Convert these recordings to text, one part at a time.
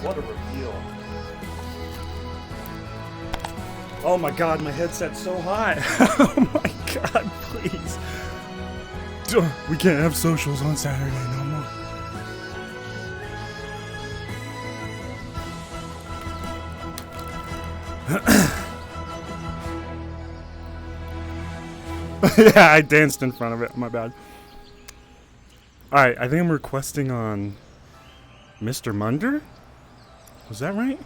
What a reveal. Oh my god, my headset's so high. Oh my god, please. We can't have socials on Saturday no more. Yeah, I danced in front of it. My bad. Alright, I think I'm requesting on Mr. Munder? Was that right?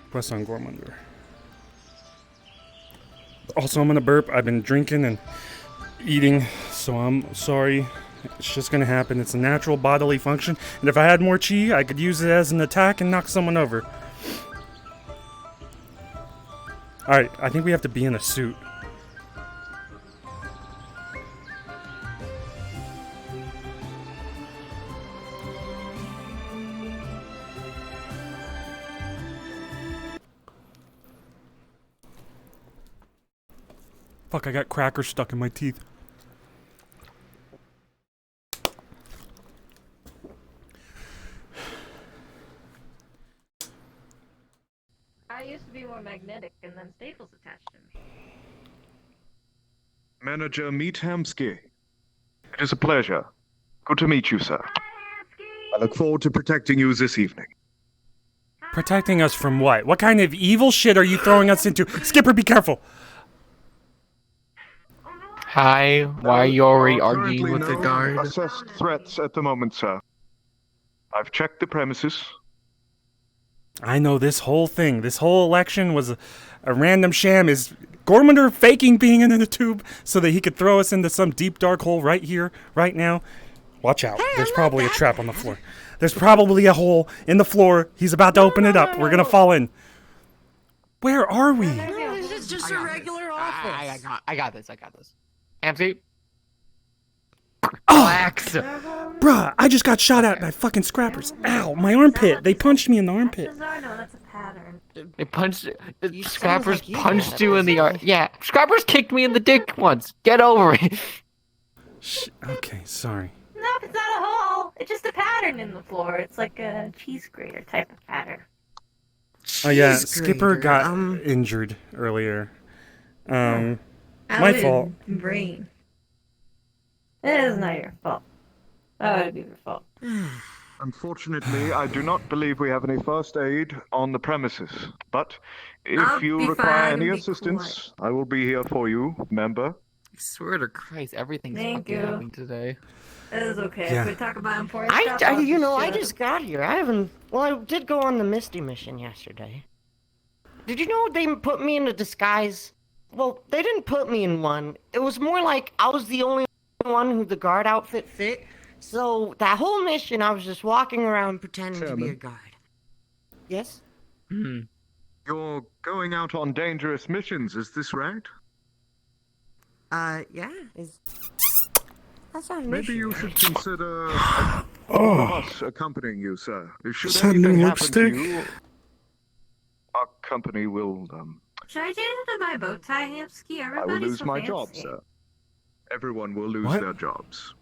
Request on Gormunder. Also, I'm gonna burp. I've been drinking and eating, so I'm sorry. It's just gonna happen. It's a natural bodily function. And if I had more chi, I could use it as an attack and knock someone over. Alright, I think we have to be in a suit. Fuck, I got crackers stuck in my teeth. I used to be more magnetic and then staples attached to me. Manager Meet Hamsky. It is a pleasure. Good to meet you, sir. I look forward to protecting you this evening. Protecting us from what? What kind of evil shit are you throwing us into? Skipper, be careful! Hi, why are you already arguing Currently with the no guard? assessed threats at the moment, sir. I've checked the premises. I know this whole thing, this whole election was a random sham. Is Gormunder faking being in the tube so that he could throw us into some deep dark hole right here, right now? Watch out. There's probably a trap on the floor. There's probably a hole in the floor. He's about to open it up. We're gonna fall in. Where are we? No, this is just a regular office. I got this. Hamsky? Relax. Bruh, I just got shot at by fucking scrappers. Ow, my armpit. They punched me in the armpit. No, that's a pattern. They punched. The sounds scrappers like you punched did you in the arm. Yeah, scrappers kicked me in the dick once. Get over it. Okay, sorry. No, it's not a hole. It's just a pattern in the floor. It's like a cheese grater type of pattern. Oh yeah, Cheese Skipper grater, got injured earlier. My Outdated fault. Brain. It is not your fault. That would be your fault. Unfortunately, I do not believe we have any first aid on the premises. But if I'll you be require fine, any be assistance, I will be here for you, member. I swear to Christ, everything's Thank fucking you. happening today. It is okay. Yeah. If we talk about important I stuff, I'll just got here. I did go on the Misty mission yesterday. Did you know they put me in a disguise? Well, they didn't put me in one. It was more like I was the only one who the guard outfit fit. So that whole mission, I was just walking around pretending to be a Chairman. guard. Yes? Hmm. You're going out on dangerous missions, is this right? Yeah. That's not an Maybe issue. you should consider us accompanying you, sir. Should Is that new anything happen to lipstick? you, our company will, Should I change it to my bow tie, Hamsky? I will Everybody's lose so my fancy. job, sir. Everyone will lose What? their jobs.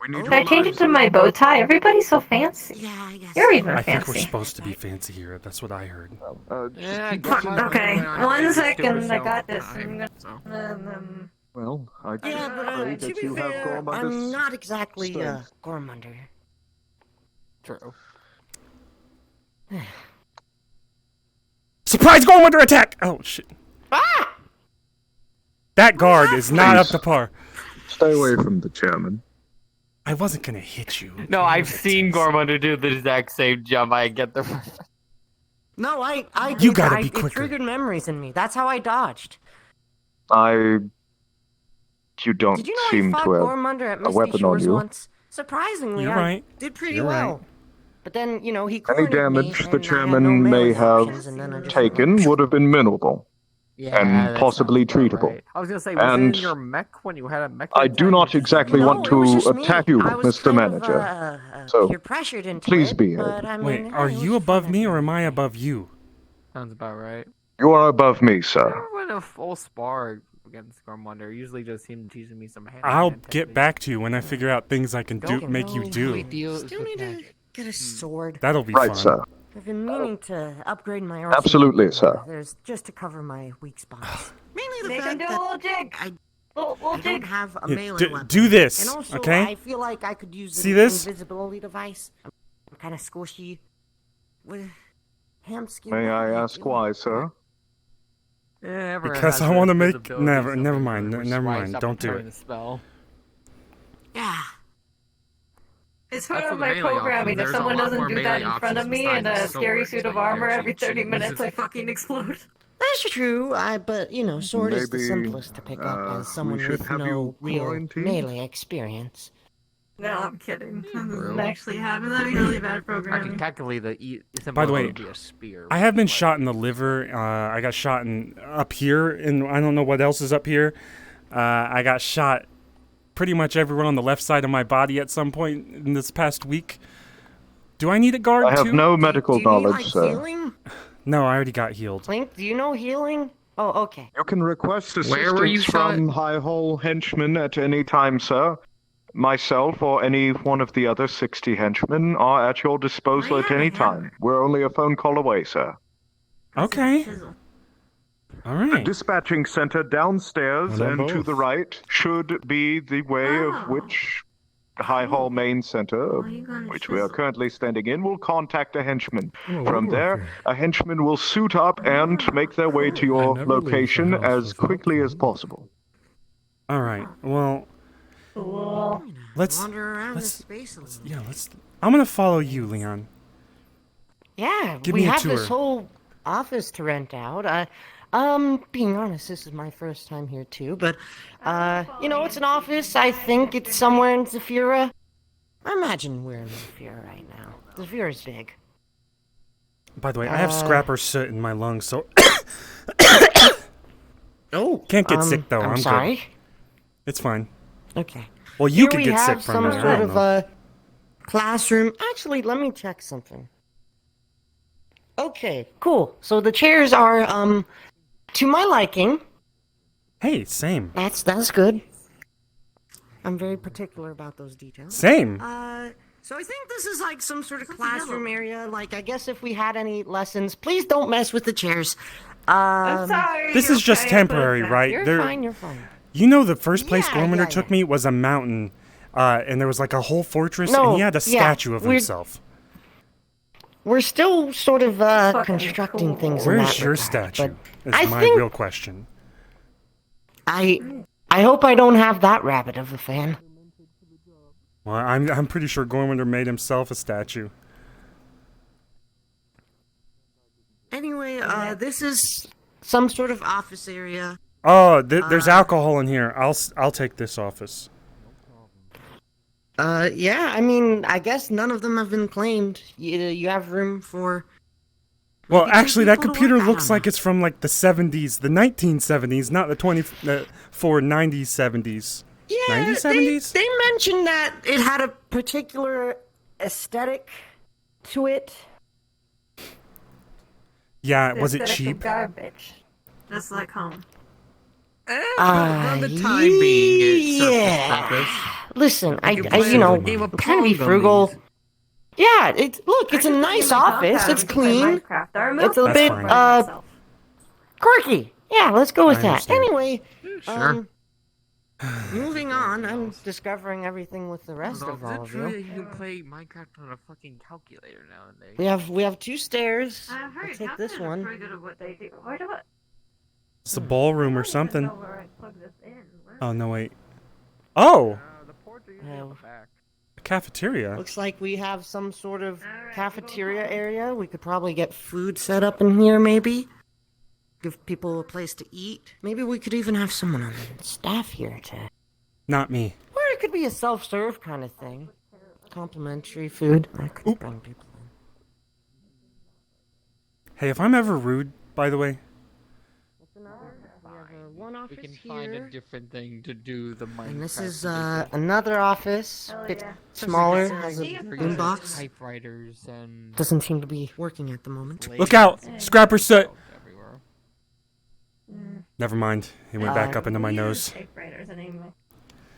We need Should I change it to my bow tie? Everybody's so fancy. Yeah, I guess. You're even I think we're fancy. supposed to be fancy here. That's what I heard. Yeah, I Fuck, guess okay, my- one my- second, I my- got this. time, I'm gonna- so. well, I Yeah, but pray to that be you have fair, I'm Gormunder's not exactly strength. Gormunder. True. Surprise Gormunder attack! Oh shit. Ah! That guard is not up Please. to par. Stay away from the chairman. I wasn't gonna hit you. No, I've seen Gormunder do the exact same jump. I get the. No, You gotta be it quicker. triggered memories in me. That's how I dodged. You don't Did you know seem I fought to have Gormunder at Misty weapon on Shores you. once? Surprisingly, You're I right. did pretty You're well. right. But then, he Any cornered damage me, the and I had chairman no may melee have options, and then I just taken went, would have been minimal. Yeah, And that possibly sounds about treatable. right. I was gonna say, was And it in your mech when you had a mech? I do not exactly No, want it was to just me. attack you, I was Mr. kind Manager. Of, So, peer pressured into please it, behave. but, I Wait, mean, are it you was above fun me at or the am I end. above you? Sounds about right. You are above me, sir. Remember when a full spar against Gormwonder. Usually just him teaching me some hand. I'll get back to you when I figure out things I can do, Don't make you know. do. Still need to get a sword. That'll be Right, fun. sir. I've been meaning to upgrade my arsenal. Absolutely, sir. There's just to cover my weak spots. Mainly the Make him fact do a that little jig. I Little don't jig. have a Yeah, melee weapon. do this, And also, okay? I feel like I could use See an this? invisibility device. I'm kind of squishy. With Hamsky. May what I are you ask doing? why, sir? Because I wanna make- never mind, never mind, don't do it. The spell. Yeah. It's part That's of what my the melee programming. options- If there's a someone lot doesn't more do that melee in front of options me in besides a the scary sword, suit of so yeah, armor, every cheat 30 sheet. minutes This I is- fucking explode. That's true. But sword is the Maybe, simplest to pick up as we someone should with have no you real quarantined? melee experience. No, I'm kidding. That doesn't True. actually happen. That'd be really bad I can programming. calculate the By the way, would be a spear. I have been but- shot in the liver. I got shot in up here, and I don't know what else is up here. I got shot pretty much everywhere on the left side of my body at some point in this past week. Do I need a guard I have too? no medical Do you need, knowledge, like, sir. healing? No, I already got healed. Link, do you know healing? Oh, okay. You can request Where were you assistance shot? from High Hole henchmen at any time, sir. Myself or any one of the other 60 henchmen are at your disposal at any time. We're only a phone call away, sir. Okay. All right. Dispatching center downstairs Well, and to both. the right should be the way of which High Hall main center, which we are currently standing in, will contact a henchman. From there, a henchman will suit up and make their way to your location as quickly as possible. All right. Well, Cool. let's. Wander around let's- this space a little. Yeah, let's. I'm gonna follow you, Leon. Yeah, Give we me a have this tour. whole office to rent out. Being honest, this is my first time here too, but, it's an office. I think it's somewhere in Zafira. I imagine we're in Zafira right now. Zafira's big. By the way, I have Uh, scrapper soot in my lungs, so Oh, Can't get sick, though. I'm good. sorry. it's fine. Okay. Well, you Here could we get sick have from some it. sort I don't of know. classroom. Actually, let me check something. Okay, cool. So the chairs are to my liking. Hey, same. That's good. I'm very particular about those details. Same. So I think this is like some sort of classroom area. Like, I guess if we had any lessons, please don't mess with the chairs. I'm sorry. This is just okay, temporary, but- right? You're There- fine. You're fine. You know, the first place Yeah, Gormander yeah, took yeah. me was a mountain, and there was like a whole fortress, No, and he had a yeah, statue of we're- himself. We're still sort of fucking constructing cool. things. in Where's that your regard, statue? but Is I my think real question. I hope I don't have that rabbit of a fan. Well, I'm pretty sure Gormander made himself a statue. Anyway, this is some sort of office area. Oh, there's alcohol in here. I'll take this office. Yeah, I mean, I guess none of them have been claimed. You have room for. Well, maybe two actually, that people to computer work. I looks don't like it's from like the 70s, the 1970s, not the 90s, 70s. Yeah, 90s, they, 70s? they mentioned that it had a particular aesthetic to it. Yeah, was it Aesthetic of cheap? Garbage. Just like home. For the time being, it's yeah. surface Listen, I play you know, a game of I'm trying to be Pong on frugal. these. Yeah, it's a nice office. It's clean. It's a That's bit fine. quirky. Yeah, let's go with I that. understand. Anyway, Sure. moving on. I'm discovering everything with the rest of Although, all is of it true you. that you can play Minecraft on a fucking calculator nowadays? We have 2 stairs. I've heard I'll take Captain this is one. pretty good at what they do. Why do I? It's a ballroom or I don't even something. know where I plug this in. Where- Oh, no, wait. Oh, The ports are usually on the back. a cafeteria. Looks like we have some sort of Alright, cafeteria go for it. area. We could probably get food set up in here, maybe. Give people a place to eat. Maybe we could even have someone on the staff here to. Not me. Or it could be a self-serve kind of thing. Complimentary food. I could Oop. bring people in. Hey, if I'm ever rude, by the way, We have one office We can find a here. different thing to do the Minecraft. And this is edition. another office, Oh, bit yeah. smaller, Sounds like has a it's We're boom using boombox. typewriters and Doesn't seem to be working at the moment. look out! Scrapper soot! everywhere. Never mind. It went back up into my We use nose. typewriters anyway.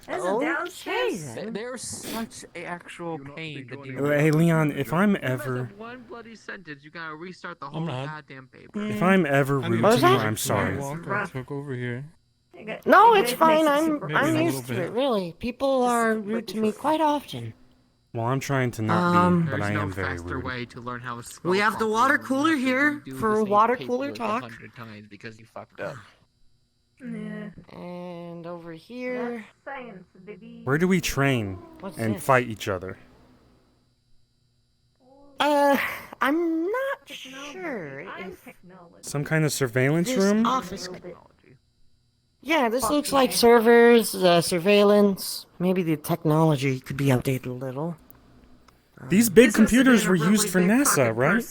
This is Okay, downstairs. then. They're such a actual pain to deal Hey, with. Leon, if I'm You mess ever, up one bloody sentence, you gotta restart the whole not. goddamn paper. if I'm ever I rude mean, What to was you, that? I'm sorry. Walker Rough. took over here. No, It it's makes fine. it I'm super Maybe I'm a rough. used to little it. bit. Really, people are rude to me quite often. Well, I'm trying to not be, but There's I no am very faster rude. way to learn how to spell We have the properly water than cooler to here redo for the same water cooler paperwork talk. 100 times because you fucked up. Yeah. And over here, That's science, baby. Where do we train what's and this? fight each other? I'm not sure I'm if. technology. Some kind of surveillance This room? office. Technology. Yeah, this Fuck looks yeah. like servers, surveillance. Maybe the technology could be updated a little. These big computers were used for NASA, right?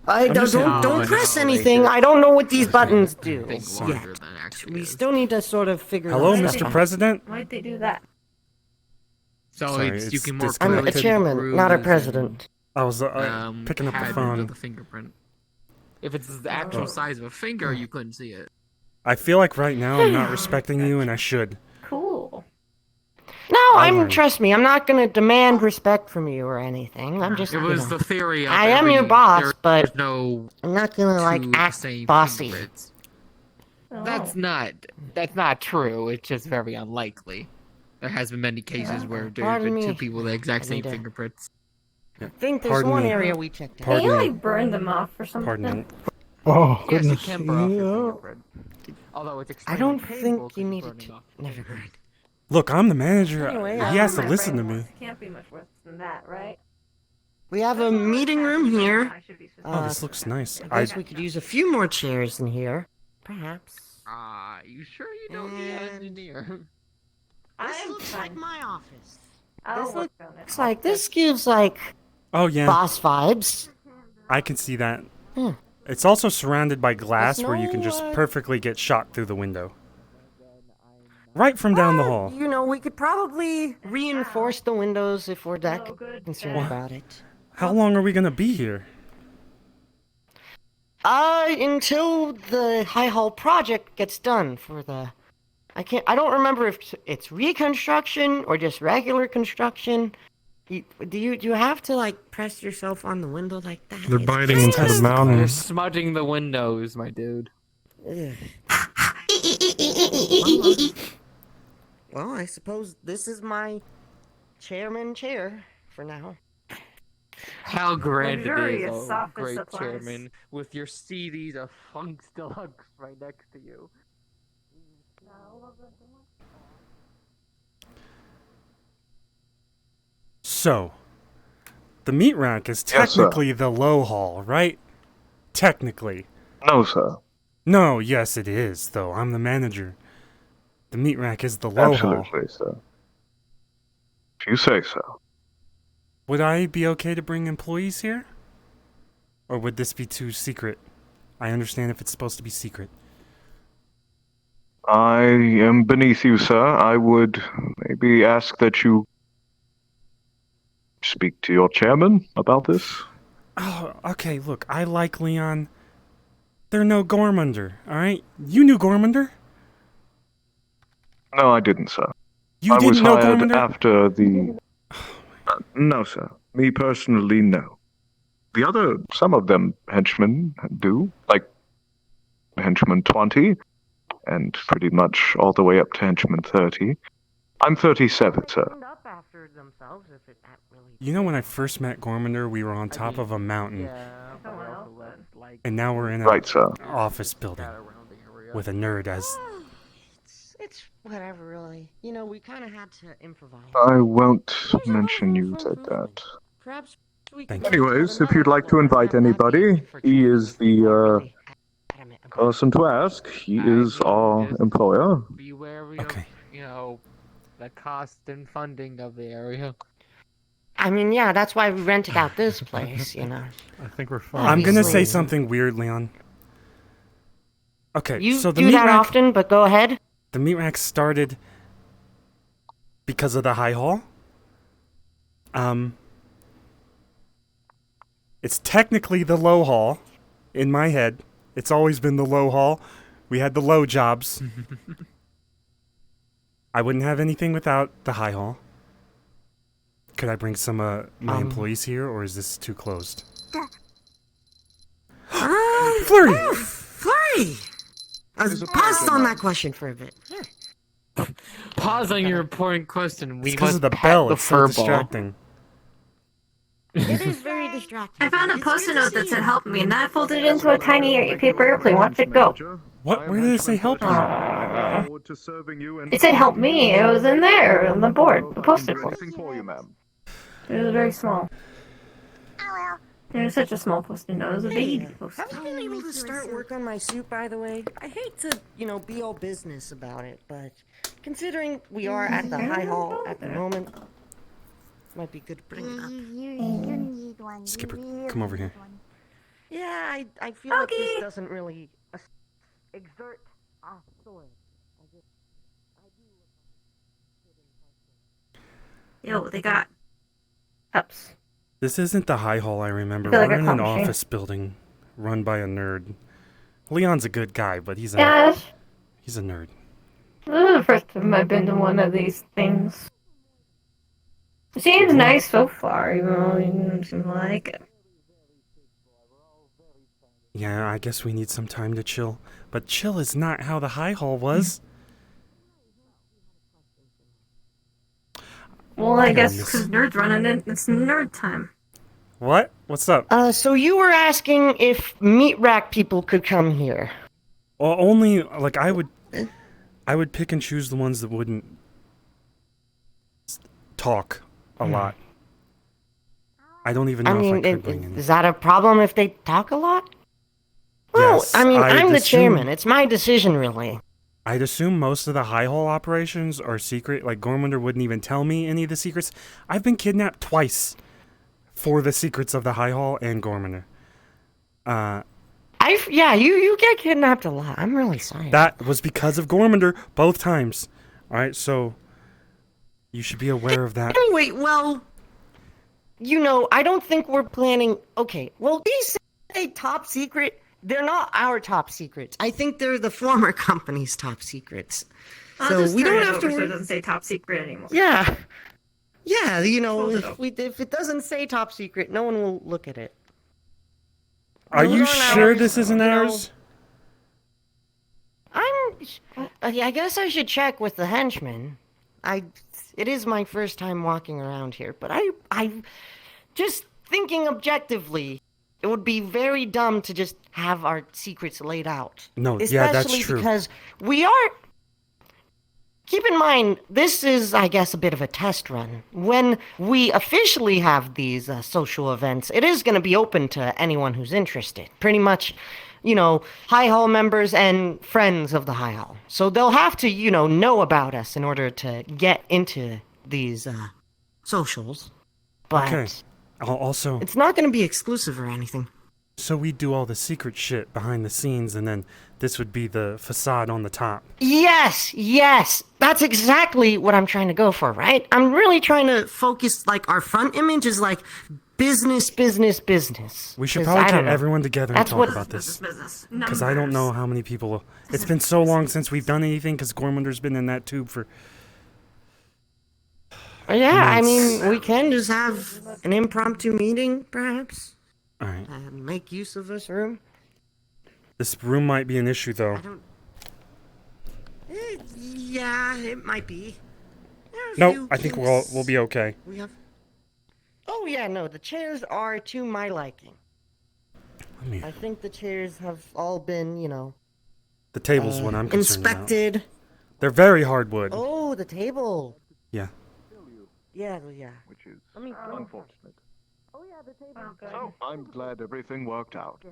I I'm just saying- don't Oh, press no, they anything. did. I don't know what these buttons do Think yet. larger than actually We is. still need to sort of figure Hello, that Mr. stuff out. President? Why'd they do that? So Sorry, it's, you it's can more I'm disconnected. a clearly chairman, not a peruse president. I was and, picking up the patterns phone. of the fingerprint. If it's the actual size of a finger, you couldn't see it. I feel like right now I'm not respecting you, and I should. Cool. No, learned. trust me, I'm not gonna demand respect from you or anything. I'm just, It you was know, the theory of I am your every- boss, there's but no I'm not gonna like two the act same bossy. fingerprints. Oh. That's not true. It's just very unlikely. There has been many cases where there's Pardon been two me. people with the exact I same need to- fingerprints. I think there's Pardon one me. area we checked out. Can you Pardon me. like burn them off or something? Pardon me. Oh, Yes, goodness. you can burn off your yeah. fingerprint. Although it's I extremely don't painful think 'cause you you're needed burning to. off. Never mind. Look, I'm the manager. Anyway, He has to My listen to brain me. works. Can't be much worse than that, right? We have a meeting room here. I should be Oh, this looks nice. I guess we could use a few more chairs in here. Perhaps. You sure you don't need an And- engineer? This I'm looks fine. like my office. I'll this work on it. Looks like this gives like Oh yeah, boss vibes. I can see that. Hmm. It's also surrounded by glass There's where you can no, just uh, perfectly get shot through the window. Right from down the hall. You know, we could probably reinforce the windows if we're that Oh, good. concerned What? about it. How long are we gonna be here? Until the High Hall project gets done for the. I don't remember if it's reconstruction or just regular construction. Do you have to like press yourself on the window like that? They're It's biting kind into the of- You're mountains. smudging the windows, my dude. Ugh. Well, I suppose this is my chairman chair for now. How grand it Luxurious is, oh, office great supplies. chairman, with your CDs of Funk Deluxe right next to you. So, the meat rack is Yes, sir. technically the low hall, right? Technically. No, sir. No, yes it is, though. I'm the manager. The meat rack is the low hall. Absolutely, sir. If you say so. Would I be okay to bring employees here? Or would this be too secret? I understand if it's supposed to be secret. I am beneath you, sir. I would maybe ask that you speak to your chairman about this. Oh, okay, look, I like Leon. They're no Gormunder, alright? You knew Gormunder? No, I didn't, sir. You I was didn't know hired Gormunder? after the. No, sir. Me personally, no. Some of them henchmen do, like henchman 20, and pretty much all the way up to henchman 30. I'm 37, sir. Cleaned up after themselves if it that really. You know when I first met Gormunder, we were on top of a mountain, Someone else would. and now we're in a Right, sir. office building with a nerd as... It's whatever, really. You know, we kind of had to improvise. I won't mention you said that. Perhaps we Thank could you. Anyways, if you'd like to invite anybody, he is the person to ask. He is our employer. Be wary Okay. of, the cost and funding of the area. I mean, yeah, that's why we rented out this place, you know. I think we're fine. I'm gonna say Obviously. something weird, Leon. Okay, You so the do meat that rack, often, but go ahead. the meat rack started because of the high hall. It's technically the low hall in my head. It's always been the low hall. We had the low jobs. I wouldn't have anything without the high hall. Could I bring some my employees here, or is this too closed? Flurry! Flurry! I was paused on that question for a bit. Pause on your important question. We It's because must of the pet bell. the It's so furball. distracting. It is very distracting. I found a post-it note that said "Help me," and then I folded it into a tiny paper airplane. Watch it go. What? Where did it say help you? I look forward to serving you and It said "Help me." It was in there on the board, the post-it board. anything for you, ma'am. It was very small. It was such a small post-it note. It was a baby post-it. Have you been able to start work on my suit, by the way? I hate to, be all business about it, but considering we are at the high hall at the moment, might be good to bring it up. You need one. Skipper, You come over here. Yeah, I feel like this Okay. doesn't really exert authority. Yo, they got cups. This isn't the high hall I remember. I feel like We're a in an coffee machine. office building run by a nerd. Leon's a good guy, but he's a Yes. he's a nerd. This is the first time I've been to one of these things. It seems nice so far, even though it doesn't seem like it. Yeah, I guess we need some time to chill. But chill is not how the high hall was. Well, I guess Goodness. because nerds running in, it's nerd time. What? What's up? So you were asking if meat rack people could come here. Well, only like I would pick and choose the ones that wouldn't talk a lot. I don't even know if I could bring any. Is that a problem if they talk a lot? Well, Yes, I mean, I'd I'm the assume- chairman. It's my decision, really. I'd assume most of the high hall operations are secret. Like Gormunder wouldn't even tell me any of the secrets. I've been kidnapped twice for the secrets of the high hall and Gormunder. You get kidnapped a lot. I'm really sorry. That was because of Gormunder both times. All right, so you should be aware of that. Anyway, well, I don't think we're planning. Okay, well, these say top secret. They're not our top secrets. I think they're the former company's top secrets. So we don't have to. So it doesn't say top secret anymore. Yeah, yeah. Close it up. If it doesn't say top secret, no one will look at it. Are Those you aren't sure ours, this isn't you know. ours? I guess I should check with the henchman. It is my first time walking around here, but I just thinking objectively, it would be very dumb to just have our secrets laid out. No, Especially yeah, that's true. because we are. Keep in mind, this is, I guess, a bit of a test run. When we officially have these social events, it is going to be open to anyone who's interested. Pretty much, High Hall members and friends of the High Hall. So they'll have to, know about us in order to get into these socials. But Okay. Also, it's not going to be exclusive or anything. so we do all the secret shit behind the scenes, and then this would be the facade on the top. Yes. That's exactly what I'm trying to go for, right? I'm really trying to focus, our front image is business. We should 'Cause probably I get don't know. everyone together and That's talk what- about this. Business. Because I don't know how many people. It's been so long since we've done anything. Because Gormunder's been in that tube for. Yeah, I months. mean, we can just have an impromptu meeting, perhaps. All right. Make use of this room. This room might be an issue, though. Yeah, it might be. There are a No, few I think things we'll be okay. We have. Oh yeah, no, the chairs are to my liking. I mean, I think the chairs have all been, the table's what I'm concerned about. inspected. They're very hardwood. Oh, the table. Yeah. Yeah. Which is Let me. unfortunate. Oh yeah, the table. So I'm glad everything worked out.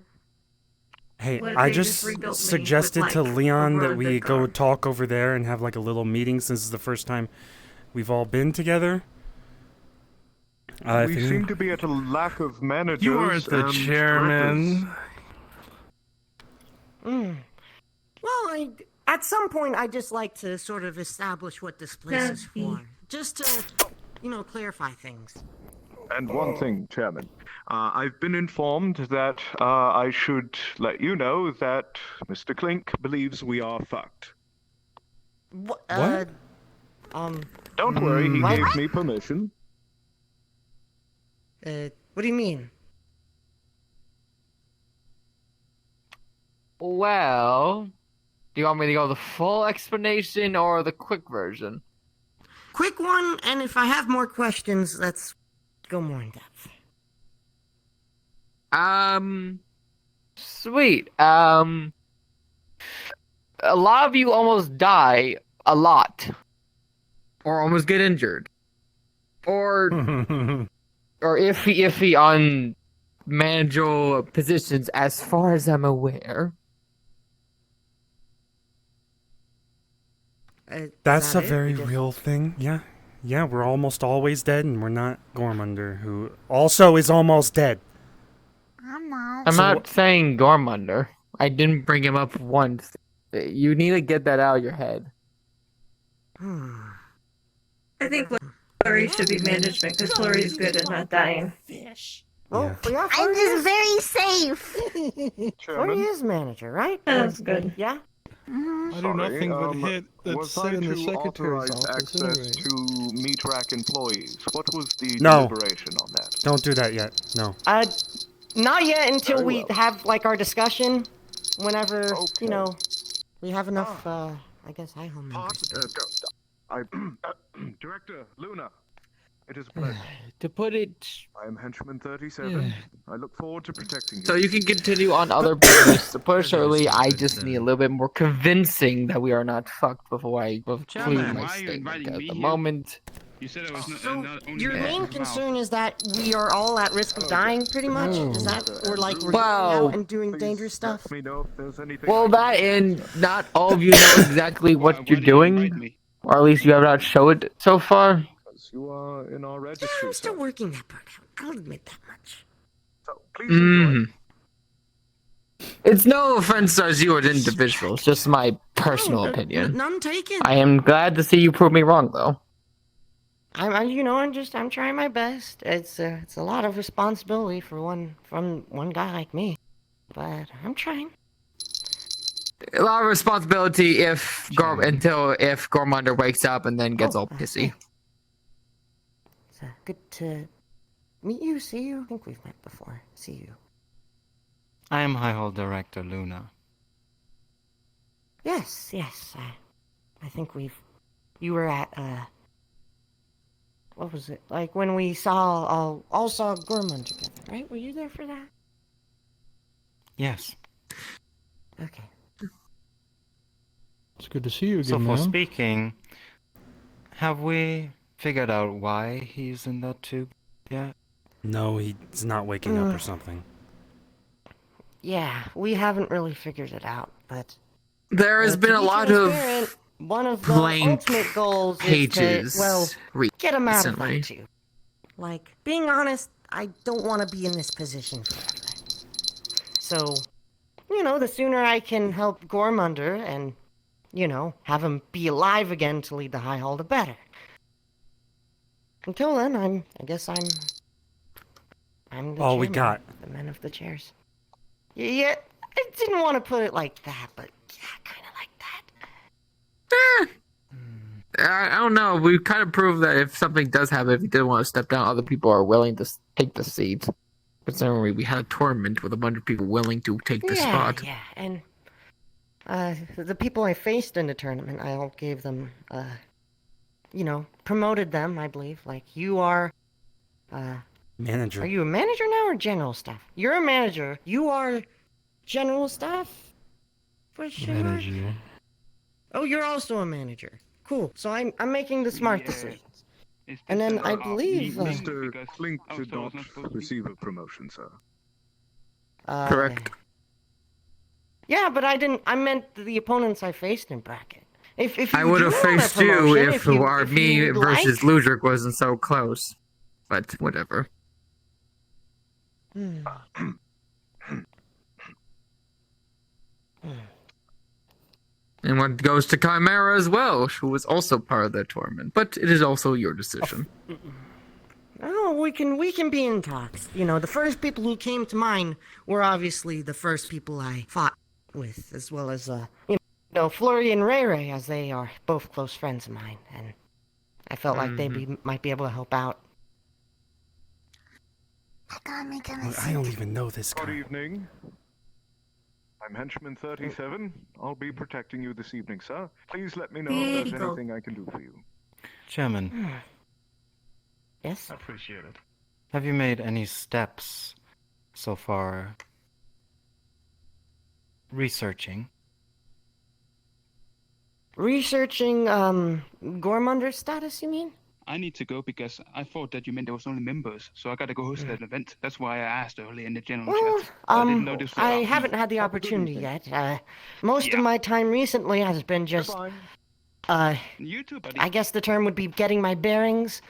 Hey, What if I they just just rebuilt me suggested with, to like, Leon a that road we that's go gone? talk over there and have like a little meeting since it's the first time we've all been together. We seem to be at a lack of managers. You aren't the and chairman. Well, at some point, I just like to sort of establish what this place is for, just to, clarify things. And one thing, Chairman. I've been informed that I should let you know that Mr. Clink believes we are fucked. What? Don't worry, he What? gave me permission. What do you mean? Well, do you want me to go the full explanation or the quick version? Quick one, and if I have more questions, let's go more in depth. Sweet. A lot of you almost die a lot. Or almost get injured. Or iffy on managerial positions as far as I'm aware. That's a it? very You just- real thing. Yeah. Yeah, we're almost always dead, and we're not Gormunder, who also is almost dead. I'm not. I'm So not saying Gormunder. I didn't bring him up once. You need to get that out of your head. I think Flurry should be management because Flurry is good at not dying. Well, yeah, I'm Flurry just is, very safe. Flurry Chairman, is manager, right? That's good. Yeah? Mhm. I do sorry, nothing but hit that was sit I in the to secretary's authorize office access anyway. to meat rack employees? What was the No. deliberation on that? Don't do that yet. No. Not yet until Very we well. have, like, our discussion. Whenever, Okay. you know, we have enough, I guess, home Director Luna, it is a pleasure. To put it I am Henchman 37. I look forward to protecting you. so you can continue on other business. To put it shortly, I just need a little bit more convincing that we are not fucked before I conclude Chairman, my why are you statement. inviting At me the here? moment, You said it was So, not only your that main about- concern is that we are all at risk of dying, pretty much? Is that, or like, we're Wow. going out and doing Please dangerous stuff? Let me know if there's anything. well, I can that do. and not all of you know exactly Why- what why you're did you invite doing, me? or at least you have not showed it so far. Because you are in our Yeah, registry. I'm still sir. working that part out. I'll admit that much. So please enjoy. It's no offense towards you as an individual. It's just my personal No, opinion. None taken. I am glad to see you prove me wrong, though. I'm trying my best. It's a lot of responsibility from one guy like me, but I'm trying. A lot of responsibility if Gormunder wakes up and then gets all pissy. It's good to meet you, see you. I think we've met before. See you. I am High Hall Director Luna. Yes. I think you were at what was it? Like when we all saw Gorman together, right? Were you there for that? Yes. Okay. It's good to see you So again, for man. speaking, have we figured out why he's in that tube yet? No, he's not waking up or something. Yeah, we haven't really figured it out, but There has to been a be lot transparent, of one of the blank ultimate goals pages. is to, well, get him out of recently. that too. Like, being honest, I don't want to be in this position forever. So, the sooner I can help Gormunder and, have him be alive again to lead the High Hall, the better. Until then, I guess I'm the All we chairman, got. the men of the chairs. Yeah, I didn't want to put it like that, but yeah, kind of like that. I don't know. We kind of proved that if something does happen, if he did want to step down, other people are willing to take the seat. Considering we had a tournament with a bunch of people willing to take the spot. Yeah, and the people I faced in the tournament, I all gave them, promoted them, I believe. Like, you are Manager. you a manager now or general staff? You're a manager. You are general staff? Question mark? Manager. Oh, you're also a manager. Cool. So I'm making the smart Yeah. decisions. Is And this then a- I a believe, meeting Mr. because Flink did Outlaw not is supposed to be- receive a promotion, sir. Correct. Yeah, but I meant the opponents I faced in bracket. If you I would do have want a faced you promotion, if you- our if me you would versus like- Ludric wasn't so close. But whatever. Hmm. And what goes to Chimera as well, who was also part of that tournament. But it is also your decision. Oh we can be in talks. You know, the first people who came to mind were obviously the first people I fought with, as well as Flurry and Ray Ray, as they are both close friends of mine, and I felt like might be able to help out. I gotta make a I mistake. don't even know this Good guy. evening. I'm Henchman 37. I'll be protecting you this evening, sir. Please let me know if there's anything I can do for you. Chairman, Yes? Appreciate it. have you made any steps so far researching? Researching, Gormunder's status, you mean? I need to go because I thought that you meant there was only members, so I gotta go host that event. That's why I asked earlier in the general Well, chat. I didn't know this was I about haven't me. had the opportunity yet. Most of Yeah. my time recently has been just, You too, buddy. I guess the term would be getting my bearings.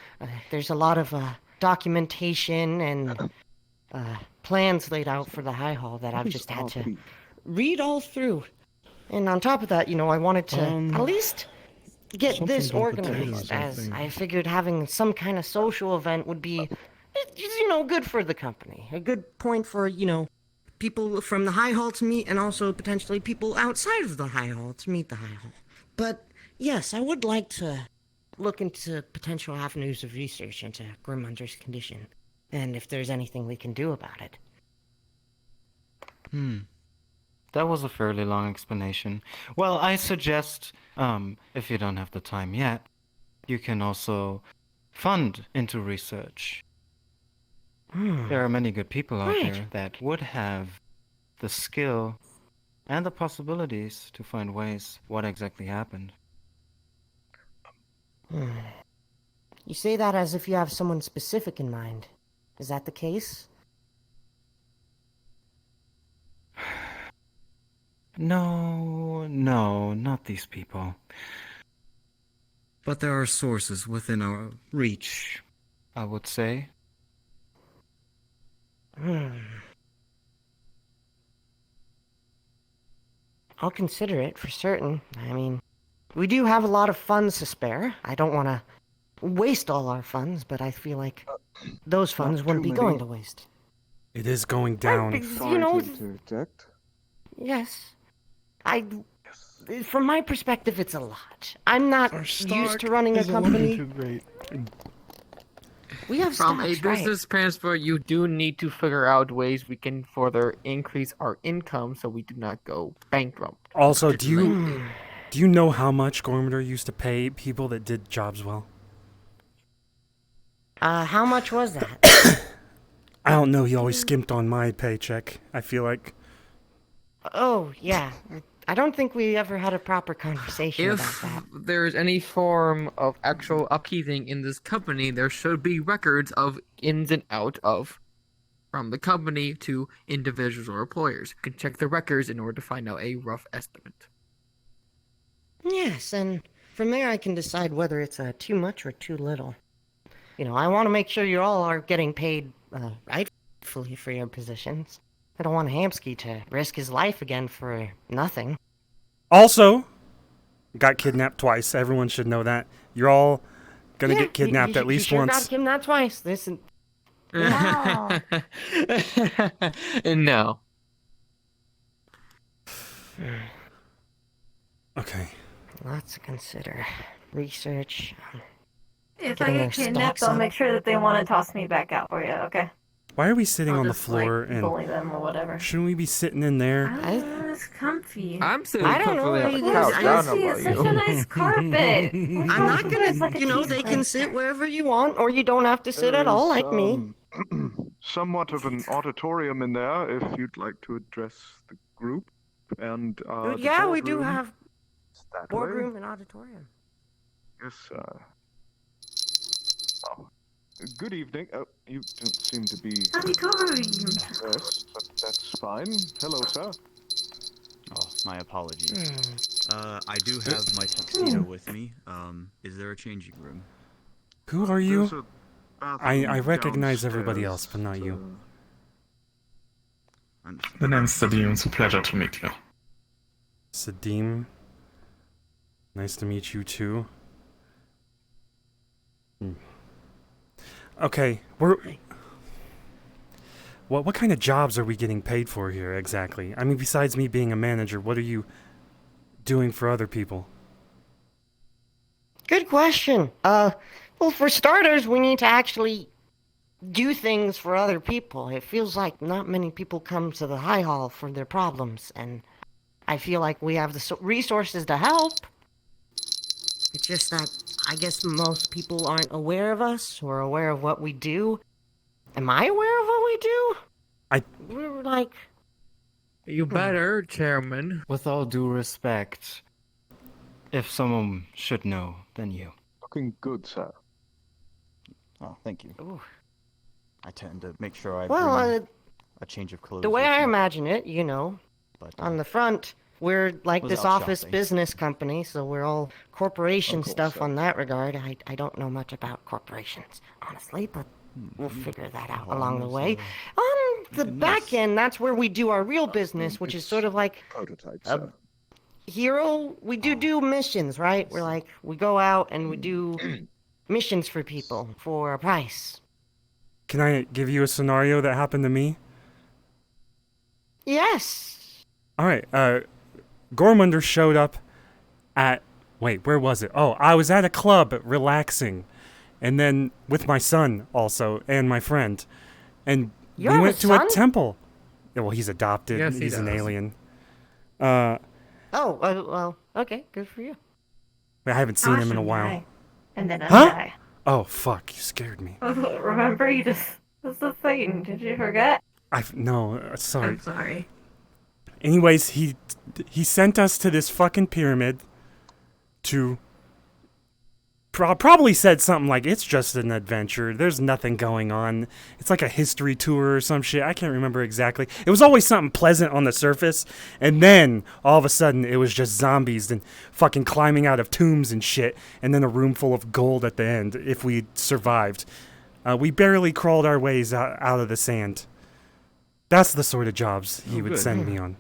There's a lot of, documentation and, plans laid out for the High Hall that I've just had to read all through. And on top of that, I wanted to at least get this something about organized, potatoes, I as think. I figured having some kind of social event would be, good for the company. A good point for, people from the High Hall to meet, and also potentially people outside of the High Hall to meet the High Hall. But, yes, I would like to look into potential avenues of research into Gormunder's condition, and if there's anything we can do about it. That was a fairly long explanation. Well, I suggest, if you don't have the time yet, you can also fund into research. There are many good people out Right. there that would have the skill and the possibilities to find ways what exactly happened. You say that as if you have someone specific in mind. Is that the case? No, not these people. But there are sources within our reach, I would say. I'll consider it for certain. I mean, we do have a lot of funds to spare. I don't want to waste all our funds, but I feel like those funds wouldn't be going to waste. It is going down. interject. Yes. From my perspective, it's a lot. I'm not Our used stock to running a isn't looking company. too great. We have From stocks, a business transfer, you do need to figure out ways we can further increase our income so we do not go bankrupt. Also, do you know how much Gormander used to pay people that did jobs well? How much was that? I don't know. He always skimped on my paycheck. I feel like. Oh, yeah. I don't think we ever had a proper conversation about If that. there is any form of actual upkeeping in this company, there should be records of ins and out of from the company to individuals or employers. You can check the records in order to find out a rough estimate. Yes, and from there I can decide whether it's too much or too little. I want to make sure you all are getting paid rightfully for your positions. I don't want Hamsky to risk his life again for nothing. Also, got kidnapped twice. Everyone should know that. You're all gonna Yeah, get kidnapped you at least sure once. got kidnapped twice. Listen, Wow. No. Okay. lots to consider. Research. If Getting I their get kidnapped, stocks I'll up. make sure that they want to toss me back out for you, okay? Why are we sitting I'll on the just, floor like, and bully them or whatever. shouldn't we be sitting in there? It's comfy. I'm sitting I don't know, comfortably on the I couch. I don't know Honestly, about it's such a you. nice carpet. I'm not gonna, they can sit wherever you want, or you don't have to sit at all like me. Somewhat of an auditorium in there if you'd like to address the group. And the Yeah, we do boardroom have is that way. boardroom and auditorium. Yes, oh. Good evening. You don't seem to be dressed, but that's fine. Hello, sir. Oh, my apologies. I do have my tuxedo with me. Is there a changing room? Who are There's you? a bathroom I recognize everybody downstairs, else, but not you. Understood. The name's Sadim. It's a pleasure to meet you. Sadim. Nice to meet you too. Okay, what kind of jobs are we getting paid for here exactly? I mean, besides me being a manager, what are you doing for other people? Good question. Well, for starters, we need to actually do things for other people. It feels like not many people come to the High Hall for their problems, and I feel like we have the resources to help. It's just that I guess most people aren't aware of us or aware of what we do. Am I aware of what we do? We're like... You better, Chairman. With all due respect, if someone should know, then you. Looking good, sir. Oh, thank you. Ooh. I tend to make sure I Well, bring a change of clothes. the way with I me, imagine it, you know, but, on the front, we're like was this out office shopping. business company, so we're all corporation Of course, stuff sir. on that regard. I don't know much about corporations, honestly, but we'll figure that out along the way. On the back end, that's where we do our real business, which is sort of like Prototype, a sir. hero. We do missions, right? We're like, we go out and we do missions for people for a price. Can I give you a scenario that happened to me? Yes. All right. Gormunder showed up at. Wait, where was it? Oh, I was at a club relaxing, and then with my son also and my friend, and You we have went a to son? a temple. Yeah, well, he's adopted. Yes, he he's an does. alien. Oh, well, okay, good for you. I haven't seen him in a while. Die. And then I Huh? die. Oh fuck! You scared me. Remember, you just... That's the thing. Did you forget? Sorry. I'm sorry. Anyways, he sent us to this fucking pyramid to probably said something like, it's just an adventure, there's nothing going on, it's like a history tour or some shit. I can't remember exactly. It was always something pleasant on the surface, and then all of a sudden it was just zombies and fucking climbing out of tombs and shit, and then a room full of gold at the end if we survived. We barely crawled our ways out of the sand. That's the sort of jobs he would good. send me on.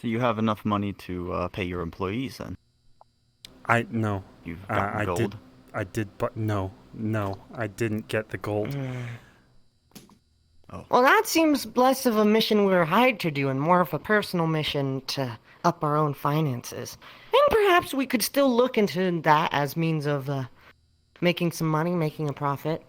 So you have enough money to pay your employees then? No. You've gotten gold? I did, but no, I didn't get the gold. Well, that seems less of a mission we were hired to do and more of a personal mission to up our own finances. And perhaps we could still look into that as means of making some money, making a profit.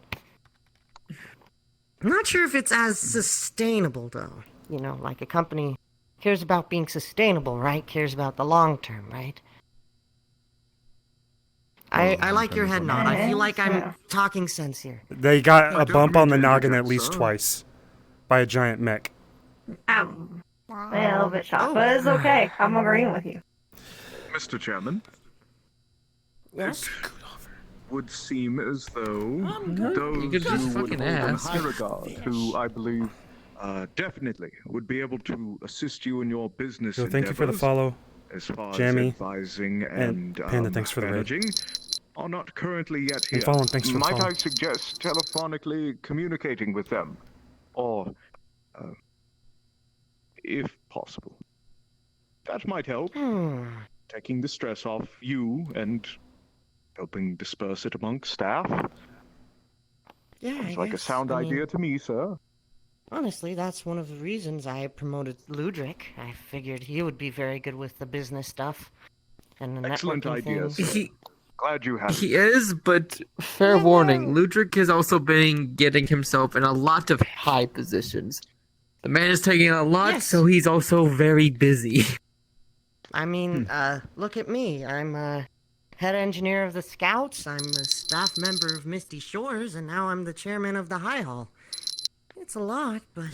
I'm not sure if it's as sustainable, though. You know, like a company cares about being sustainable, right? Cares about the long term, right? I like your head nod. I feel like I'm talking sense here. They got a don't bump mean on the to noggin interject, at least sir. twice by a giant mech. A little bit shocked, but it's okay. I'm agreeing with you. Mr. Chairman, Yes? it would seem as though You could those just who would fucking hold in ask. high regard, who I believe definitely would be able to assist you in your business So thank you for the endeavors, follow. as far Jamie. as advising and Panda, thanks for the raid. managing, are not currently yet here. And Fallen, thanks for the Might follow. I suggest telephonically communicating with them, or if possible, that might help, taking the stress off you and helping disperse it amongst staff. Yeah, Sounds like a sound idea to me, sir. Honestly, that's one of the reasons I promoted Ludric. I figured he would be very good with the business stuff and the Excellent networking idea, things. sir. Glad you had it. He is, but fair warning, Ludric has also been getting himself in a lot of high positions. The man is taking a lot, Yes. so he's also very busy. I mean, look at me. I'm head engineer of the Scouts, I'm a staff member of Misty Shores, and now I'm the chairman of the High Hall. It's a lot, but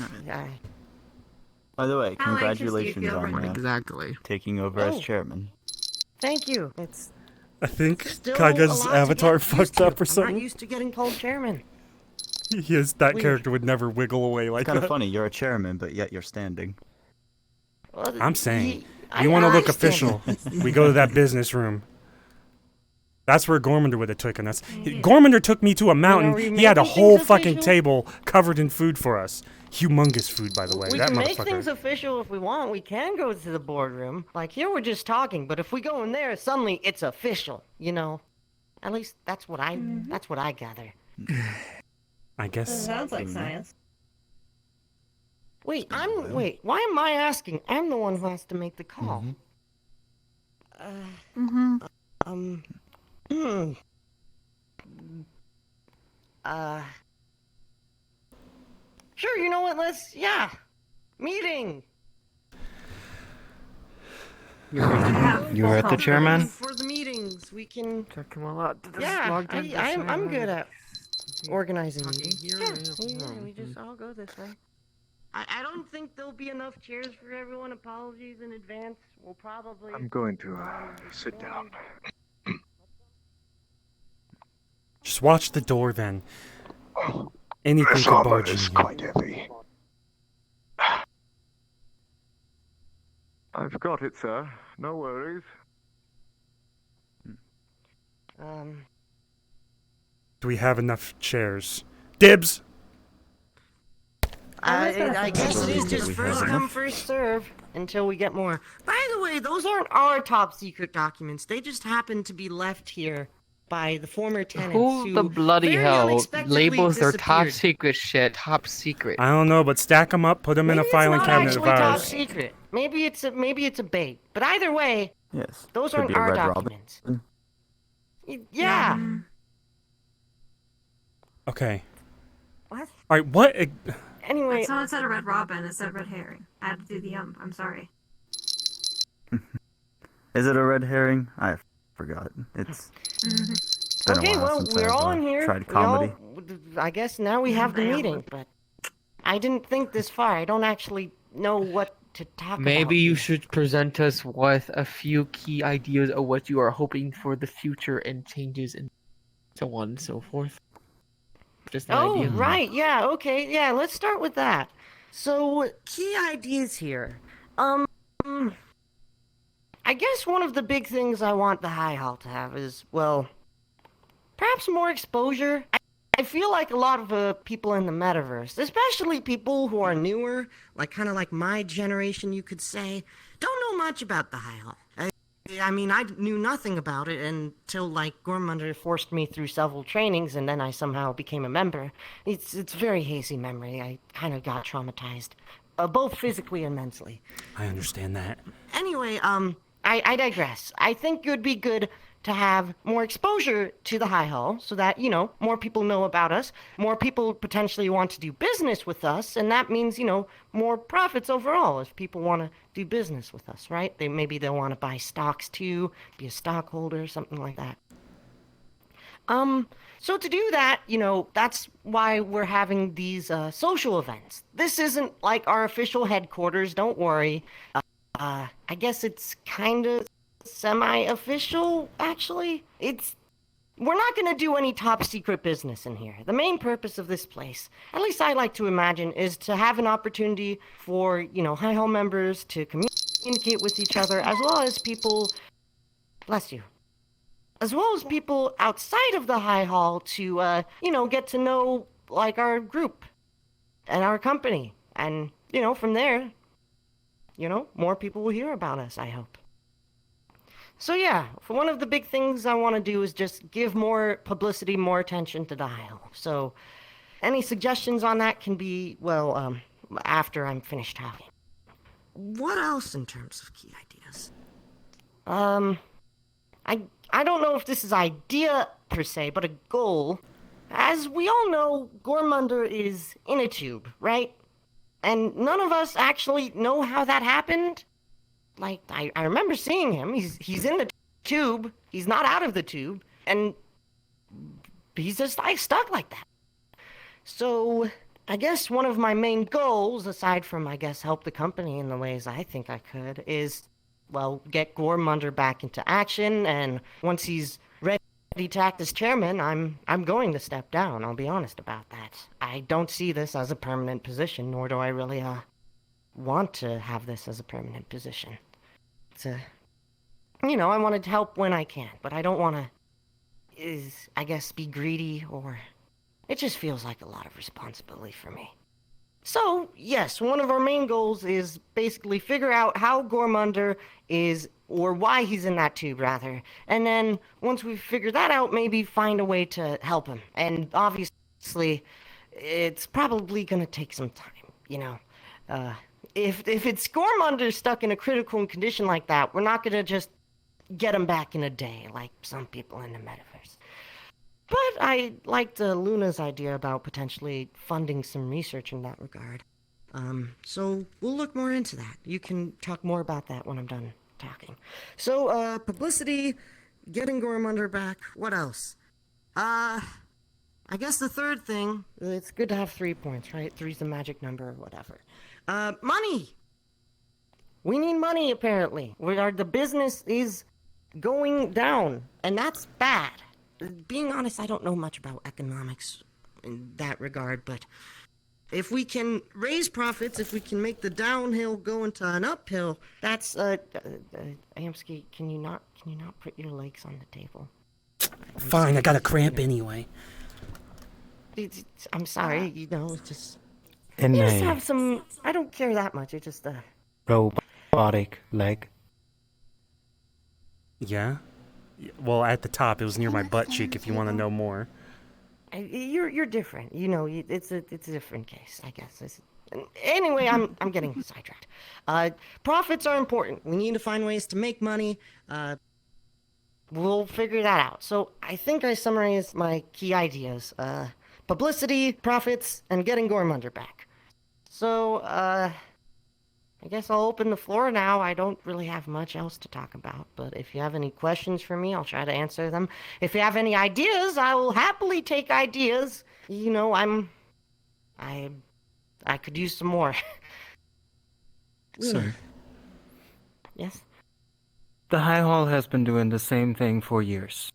By the way, How anxious do you congratulations feel on right Exactly. taking over Oh. as chairman. thank you. It's I think still Kaga's a lot to avatar get used fucked to. up or I'm something. not used to getting called chairman. That Weird. character would never wiggle away like It's kind of that. funny, you're a chairman, but yet you're standing. Well, I'm saying, I- you want to I look stand- official, we go to that business room. That's where Gormander would have taken us. Gormander took me to a mountain. are we He had a making whole things fucking official? table covered in food for us. Humongous food, by the way. We That can make motherfucker. things official if we want. We can go to the boardroom. Like here, we're just talking. But if we go in there, suddenly it's official. You know. At least that's what I gather. I That guess. sounds like science. Wait, why am I asking? I'm the one who has to make the call. Mm-hmm. Hmm. Sure, you know what, meeting! You heard the chairman? For the meetings, we can... Check him all out. Yeah, I'm good at organizing Okay, meetings. here Yeah, is yeah, one. we just all go this way. I don't think there'll be enough chairs for everyone. Apologies in advance. We'll probably... I'm going to sit down. Just watch the door then. Anything This could armor barge in is here. quite heavy. I've got it, sir. No worries. Do we have enough chairs? Dibs! I guess it is just first come, first serve until we get more. By the way, those aren't our top secret documents. They just happen to be left here by the former tenants Who the bloody very hell unexpectedly labels their top disappeared. secret shit top secret? I don't know, but stack them up, put them in a Maybe filing it's not cabinet of actually top ours. secret. Maybe it's a bait. But either way, Yes. those Could aren't be a our Red Robin. documents. Yeah. Okay. What? Alright, what? Anyway, Someone said a red robin. It said red herring. I had to do the I'm sorry. Is it a red herring? I forgot. It's been okay, a while well, since we're I've all in here. tried We all- comedy. I guess now we have the meeting, but I didn't think this far. I don't actually know what to talk about. Maybe you here. should present us with a few key ideas of what you are hoping for the future and changes and so on and so forth. Just an Oh, idea. right. Yeah, okay. Yeah, let's start with that. So, key ideas here. I guess one of the big things I want the High Hall to have is, well, perhaps more exposure. I feel like a lot of people in the metaverse, especially people who are newer, kind of like my generation, you could say, don't know much about the High Hall. I mean, I knew nothing about it until, Gormunder forced me through several trainings, and then I somehow became a member. It's very hazy memory. I kind of got traumatized, both physically and mentally. I understand that. Anyway, I digress. I think it would be good to have more exposure to the High Hall so that, more people know about us, more people potentially want to do business with us, and that means, more profits overall if people want to do business with us, right? Maybe they'll want to buy stocks too, be a stockholder, something like that. So to do that, that's why we're having these social events. This isn't like our official headquarters, don't worry. I guess it's kind of semi-official, actually. We're not going to do any top secret business in here. The main purpose of this place, at least I like to imagine, is to have an opportunity for, High Hall members to communicate with each other, as well as people, bless you, as well as people outside of the High Hall to, get to know, our group and our company. And, from there, more people will hear about us, I hope. So yeah, for one of the big things I want to do is just give more publicity, more attention to the High Hall. So any suggestions on that can be, after I'm finished talking. What else in terms of key ideas? I don't know if this is idea per se, but a goal. As we all know, Gormunder is in a tube, right? And none of us actually know how that happened. I remember seeing him. He's in the tube. He's not out of the tube. And he's just, stuck like that. So, I guess one of my main goals, aside from, help the company in the ways I think I could, is, get Gormunder back into action. And once he's ready to act as chairman, I'm going to step down. I'll be honest about that. I don't see this as a permanent position, nor do I really, want to have this as a permanent position. It's I wanted to help when I can, but I don't want to, be greedy, or it just feels like a lot of responsibility for me. So, yes, one of our main goals is basically figure out how Gormunder is, or why he's in that tube, rather. And then, once we figure that out, maybe find a way to help him. And obviously, it's probably gonna take some time, you know. If it's Gormunder stuck in a critical condition like that, we're not gonna just get him back in a day, like some people in the metaverse. But I liked Luna's idea about potentially funding some research in that regard. So we'll look more into that. You can talk more about that when I'm done talking. So, publicity, getting Gormunder back, what else? I guess the third thing, it's good to have 3 points, right? 3's the magic number or whatever. Money! We need money, apparently. The business is going down, and that's bad. Being honest, I don't know much about economics in that regard, but if we can raise profits, if we can make the downhill go into an uphill, that's Amsky, can you not put your legs on the table? Fine, I got a cramp anyway. I'm sorry, you know, it's just In you just a have some. I don't care that much. It's just robotic leg. Yeah? Well, at the top, it was near my butt cheek if you want to know more. You're different. You know, it's a different case, I guess. Anyway, I'm getting sidetracked. Profits are important. We need to find ways to make money. We'll figure that out. So I think I summarized my key ideas. Publicity, profits, and getting Gormunder back. So, I guess I'll open the floor now. I don't really have much else to talk about, but if you have any questions for me, I'll try to answer them. If you have any ideas, I will happily take ideas. You know, I could use some more. Sir, Yes? the High Hall has been doing the same thing for years.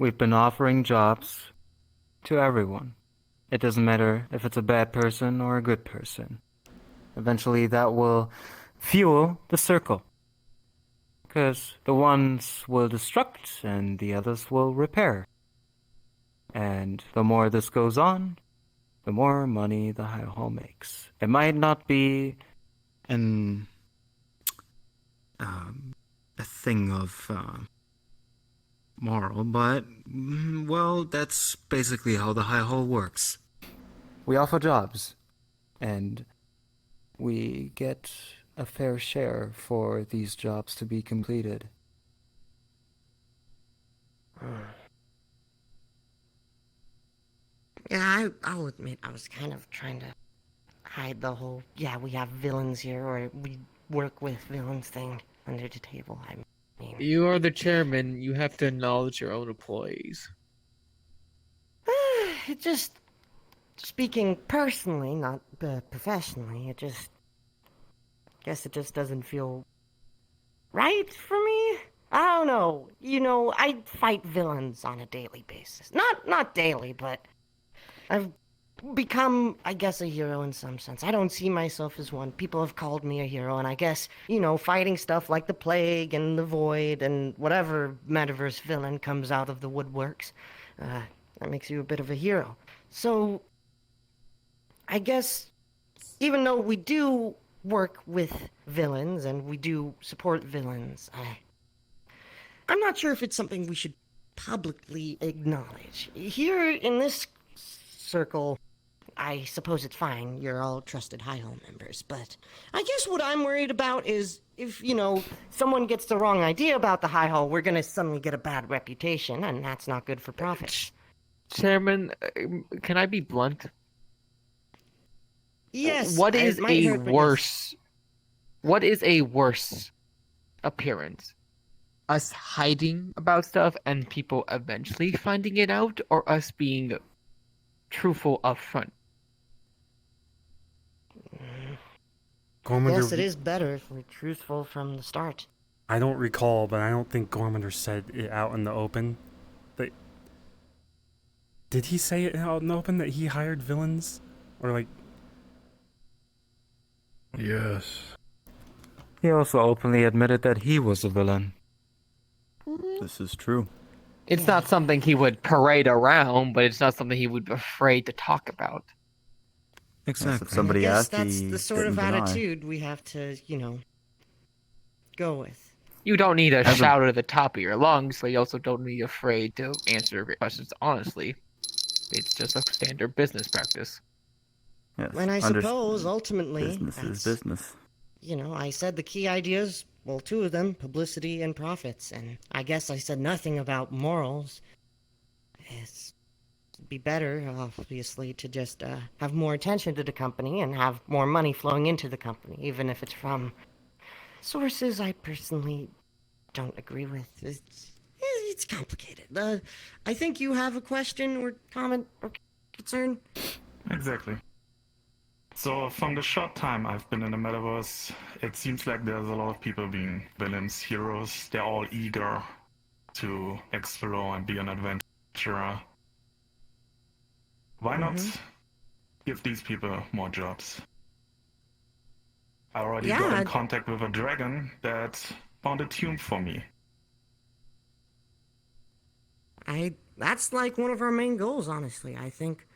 We've been offering jobs to everyone. It doesn't matter if it's a bad person or a good person. Eventually that will fuel the circle. Because the ones will destruct and the others will repair. And the more this goes on, the more money the High Hall makes. It might not be a thing of moral, but, well, that's basically how the High Hall works. We offer jobs, and we get a fair share for these jobs to be completed. Yeah, I'll admit I was kind of trying to hide the whole, yeah, we have villains here, or we work with villains thing under the table. I mean, You are the chairman. You have to acknowledge your own employees. it just, speaking personally, not professionally, it just, guess it just doesn't feel right for me. I don't know. You know, I fight villains on a daily basis. Not daily, but I've become, I guess, a hero in some sense. I don't see myself as one. People have called me a hero, and I guess, you know, fighting stuff like the Plague and the Void and whatever metaverse villain comes out of the woodworks, that makes you a bit of a hero. So, I guess, even though we do work with villains and we do support villains, I'm not sure if it's something we should publicly acknowledge. Here in this circle, I suppose it's fine. You're all trusted High Hall members, but I guess what I'm worried about is if, you know, someone gets the wrong idea about the High Hall, we're gonna suddenly get a bad reputation, and that's not good for profit. Chairman, can I be blunt? Yes. What it is might a hurt, but yes. worse? What is a worse appearance? Us hiding about stuff and people eventually finding it out, or us being truthful up front? Gormunder, Yes, it is better if we're truthful from the start. I don't recall, but I don't think Gormunder said it out in the open. Did he say it out in the open that he hired villains? Or like... Yes. He also openly admitted that he was a villain. This is true. It's not something he would parade around, but it's not something he would be afraid to talk about. Exactly. If somebody I guess asked, that's he the sort of didn't deny. attitude we have to, go with. You don't need to As a- shout at the top of your lungs, but you also don't be afraid to answer questions honestly. It's just a standard business practice. Yes. And I suppose, ultimately, business is that's, business. I said the key ideas, well, two of them, publicity and profits, and I guess I said nothing about morals. It'd be better, obviously, to just have more attention to the company and have more money flowing into the company, even if it's from sources I personally don't agree with. It's complicated. I think you have a question or comment or concern? Exactly. So, from the short time I've been in the metaverse, it seems like there's a lot of people being villains, heroes. They're all eager to explore and be an adventurer. Why not give these people more jobs? I already got in contact with a dragon that found a tune for me. That's like one of our main goals, honestly. I think,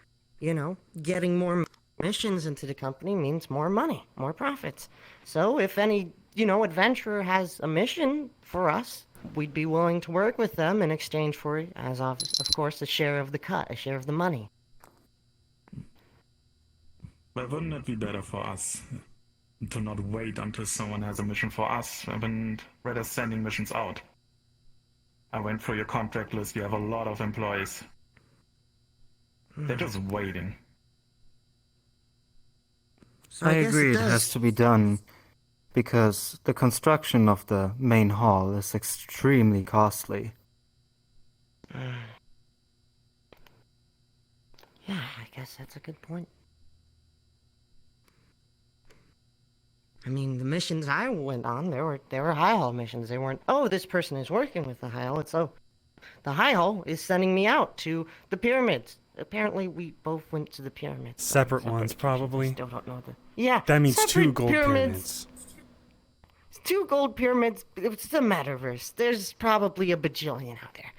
getting more missions into the company means more money, more profits. So if any, adventurer has a mission for us, we'd be willing to work with them in exchange for, of course, a share of the cut, a share of the money. But wouldn't it be better for us to not wait until someone has a mission for us and rather sending missions out? I went through your contract list, you have a lot of employees. They're just waiting. So I guess agree, it does. has to be done because the construction of the main hall is extremely costly. Yeah, I guess that's a good point. I mean, the missions I went on, they were high hall missions. They weren't, this person is working with the high hall. It's, the high hall is sending me out to the pyramids. Apparently, we both went to the pyramids. Separate ones, probably. Still don't know the. Yeah. That means separate 2 gold pyramids. 2 gold pyramids. It's the metaverse. There's probably a bajillion out there.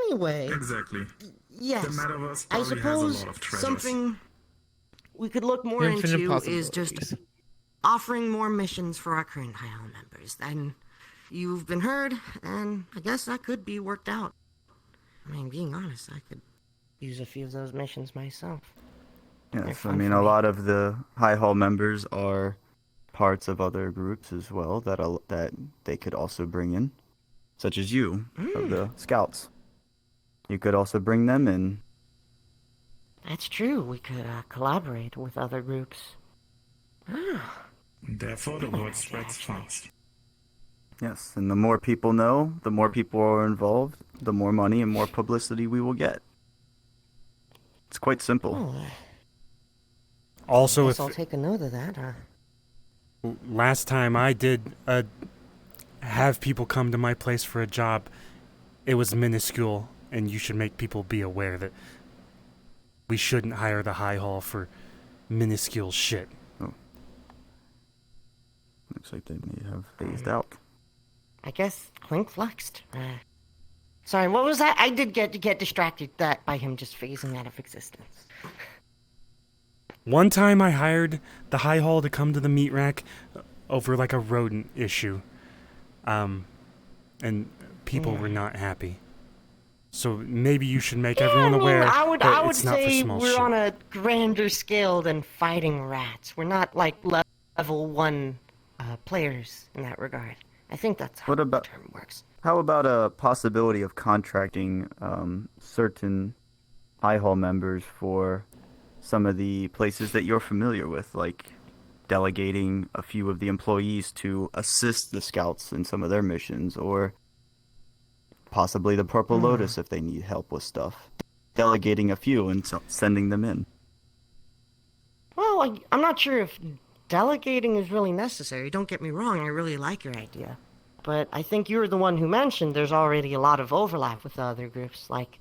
Anyway. Exactly. Yes. The metaverse I probably has a suppose lot of treasures. something we could look more Infinite into is just possibilities. offering more missions for our current High Hall members. Then you've been heard, and I guess that could be worked out. I mean, being honest, I could use a few of those missions myself. They're Yes, I fun mean, for a me. lot of the High Hall members are parts of other groups as well that they could also bring in, such as you, of the Scouts. You could also bring them in. That's true. We could collaborate with other groups. Therefore, the word spreads fast. Yes, and the more people know, the more people are involved, the more money and more publicity we will get. It's quite simple. Also, Guess I'll take a note of that. last time I did have people come to my place for a job, it was minuscule, and you should make people be aware that we shouldn't hire the High Hall for minuscule shit. Looks like they may have phased out. I guess Clink flexed. Sorry, what was that? I did get distracted by him just phasing out of existence. One time I hired the High Hall to come to the meat rack over like a rodent issue. And people were not happy. So maybe you should make everyone aware I would that it's not for say small we're shit. on a grander scale than fighting rats. We're not like level 1 players in that regard. I think that's how What about- the term works. How about a possibility of contracting certain High Hall members for some of the places that you're familiar with, like delegating a few of the employees to assist the Scouts in some of their missions, or possibly the Purple Lotus if they need help with stuff. Delegating a few and sending them in. Well, I'm not sure if delegating is really necessary. Don't get me wrong, I really like your idea. But I think you were the one who mentioned there's already a lot of overlap with the other groups. Like,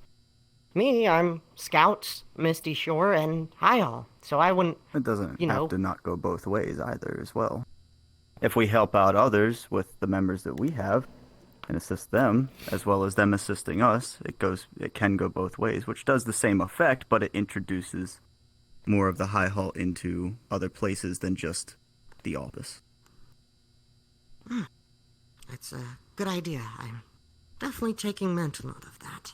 me, I'm Scouts, Misty Shore, and High Hall. So I wouldn't... It doesn't You know. have to not go both ways either as well. If we help out others with the members that we have and assist them, as well as them assisting us, it can go both ways, which does the same effect, but it introduces more of the High Hall into other places than just the office. That's a good idea. I'm definitely taking mental note of that.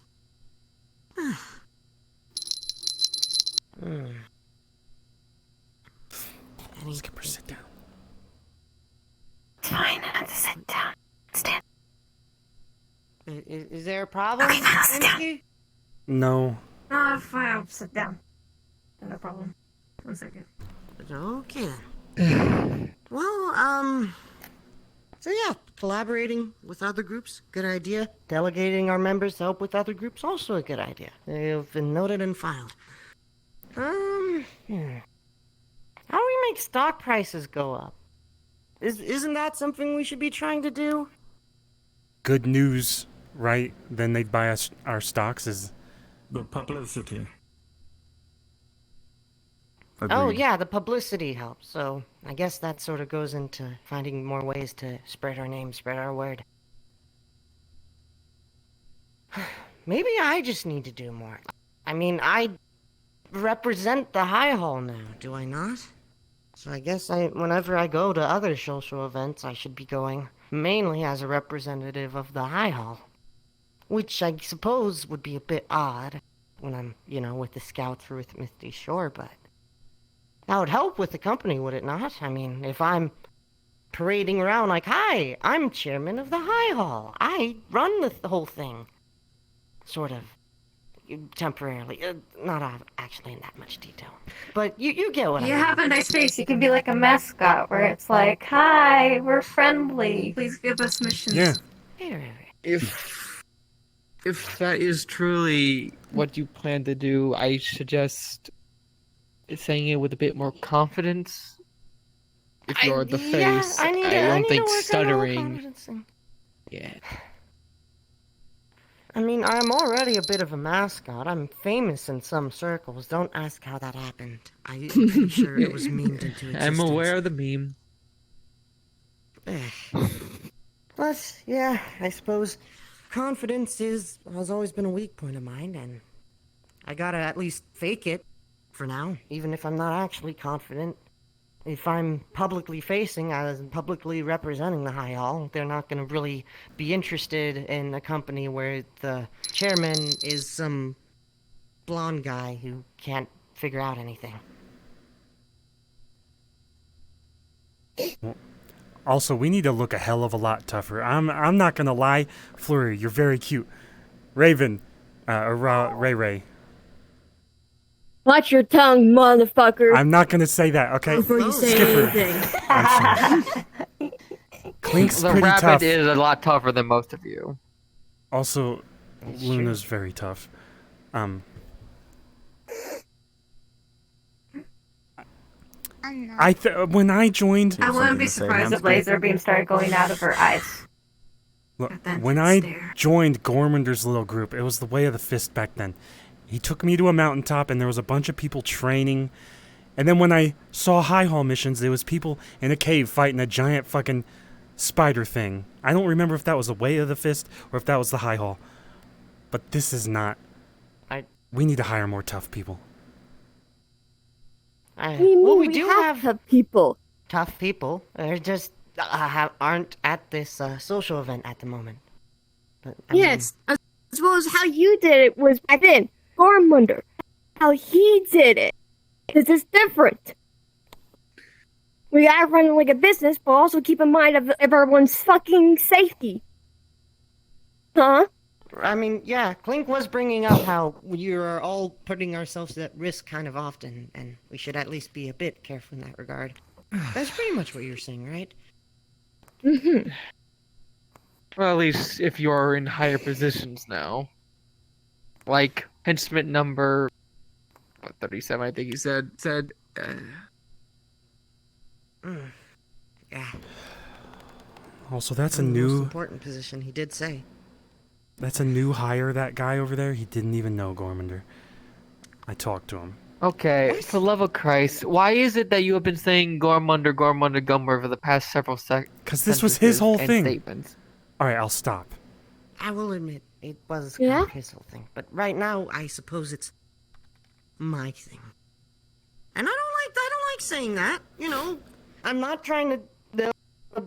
Skipper, sit down. It's fine. I have to sit down. Stand. Is there a problem? Okay, fine, I'll sit down. Nikki? No. No, fine. I'll sit down. No problem. 1 second. Okay then. Well, so yeah, collaborating with other groups, good idea. Delegating our members to help with other groups, also a good idea. They've been noted and filed. How do we make stock prices go up? Isn't that something we should be trying to do? Good news, right? Then they'd buy us our stocks. Is The publicity. Oh Agreed. yeah, the publicity helps. So I guess that sort of goes into finding more ways to spread our name, spread our word. Maybe I just need to do more. I mean, I represent the High Hall now, do I not? So I guess whenever I go to other social events, I should be going mainly as a representative of the High Hall. Which I suppose would be a bit odd when I'm, with the scouts or with Misty Shore, but that would help with the company, would it not? I mean, if I'm parading around like, hi, I'm chairman of the High Hall. I run the whole thing. Sort of. Temporarily. Not actually in that much detail. But you get what I You mean. have a nice face. You can be like a mascot where it's like, hi, we're friendly. Please give us missions. yeah. If that is truly what you plan to do, I suggest saying it with a bit more confidence. If you're the face, I don't think stuttering. Yeah. I mean, I'm already a bit of a mascot. I'm famous in some circles. Don't ask how that happened. I'm pretty sure it was memed into existence. I'm aware of the meme. But, yeah, I suppose confidence has always been a weak point of mine, and I gotta at least fake it for now, even if I'm not actually confident. If I'm publicly facing, as publicly representing the High Hall, they're not gonna really be interested in a company where the chairman is some blonde guy who can't figure out anything. Also, we need to look a hell of a lot tougher. I'm not gonna lie, Flurry, you're very cute. Raven, Ray Ray. Watch your tongue, motherfucker. I'm not gonna say that, okay? Before you say Skipper. anything. I'm sorry. Clink's The pretty rabbit tough. is a lot tougher than most of you. Also, Luna's very tough. When I joined, I wouldn't be surprised if laser beams started going out of her eyes. look, At that when I stare. joined Gormander's little group, it was the way of the fist back then. He took me to a mountaintop, and there was a bunch of people training. And then when I saw High Hall missions, there was people in a cave fighting a giant fucking spider thing. I don't remember if that was the way of the fist or if that was the High Hall. But this is not. We need to hire more tough people. We do have tough people. Tough people. They're just aren't at this social event at the moment. But, I Yes, as well as how you did it was back then. Gormunder. How he did it. Because it's different. We gotta run it like a business, but also keep in mind of everyone's fucking safety. Huh? I mean, yeah, Clink was bringing up how we are all putting ourselves at risk kind of often, and we should at least be a bit careful in that regard. That's pretty much what you're saying, right? Mm-hmm. Well, at least if you're in higher positions now. Like, henchman number 37, I think he said. Yeah. Also, that's a The most new. important position, he did say. That's a new hire, that guy over there. He didn't even know Gormander. I talked to him. Okay, for love of Christ, why is it that you have been saying Gormunder, Gummer for the past several seconds? Because this was his whole thing. Statements. Alright, I'll stop. I will admit, it was kind of his whole thing. But right now, I suppose it's my thing. And I don't like saying that. You know, I'm not trying to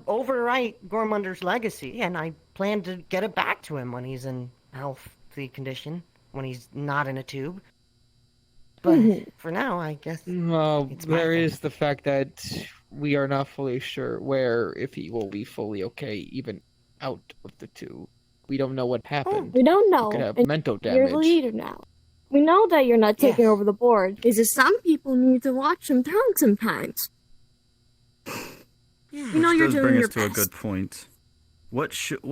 overwrite Gormunder's legacy, and I plan to get it back to him when he's in healthy condition, when he's not in a tube. But for now, I guess. Well, it's my there thing. is the fact that we are not fully sure if he will be fully okay, even out of the tube. We don't know what happened. We don't He know. could have and mental You're the damage. leader now. We know that you're not taking Yes. over the board. Is that some people need to watch them tongue sometimes. Yeah. You know Which you're does doing bring your us to a best. good point. What should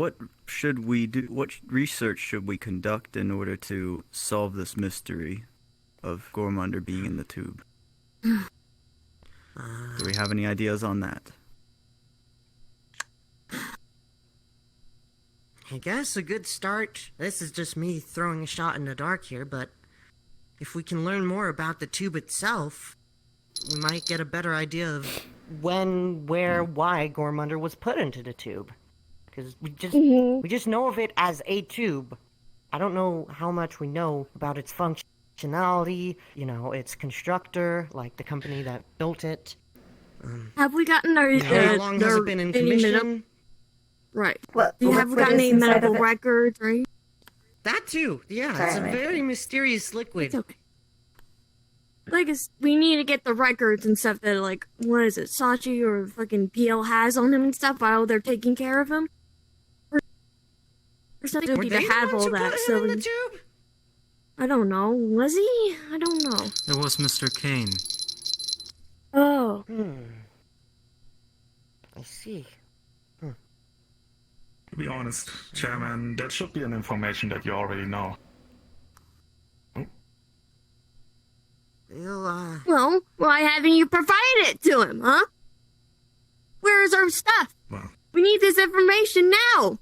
we do? What research should we conduct in order to solve this mystery of Gormunder being in the tube? Do we have any ideas on that? I guess a good start. This is just me throwing a shot in the dark here, but if we can learn more about the tube itself, we might get a better idea of when, where, why Gormunder was put into the tube. Because we just know of it as a tube. I don't know how much we know about its functionality, you know, its constructor, like the company that built it. Have we gotten our How long has it been in commission? Right. What? Have we gotten any inside medical of it? records or anything? That too. Yeah, Sorry, it's a man. very mysterious liquid. It's okay. Like, we need to get the records and stuff that, like, what is it, Sachi or fucking PL has on him and stuff while they're taking care of him? Or something Were would be they to the have ones all who that, put so him in the we- tube? I don't know. Was he? I don't know. It was Mr. Kane. Oh. I see. To be honest, Chairman, that should be an information that you already know. Well, Well, why haven't you provided it to him, huh? Where is our stuff? Well, We need this information now.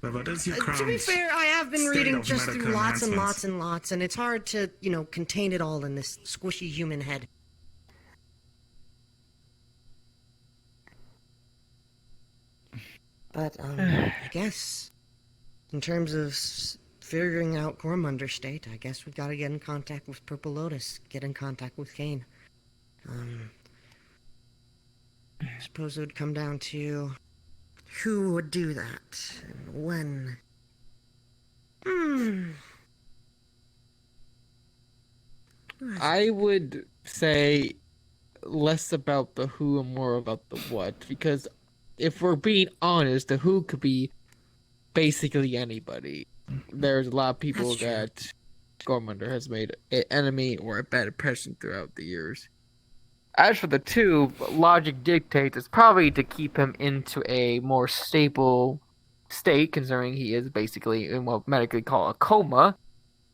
but as you to be current fair, I have been state reading of just through medical lots and enhancements- lots and lots, and it's hard to, you know, contain it all in this squishy human head. But, I guess, in terms of figuring out Gormunder's state, I guess we've got to get in contact with Purple Lotus, get in contact with Kane. I suppose it would come down to who would do that, and when. I would say less about the who and more about the what, because if we're being honest, the who could be basically anybody. There's a lot of people that Gormunder has made an enemy or a bad impression throughout the years. As for the tube, logic dictates it's probably to keep him into a more stable state, considering he is basically in what medically call a coma.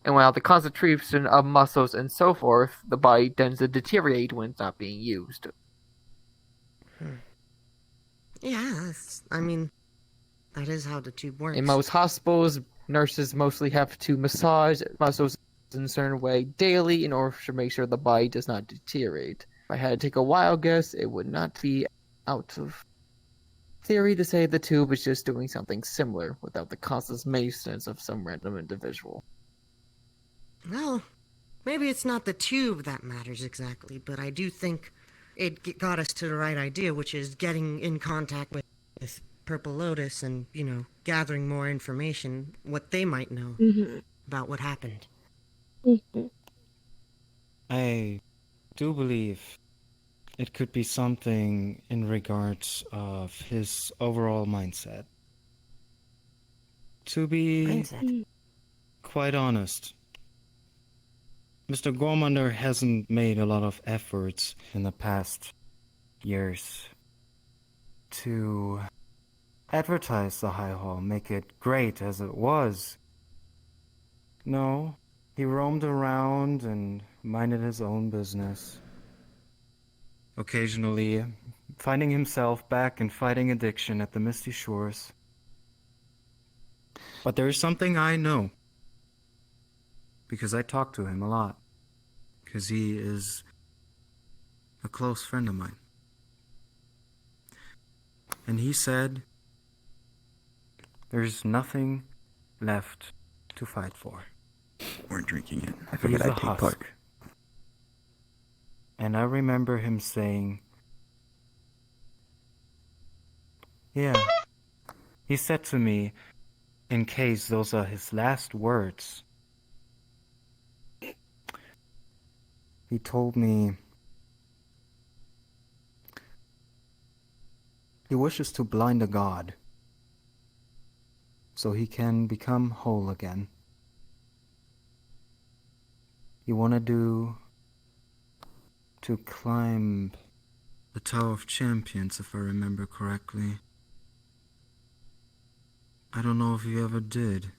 And without the concentration of muscles and so forth, the body tends to deteriorate when it's not being used. Yeah, I mean, that is how the tube works. In most hospitals, nurses mostly have to massage muscles in a certain way daily in order to make sure the body does not deteriorate. If I had to take a wild guess, it would not be out of theory to say the tube is just doing something similar without the constant maintenance of some random individual. Well, maybe it's not the tube that matters exactly, but I do think it got us to the right idea, which is getting in contact with Purple Lotus and, you know, gathering more information, what they might know about what happened. I do believe it could be something in regards of his overall mindset. To be Mindset. quite honest, Mr. Gormunder hasn't made a lot of efforts in the past years to advertise the High Hall, make it great as it was. No, he roamed around and minded his own business. Occasionally, finding himself back and fighting addiction at the Misty Shores. But there is something I know. Because I talk to him a lot. Because he is a close friend of mine. And he said, there's nothing left to fight for. We're drinking it. I He's forget a I take husk. part. And I remember him saying, yeah, he said to me, in case those are his last words, he told me he wishes to blind a god so he can become whole again. He wanted to climb the Tower of Champions, if I remember correctly. I don't know if he ever did,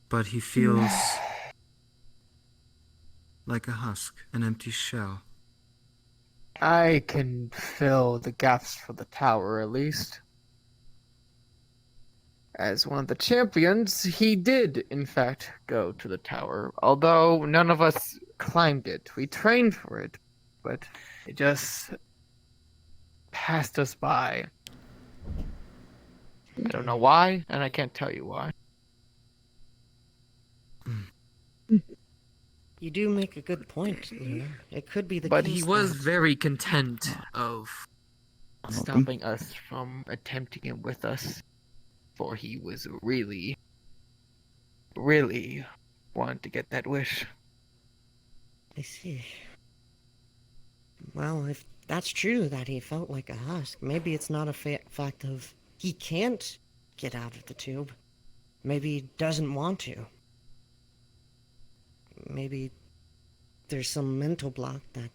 but he feels like a husk, an empty shell. I can fill the gaps for the tower, at least. As one of the champions, he did, in fact, go to the tower. Although none of us climbed it. We trained for it, but it just passed us by. I don't know why, and I can't tell you why. You do make a good point, Luna. It could be the But case he was that- very content of stopping us from attempting it with us. For he was really, really wanted to get that wish. I see. Well, if that's true that he felt like a husk, maybe it's not a fact of he can't get out of the tube. Maybe he doesn't want to. Maybe there's some mental block that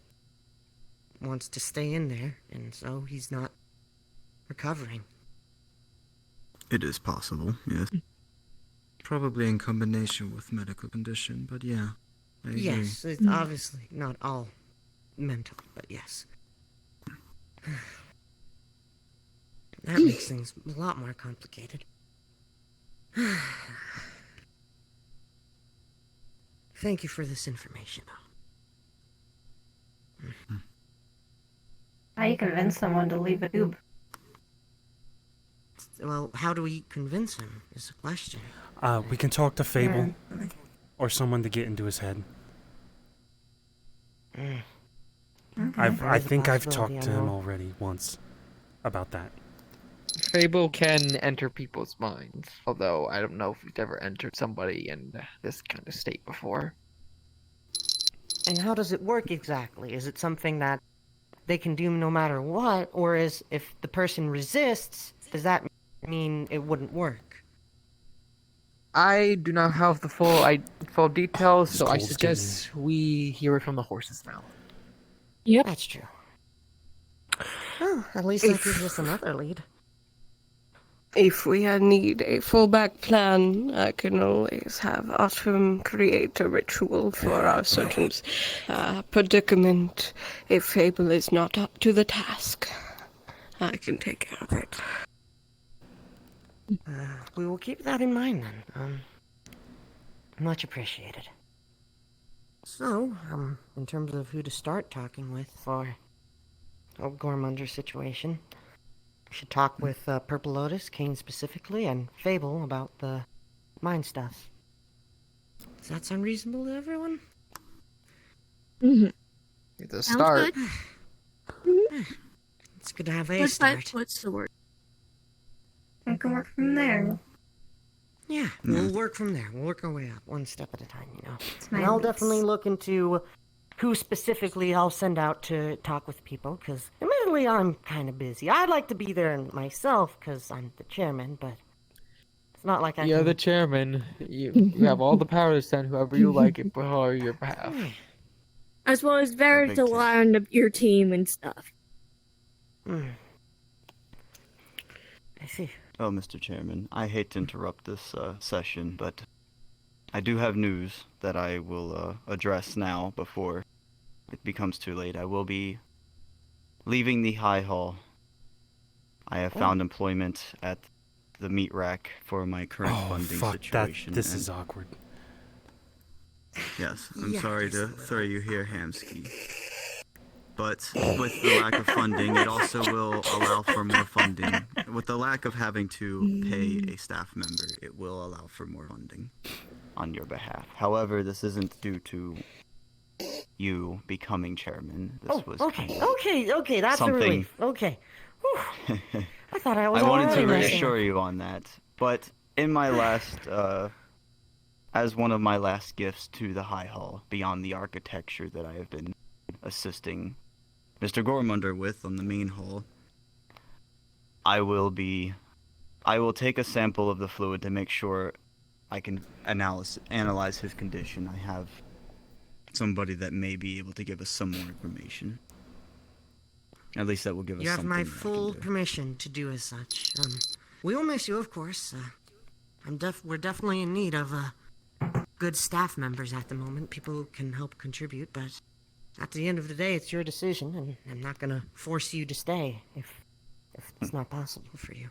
wants to stay in there, and so he's not recovering. It is possible, yes. Probably in combination with medical condition, but yeah, I agree. Yes, it's obviously not all mental, but yes. That makes things a lot more complicated. Thank you for this information. How you convince someone to leave a tube? Well, how do we convince him is the question. We can talk to Fable. Or someone to get into his head. I think I've talked to him already once about that. Fable can enter people's minds, although I don't know if he's ever entered somebody in this kind of state before. And how does it work exactly? Is it something that they can do no matter what, or is if the person resists, does that mean it wouldn't work? I do not have the full details, so I Skull's suggest we hear it from the horse's mouth. Yep. That's true. Oh, at least that gives us another lead. If we need a fallback plan, I can always have Autumn create a ritual for our certain predicament. If Fable is not up to the task, I can take care of it. We will keep that in mind then. Much appreciated. So, in terms of who to start talking with for Gormunder's situation, we should talk with Purple Lotus, Kane specifically, and Fable about the mine stuff. Does that sound reasonable to everyone? It's a start. It's good to have a start. What's the word? We can work from there. Yeah, we'll work from there. We'll work our way up, one step at a time, you know. my And I'll boots. definitely look into who specifically I'll send out to talk with people, because admittedly I'm kind of busy. I'd like to be there myself, because I'm the chairman, but it's not like I You're can... the chairman. You have all the power to send whoever you like it on your behalf. As well as very to learn your team and stuff. I see. Oh, Mr. Chairman, I hate to interrupt this session, but I do have news that I will address now before it becomes too late. I will be leaving the High Hall. I have found employment at the meat rack for my current funding situation. This is awkward. Yes, I'm Yeah, sorry to just a throw you here, Hamsky. But with the lack of funding, it also will allow for more funding. With the lack of having to pay a staff member, it will allow for more funding on your behalf. However, this isn't due to you becoming chairman. This was Okay, that's something- a relief. Okay. Whew. I thought I was I wanted to already messing reassure up. you on that. But in my last, as one of my last gifts to the High Hall, beyond the architecture that I have been assisting Mr. Gormunder with on the main hall, I will take a sample of the fluid to make sure I can analyze his condition. I have somebody that may be able to give us some more information. At least that will give us You have something my that I can full do. permission to do as such. We will miss you, of course. We're definitely in need of good staff members at the moment, people who can help contribute, but at the end of the day, it's your decision, and I'm not gonna force you to stay if it's not possible for you.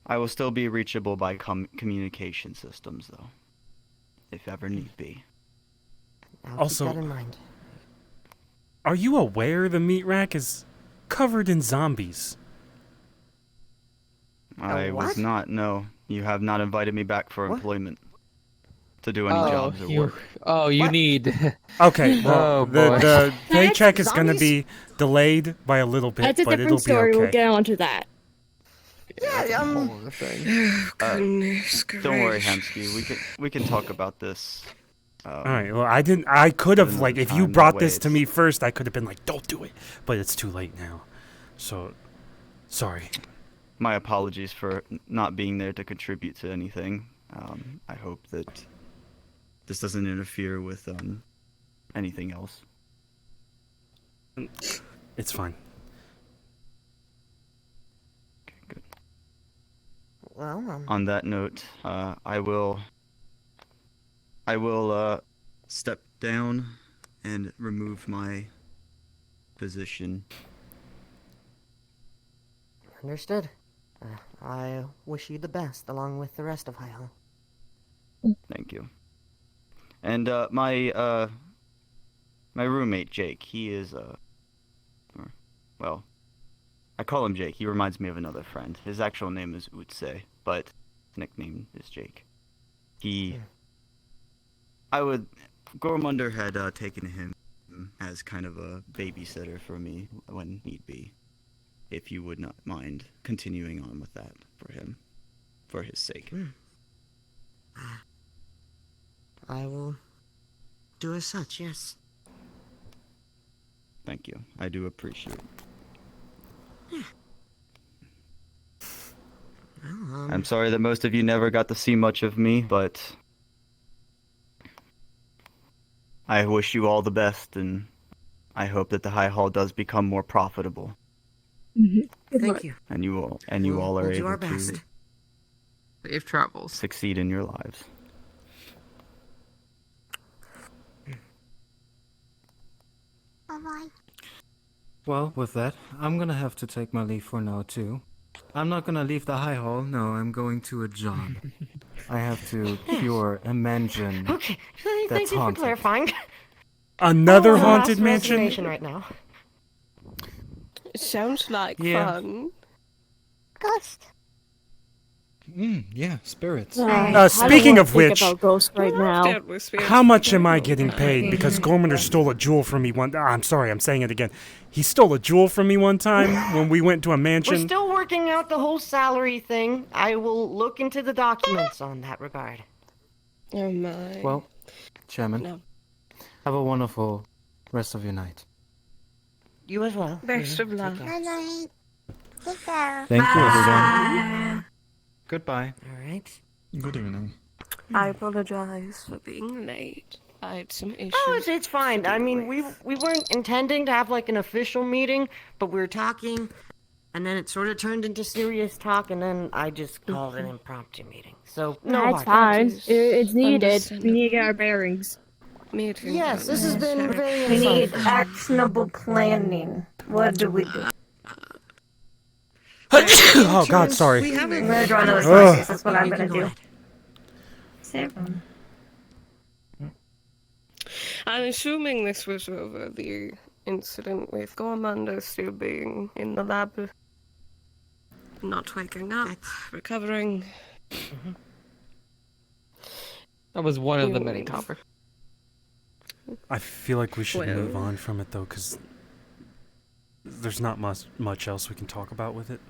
I will still be reachable by communication systems, though, if ever need be. I'll Also- keep that in mind. Are you aware the meat rack is covered in zombies? I was what? not. No, you have not invited me back for employment to do any jobs or work. You need. Okay, well, Oh, the boy. the paycheck is That's going to zombies? be delayed by a little bit, That's a but different it'll story. be We'll okay. get on to that. Goodness Don't worry, gracious. Hamsky. We can talk about this. All right. Well, I could have, another like, if time, you that brought way this to it's- me first, I could have been like, don't do it. But it's too late now. So, sorry. My apologies for not being there to contribute to anything. I hope that this doesn't interfere with anything else. It's fine. Okay, good. Well, On that note, I will step down and remove my position. understood. I wish you the best, along with the rest of High Hall. Thank you. And my roommate Jake, he is well, I call him Jake. He reminds me of another friend. His actual name is Utse, but his nickname is Jake. Gormunder had taken him as kind of a babysitter for me when need be. If you would not mind continuing on with that for him, for his sake. I will do as such, yes. Thank you. I do appreciate it. Well, I'm sorry that most of you never got to see much of me, but I wish you all the best, and I hope that the High Hall does become more profitable, thank you. and you all are We'll do able our to best. Safe travels. succeed in your lives. Bye-bye. Well, with that, I'm gonna have to take my leave for now too. I'm not gonna leave the High Hall. No, I'm going to a job. I have to cure a mansion. Okay, thank That's you for haunted. clarifying. Another Last haunted mansion? resignation right now. It sounds like Yeah. fun. Ghost. Yeah, spirits. Speaking of which, about Ghost right now. Dealt with spirits how much am I before. getting paid? Because Gormunder stole a jewel from me I'm sorry, I'm saying it again. He stole a jewel from me one time when we went to a We're mansion. still working out the whole salary thing. I will look into the documents on that regard. Oh my. Well, Chairman, No. have a wonderful rest of your night. You as well. Best of luck. Take care. Good night. Take care. Thank you, everyone. Goodbye. All right. Good evening. I apologize for being late. I had some issues. Oh, it's fine. I mean, we weren't intending to have like an official meeting, but we were talking, and then it sort of turned into serious talk, and then I just called an impromptu meeting. So no That's hard fine. feelings. It's needed. We Understandable. need to get our bearings. Meeting Yes, this has been very We need insightful. actionable planning. What do we do? Oh God, sorry. We have I'm gonna draw another Ugh. slice. That's what I'm You gonna can go do. ahead. Save them. I'm assuming this was over the incident with Gormunder still being in the lab. Not waking up, recovering. That was one of the many Ooh. topics. I feel like we should move Well- on from it though, because there's not much else we can talk about with it.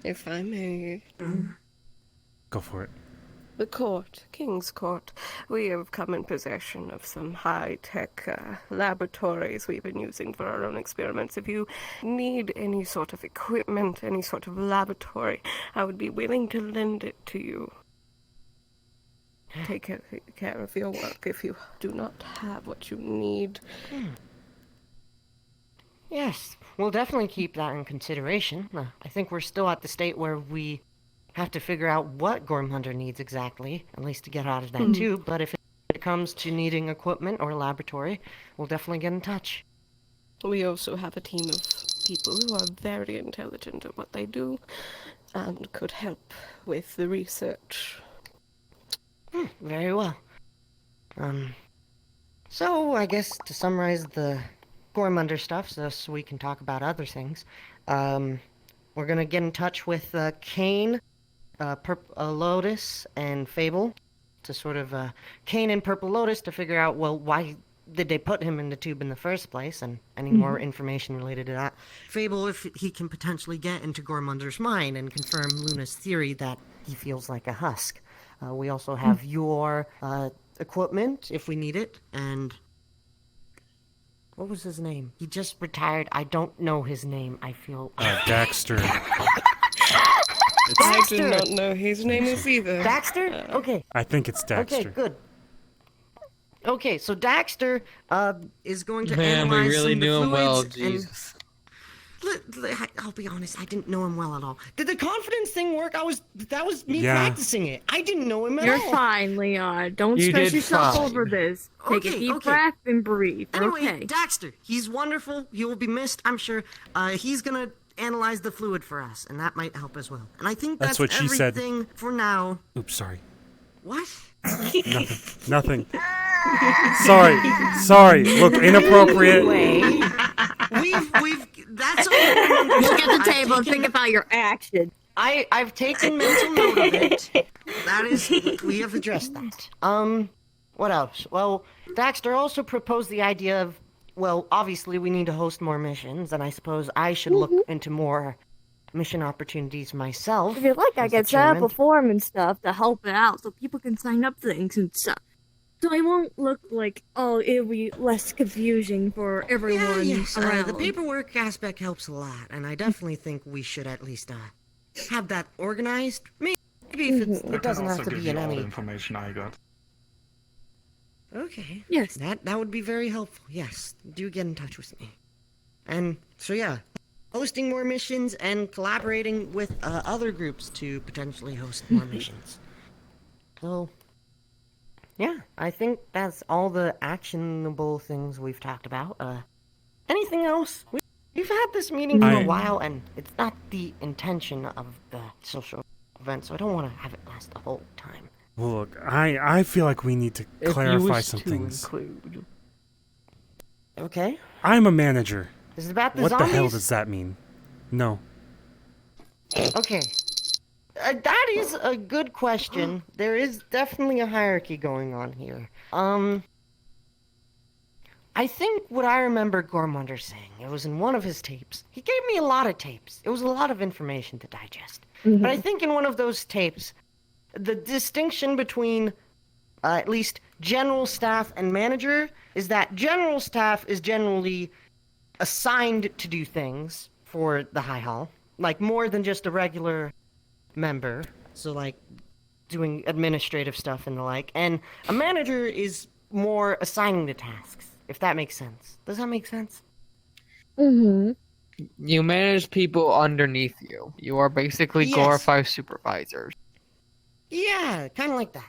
If I may. Go for it. The court, King's Court, we have come in possession of some high-tech laboratories we've been using for our own experiments. If you need any sort of equipment, any sort of laboratory, I would be willing to lend it to you. Take care of your work if you do not have what you need. Yes, we'll definitely keep that in consideration. I think we're still at the state where we have to figure out what Gormhunter needs exactly, at least to get out of that tube. But if it comes to needing equipment or laboratory, we'll definitely get in touch. We also have a team of people who are very intelligent at what they do and could help with the research. Very well. So I guess to summarize the Gormunder stuff, so we can talk about other things, we're gonna get in touch with Kane, Lotus, and Fable to sort of Kane and Purple Lotus to figure out, well, why did they put him in the tube in the first place, and any more information related to that. Fable, if he can potentially get into Gormunder's mind and confirm Luna's theory that he feels like a husk. We also have your equipment if we need it, and what was his name? He just retired. I don't know his name. I feel Daxter. I do not know his name is either. Daxter? Okay. I think it's Daxter. Okay, good. Okay, so Daxter is going to Man, we analyze really some of the knew him well, fluids and- Jesus. I'll be honest, I didn't know him well at all. Did the confidence thing work? That was me Yeah. practicing it. I didn't know him at You're all. fine, Leon. Don't You stress did yourself fine. over this. Take a Okay, deep okay. breath and breathe. Anyway, Okay. Daxter, he's wonderful. He will be missed, I'm sure. He's gonna analyze the fluid for us, and that might help as well. And I think That's that's, what she said. everything for now. Oops, sorry. What? Nothing. Sorry. Look, inappropriate. That's all. Look at the table and think about your action. I've taken mental note of it. That is, we have addressed that. What else? Well, Daxter also proposed the idea of, well, obviously we need to host more missions, and I suppose I should look into more mission opportunities myself. If you like, I as the can set up a chairman. forum and stuff to help it out so people can sign up things and stuff. So it won't look like, it'll be less confusing for everyone Yes, around. the paperwork aspect helps a lot, and I definitely think we should at least have that organized. Maybe if I it doesn't can have also to give be you in all the any. information I got. Okay. Yes. That would be very helpful. Yes, do get in touch with me. And so yeah, hosting more missions and collaborating with other groups to potentially host more missions. So yeah, I think that's all the actionable things we've talked about. Anything else? We've had this meeting for a while, and it's not the intention of the social event, so I don't want to have it last the whole time. Well, look, I feel like we need to If you clarify wish some to things. include. Okay. I'm a manager. Is it about the What zombies? the hell does that mean? No. Okay. That is a good question. There is definitely a hierarchy going on here. I think what I remember Gormunder saying, it was in one of his tapes. He gave me a lot of tapes. It was a lot of information to digest. But I think in one of those tapes, the distinction between at least general staff and manager is that general staff is generally assigned to do things for the High Hall. Like more than just a regular member, so like doing administrative stuff and the like, and a manager is more assigning the tasks, if that makes sense. Does that make sense? Mm-hmm. You manage people underneath you. You are basically Yes. glorified supervisors. Yeah, kind of like that.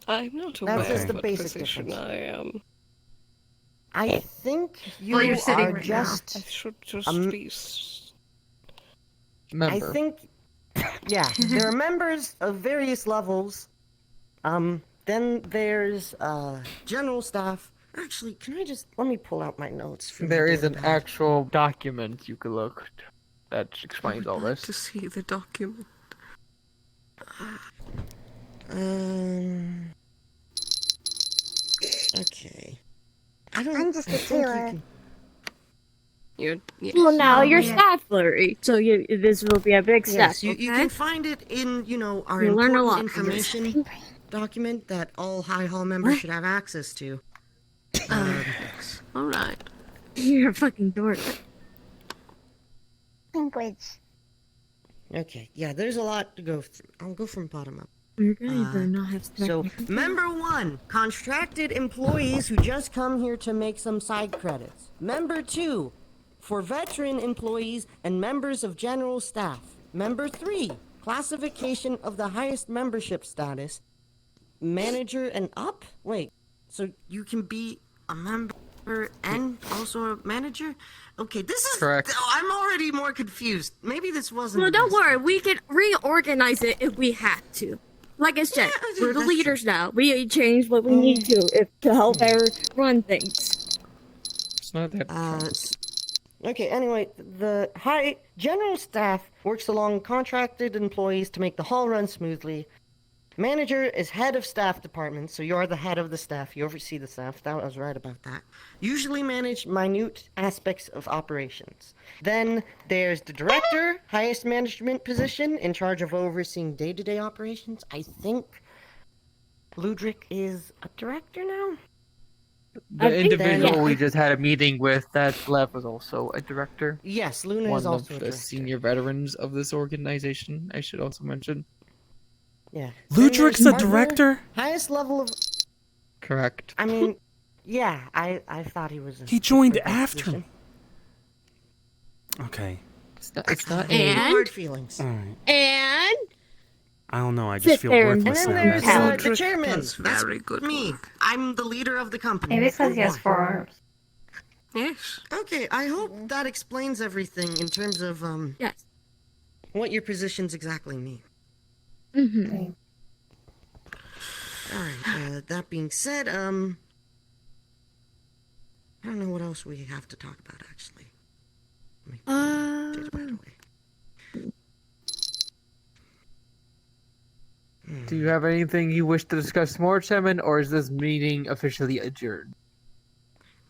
I'm not aware That's just of the what basic position difference. I am. I think you Well, you're sitting are right now. just. I should just be. Member. I think, yeah, there are members of various levels. Then there's general staff. Actually, let me pull out my notes. From There the is an damn- actual document you could look that explains all this. To see the document. Okay. I don't. I'm just a I think you tailor. can- You're, yes. Well, now Oh, you're yeah. staff flurry, so this will be a big step. Yes, you okay? can find it in, our You'll learn a important lot. information document that all High Hall members should have access to. All right. You're a fucking dork. Language. Okay, yeah, there's a lot to go through. I'll go from bottom up. You're gonna not have to. So, member 1, contracted employees who just come here to make some side credits. Member 2, for veteran employees and members of general staff. Member 3, classification of the highest membership status. Manager and up? Wait, so you can be a member and also a manager? Okay, this is... Correct. Oh, I'm already more confused. Maybe this wasn't... Well, the don't best. worry. We can reorganize it if we have to. Like I said, Yeah, we're the that's leaders now. We change what we need to help her run things. It's not that. Okay, anyway, the high general staff works along contracted employees to make the hall run smoothly. Manager is head of staff department, so you're the head of the staff. You oversee the staff. That was right about that. Usually manage minute aspects of operations. Then there's the director, highest management position, in charge of overseeing day-to-day operations. I think Ludric is a director now? The I think individual that- we just had a meeting with that left was also a director. Yes, Luna One is of also a the director. senior veterans of this organization, I should also mention. Yeah. Ludric's Then a there's partner, director? Highest level of... Correct. I mean, yeah, I thought he was... He joined pretty after position. me. Okay. It's not And- hard feelings. Alright. And I don't know, I Sit just feel there and- worthless And now. then there's That's- the chairman. That's very That's good me. work. I'm the leader of the company. Maybe because he has 4 arms. Yes. Okay, I hope that explains everything in terms of yes. what your positions exactly mean. Mm-hmm. All right. That being said, I don't know what else we have to talk about actually. Let me take it right away. Do you have anything you wish to discuss more, Chairman, or is this meeting officially adjourned?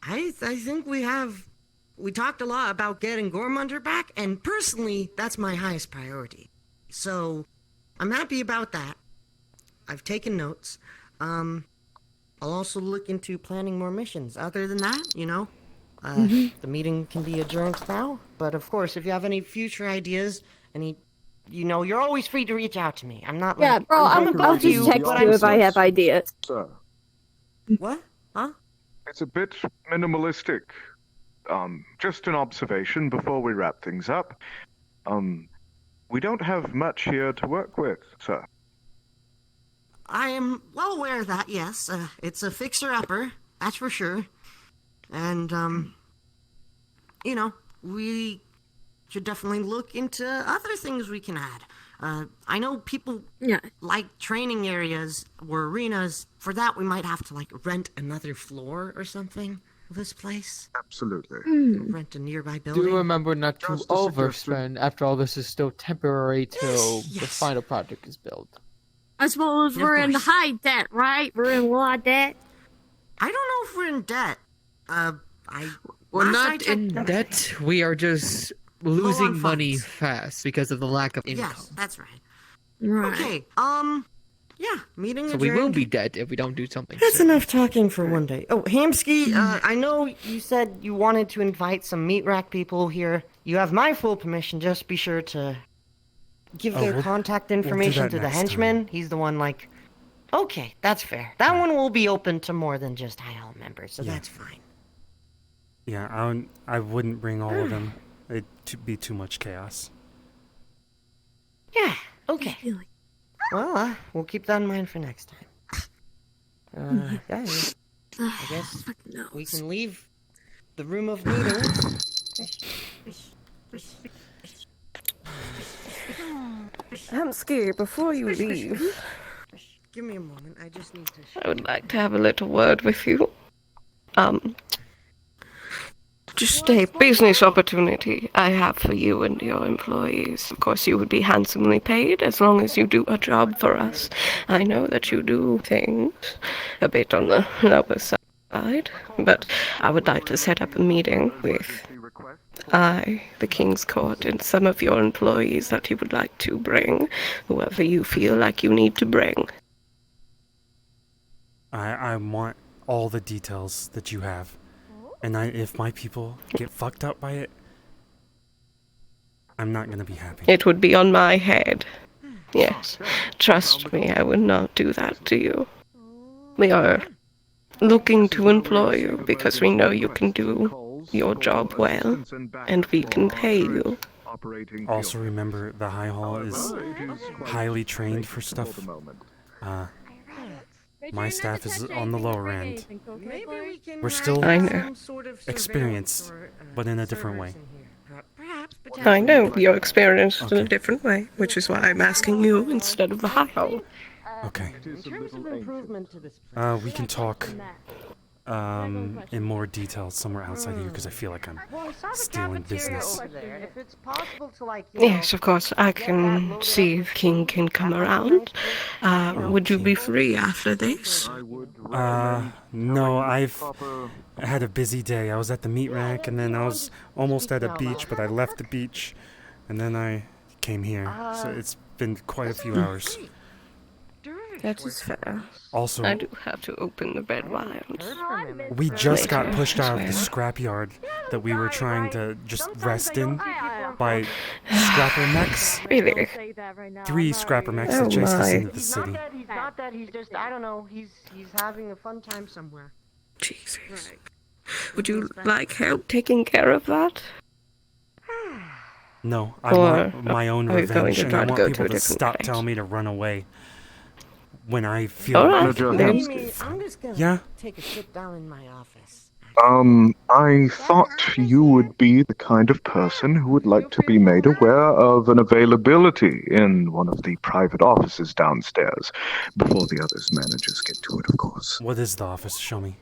I think we talked a lot about getting Gormunder back, and personally, that's my highest priority. So, I'm happy about that. I've taken notes. I'll also look into planning more missions. Other than that, the meeting can be adjourned now. But of course, if you have any future ideas, you're always free to reach out to me. I'm not Yeah, like, bro, I'm I'll above just you, text but you I'm if I have ideas. Sir, What? Huh? it's a bit minimalistic. Just an observation before we wrap things up. We don't have much here to work with, sir. I am well aware of that, yes. It's a fixer-upper, that's for sure. And, we should definitely look into other things we can add. I know people like training areas or arenas. For that, we might have to, rent another floor or something of this place. Absolutely. Rent a nearby building. Do remember not to Just a suggestion. overspend. After all, this is still temporary till the yes. final project is built. I suppose Of we're in course. high debt, right? We're in a lot of debt. I don't know if we're in debt. We're last I not checked- in debt. We are just losing on money funds. fast because of the lack of income. Yes, that's right. Right. Okay, yeah, meeting So we will adjourned. be dead if we don't do something. That's soon. enough talking for one day. Oh, Hamsky, I know you said you wanted to invite some meat rack people here. You have my full permission. Just be sure to give their we'll- contact do information that to the next henchman. He's the one okay, that's fair. That one will be open to more than just High Hall members, so Yeah. that's fine. Yeah, I wouldn't bring all of them. It'd be too much chaos. Yeah, okay. Well, we'll keep that in mind for next time. Yeah, I guess we can leave the room of meetings. Hamsky, before you leave, Give me a moment. I just need to. I would like to have a little word with you. Just a business opportunity I have for you and your employees. Of course, you would be handsomely paid as long as you do a job for us. I know that you do things a bit on the lower side. satisfied, but I would like to set up a meeting with the King's Court, and some of your employees that you would like to bring, whoever you feel like you need to bring. I want all the details that you have. And if my people get fucked up by it, I'm not gonna be happy. It would be on my head. Yes, trust me, I would not do that to you. We are looking to employ you because we know you can do your job well, and we can pay you. Also remember, the High Hall is highly trained for stuff. My staff is on the lower end. We're still I know. experienced, but in a different way. I know you're experienced in a different way, which is why I'm asking you instead of the High Hall. Okay. We can talk in more detail somewhere outside here, because I feel like I'm stealing business. Yes, of course. I can see if King can come around. Would you be free after this? No, I've had a busy day. I was at the meat rack, and then I was almost at a beach, but I left the beach, and then I came here. So it's been quite a few hours. That is fair. Also, I do have to open the Red Lions. we just got Later, pushed out of I the swear. scrapyard that we were trying to just rest in by scrapper mechs. Really? 3 scrapper mechs Oh that chased us my. into the city. He's not that. He's just. I don't know. He's having a fun time somewhere. Jesus. Would you like help taking care of that? No, I Or want my own are you going revenge, to and try I to want go to people a to different stop place? telling me to run away when I feel All like right, then. I'm just gonna Yeah? take a sit down in my office. I thought you would be the kind of person who would like to be made aware of an availability in one of the private offices downstairs, before the others managers get to it, of course. What is the office? Show me.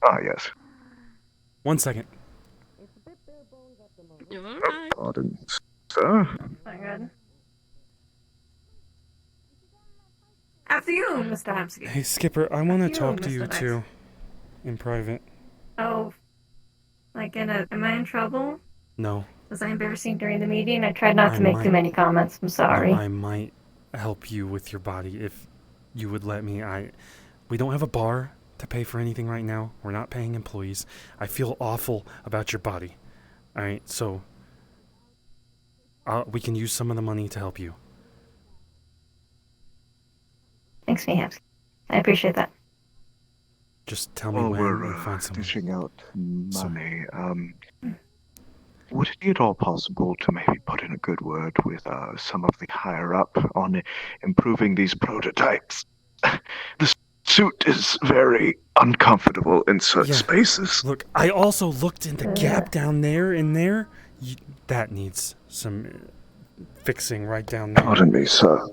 Ah, yes. 1 second. Pardon, sir. Good. After you, Mr. Hemsky. Hey, Skipper, I want to You, talk to Mr. you Nice. too, in private. Oh, am I in trouble? No. Was I embarrassing during the meeting? I tried not I to make might- too many comments. I'm sorry. I might help you with your body if you would let me. We don't have a bar to pay for anything right now. We're not paying employees. I feel awful about your body. All right, so we can use some of the money to help you. Thanks, Hemsky. I appreciate that. Just tell me While when we're and find someone. dishing out money, would it be at all possible to maybe put in a good word with some of the higher up on improving these prototypes? The suit is very uncomfortable in certain Yeah. spaces. Look, I also looked in the gap down there. That needs some fixing right down there. Pardon me, sir.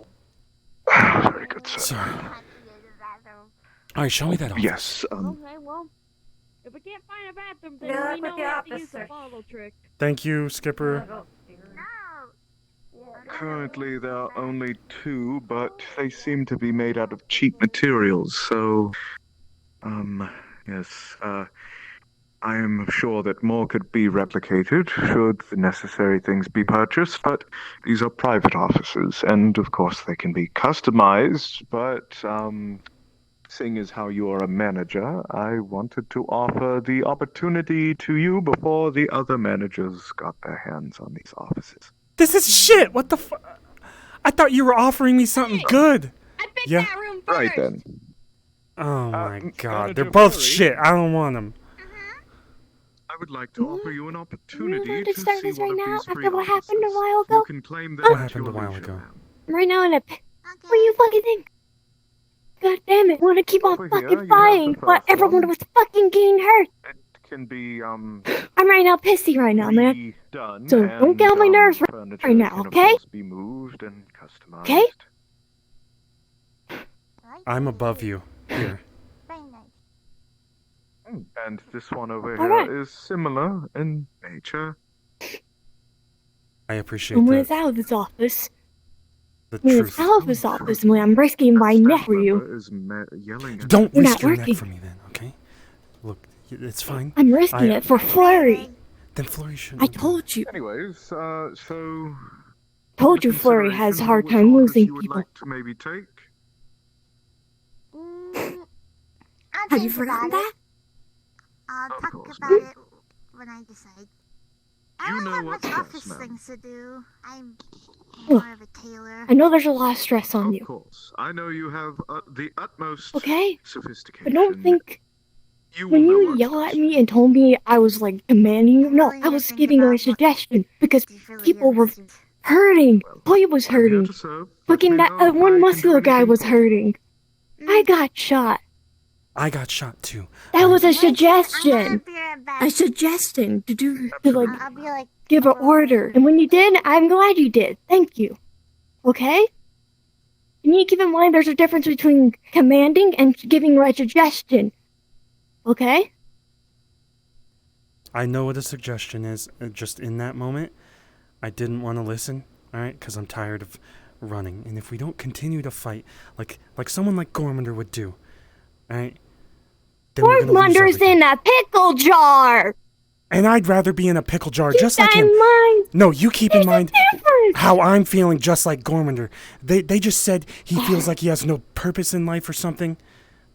Very good, sir. Sorry. All right, show me that office. Yes, Okay, well, if we can't find a bathroom, then Yeah, we put know the how to office use the search. follow trick. Thank you, Skipper. currently there are only 2, but they seem to be made out of cheap materials, so... yes, I am sure that more could be replicated should the necessary things be purchased, but these are private offices, and of course they can be customized, but, seeing as how you are a manager, I wanted to offer the opportunity to you before the other managers got their hands on these offices. This is shit. What the fuck? I thought you were offering me something good. Yeah. Right then. Oh my god, Manager they're both Murray? shit. I don't want them. I would like to offer you an opportunity to to start see this one right of now these after free what happened a offices. while ago? You can claim them What at happened a your while leisure. ago? Right now in a pit. What do you fucking think? God damn it, want to keep on Over here, you fucking have fighting, the but first everyone one. was fucking getting hurt. It can be I'm right now pissy right now, man. redone, So don't get on my and, nerves furniture right now, can, of okay? course, be moved and customized. Okay? I'm above you. Here. And this one over All right. here is similar in nature. I appreciate And when that. it's out of this office, The It's truth. Alpha's office when I'm risking my neck for you. Is yelling at Don't You're risk not your working. neck for me then, okay? Look, it's fine. I'm risking it for Flurry. Then Flurry shouldn't. I told you. Anyways, so Told you Flurry has a hard time which losing you would people. like to maybe take? I'll Have you think forgotten about that? it. I'll Of talk course. about it when I decide. I You don't know have what's much best, office ma'am. things to do. I'm Look, more of a tailor. I know there's a lot of stress on Of you, course, I know you have the utmost okay? sophistication. But don't think you when will know you what's yell at me and told me I was like commanding you, no, Really I was think giving about a suggestion because really people were is. hurting. Boy was I'm here hurting. to serve. Let Fucking me that know if I one can muscular do guy anything was for you. hurting. I got shot. I got shot too. That was a I'm gonna suggestion. be right back. A suggestion to like I'll be like. give an order. And when you did, I'm glad you did. Thank you. Okay? You need to keep in mind there's a difference between commanding and giving a suggestion. Okay? I know what a suggestion is. Just in that moment, I didn't want to listen. All right, because I'm tired of running. And if we don't continue to fight, like someone like Gormander would do, all right, then we're gonna lose Gormunder's everything. in a pickle jar. And I'd rather be in a pickle jar Keep just like that him. in mind. No, you keep in mind Difference. how I'm feeling just like Gormander. They just said he feels like he has no purpose in life or something.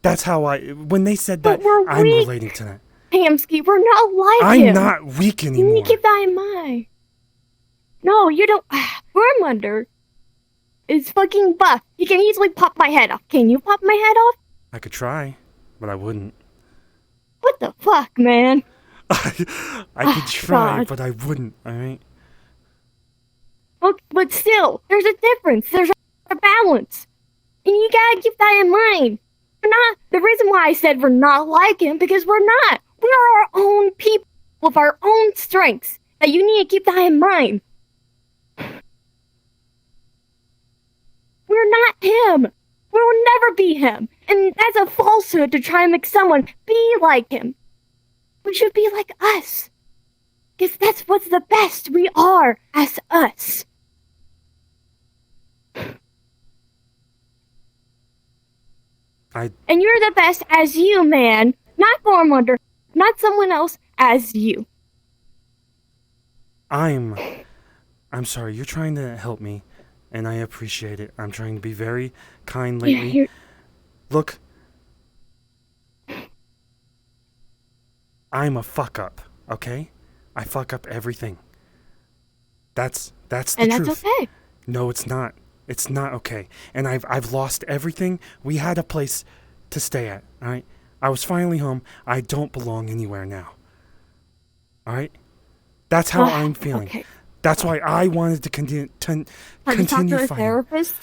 That's how when they said But that, we're I'm weak. relating to that. Hamsky, we're not like I'm him. not weak You anymore. need to keep that in mind. No, you don't. Gormunder is fucking buff. He can easily pop my head off. Can you pop my head off? I could try, but I wouldn't. What the fuck, man? I could try, God. but I wouldn't, alright? Okay, but still, there's a difference. There's a balance. And you gotta keep that in mind. We're not, the reason why I said we're not like him, because we're not. We're our own people with our own strengths. That you need to keep that in mind. We're not him. We'll never be him. And that's a falsehood to try and make someone be like him. We should be like us. Because that's what's the best we are as us. And you're the best as you, man. Not Gormunder. Not someone else, as you. I'm sorry, you're trying to help me, and I appreciate it. I'm trying to be very kind lately. you're- Look, I'm a fuck up, okay? I fuck up everything. That's the And truth. that's okay. No, it's not. It's not okay. And I've lost everything. We had a place to stay at, all right? I was finally home. I don't belong anywhere now. All right? That's how I'm feeling. Okay. That's why I wanted to continue Have you talked continue to a fighting. therapist?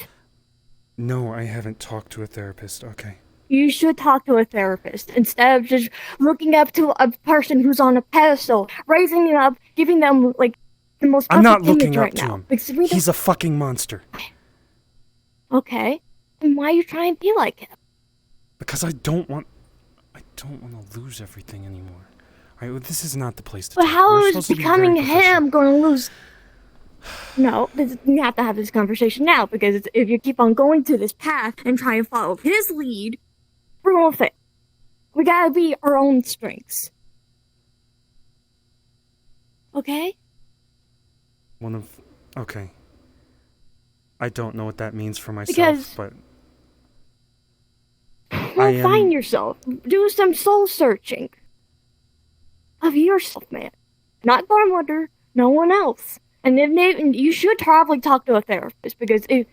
No, I haven't talked to a therapist. Okay. You should talk to a therapist instead of just looking up to a person who's on a pedestal, raising them up, giving them like the most I'm not perfect looking image up right to now. him. Because we He's a fucking monster. okay. And why are you trying to be like him? Because I don't want to lose everything anymore. All right, well, this is not the place to But talk. how We're is supposed to be very becoming professional. him going to lose? No, we have to have this conversation now because if you keep on going to this path and try and follow his lead, we're going to fail. We gotta be our own strengths. Okay? Okay. I don't know what that means for myself, Because- but Well, find yourself. Do some soul searching of yourself, man. Not Gormunder, no one else. And you should probably talk to a therapist because it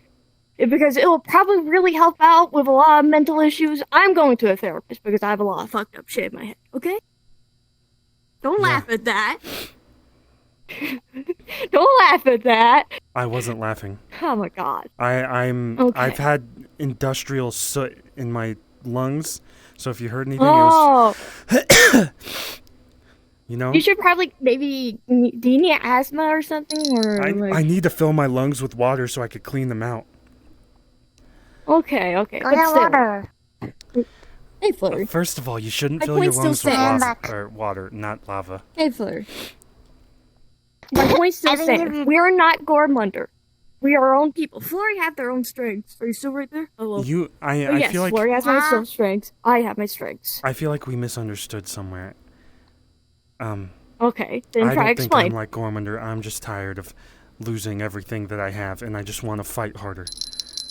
will probably really help out with a lot of mental issues. I'm going to a therapist because I have a lot of fucked up shit in my head. Okay? Don't laugh at that. Don't laugh at that. I wasn't laughing. Oh my god. I'm Okay. I've had industrial soot in my lungs, so if you heard anything, Oh. it was you know. You should probably maybe. Do you need asthma or something? Or I need to fill my lungs with water so I could clean them out. Okay. Go But get still. water. Hey, Flurry. First of all, you shouldn't My fill your point still lungs with stands. water, not lava. Hey, Flurry. My point still I think if stands. you- We're not Gormunder. We are our own people. Flurry have their own strengths. Are you still right there? Hello. I yes, feel like Flurry has my own strengths. I have my strengths. I feel like we misunderstood somewhere. Okay, then I try don't think I'm explain. like Gormander. I'm just tired of losing everything that I have, and I just want to fight harder.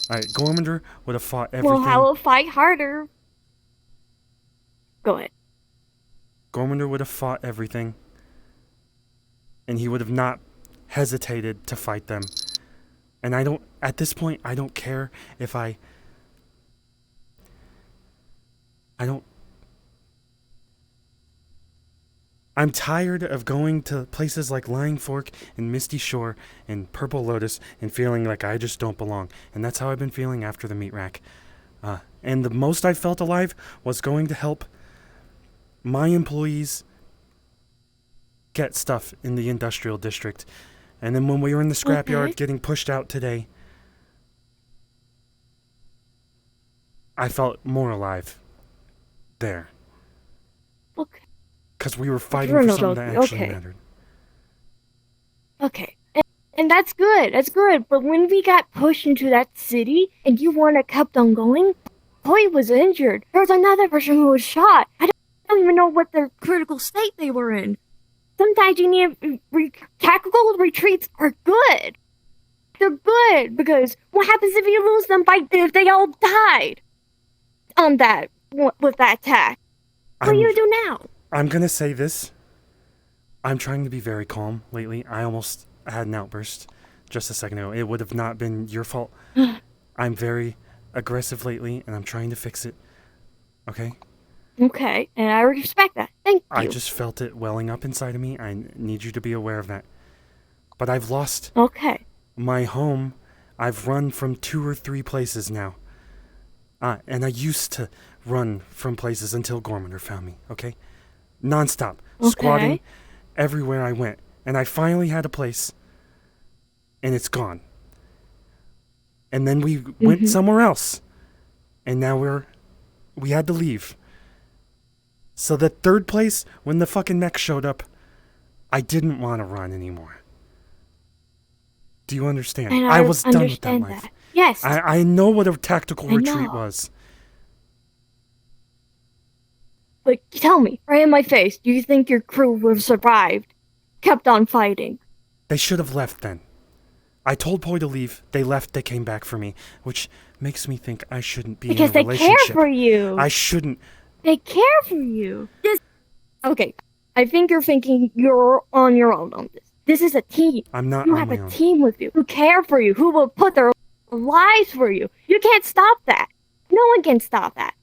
Gormander would have fought everything. Well, I will fight harder. Go ahead. Gormander would have fought everything, and he would have not hesitated to fight them. And at this point, I don't care if I'm tired of going to places like Lying Fork and Misty Shore and Purple Lotus and feeling like I just don't belong. And that's how I've been feeling after the meat rack. And the most I felt alive was going to help my employees get stuff in the industrial district. And then when we were in the scrapyard getting pushed out today, I felt more alive there. Okay. Because we were fighting for something that actually mattered. Okay. And that's good. That's good. But when we got pushed into that city and you wanna kept on going, Boy was injured. There was another person who was shot. I don't even know what their critical state they were in. Sometimes you need tactical retreats are good. They're good because what happens if you lose them if they all died on that with that attack? What do you do now? I'm gonna say this. I'm trying to be very calm lately. I almost had an outburst just a second ago. It would have not been your fault. I'm very aggressive lately, and I'm trying to fix it. Okay? Okay, and I respect that. Thank you. I just felt it welling up inside of me. I need you to be aware of that. But I've lost my home. I've run from 2 or 3 places now. And I used to run from places until Gormander found me, okay? Non-stop. Squatting everywhere I went. And I finally had a place. And it's gone. And then we went somewhere else. And now we had to leave. So the third place, when the fucking mech showed up, I didn't want to run anymore. Do you understand? And I was done with that understand life. that. Yes. I know what a tactical retreat was. But tell me, right in my face, do you think your crew would have survived? Kept on fighting? They should have left then. I told Poi to leave. They left. They came back for me, which makes me think I shouldn't be Because in a they relationship. care for you. I shouldn't. They care for you. Okay, I think you're thinking you're on your own on this. This is a team. I'm not You on have my a own. team with you who care for you, who will put their lives for you. You can't stop that. No one can stop that.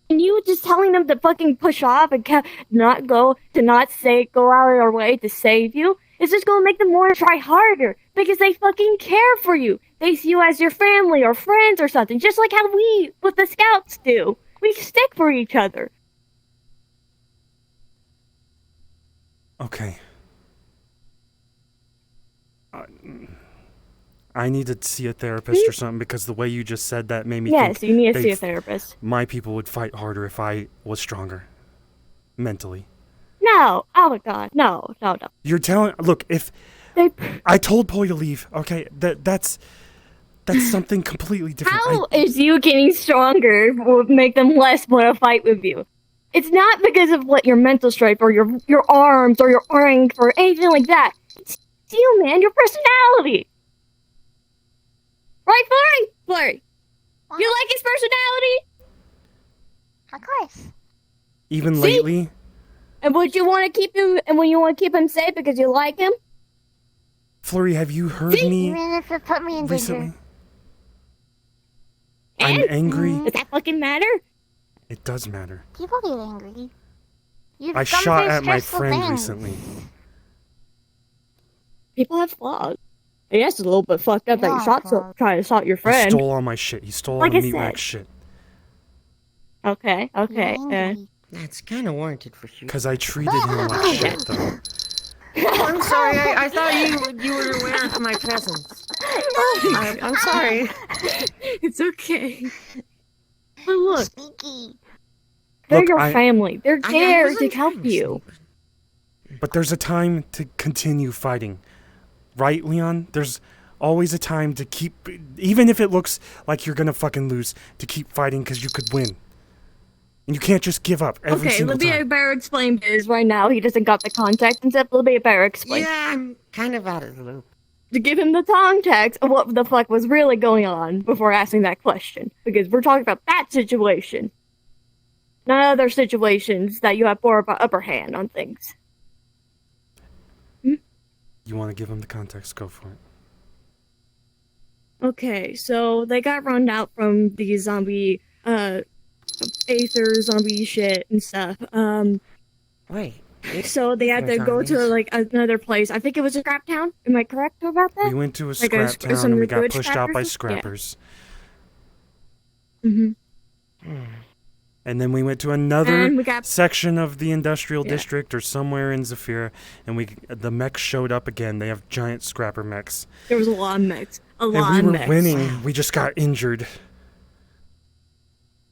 And you just telling them to fucking push off and not go out of their way to save you is just gonna make them more try harder because they fucking care for you. They see you as your family or friends or something, just like how we with the scouts do. We stick for each other. Okay. I need to see a therapist or something because the way you just said that made me think. Yes, you need to see a therapist. My people would fight harder if I was stronger. Mentally. No. Oh my god. No. You're telling. Look, if I told Poi to leave, okay, that's something completely different. How is you getting stronger will make them less want to fight with you? It's not because of what your mental strength or your arms or your strength or anything like that. It's you, man. Your personality. Right, Flurry? You like his personality? Of course. Even lately. And would you want to keep him? And when you want to keep him safe because you like him? Flurry, have you heard me Even if it put me in recently? danger. I'm angry. Does that fucking matter? It does matter. People get angry. You've I gone shot through at my stressful friend things. recently. People have flaws. And that's a little bit fucked up that you try to assault your He friend. stole all my shit. He stole all Like the I meat rack said. shit. Okay. That's kind of warranted for sure. Because I treated him like shit, though. Oh, I'm sorry. I thought you were aware of my presence. I'm sorry. It's okay. But look, Sneaky. they're Look, your I- family. They're I there wasn't to help trying to you. But there's a time to continue fighting. Right, Leon? There's always a time to keep... Even if it looks like you're gonna fucking lose, to keep fighting because you could win. And you can't just give up every Okay, single let me time. better explain this right now. He doesn't got the context and stuff. Let me better explain. Yeah, I'm kind of out of the loop. To give him the context of what the fuck was really going on before asking that question. Because we're talking about that situation. Not other situations that you have more of an upper hand on things. You want to give him the context? Go for it. Okay, so they got run out from the zombie, Aether zombie shit and stuff. Wait. So they had to go to like another place. I think it was a scrap town. Am I correct about that? We went to a Like scrap some town and we got good pushed out by scrappers? scrappers. Yeah. And then we went to another And we got- section of the industrial Yeah. district or somewhere in Zafira, and the mechs showed up again. They have giant scrapper mechs. There was a lot of mechs. A lot And we of were mechs. winning. We just got injured.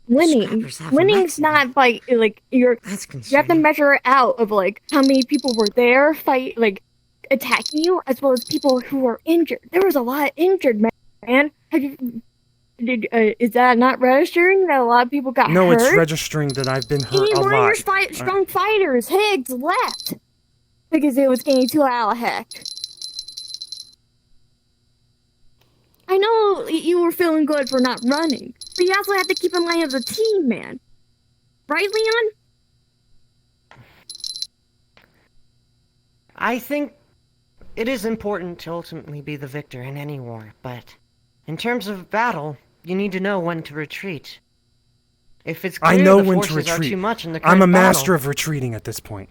Winning. Scrappers have Winning's not like you have to measure it out of like how many people were there attacking you, as well as people who were injured. There was a lot of injured, man. Have you? Is that not registering that a lot of people got No, hurt? it's registering that I've been hurt Even a one of lot. your strong fighters, Higgs, left because it was getting too out of hand. I know you were feeling good for not running, but you also have to keep in mind of the team, man. Right, Leon? I think it is important to ultimately be the victor in any war, but in terms of battle, you need to know when to retreat. If it's clear I know the when to forces are retreat. too much in the I'm a current master battle, of retreating at this point.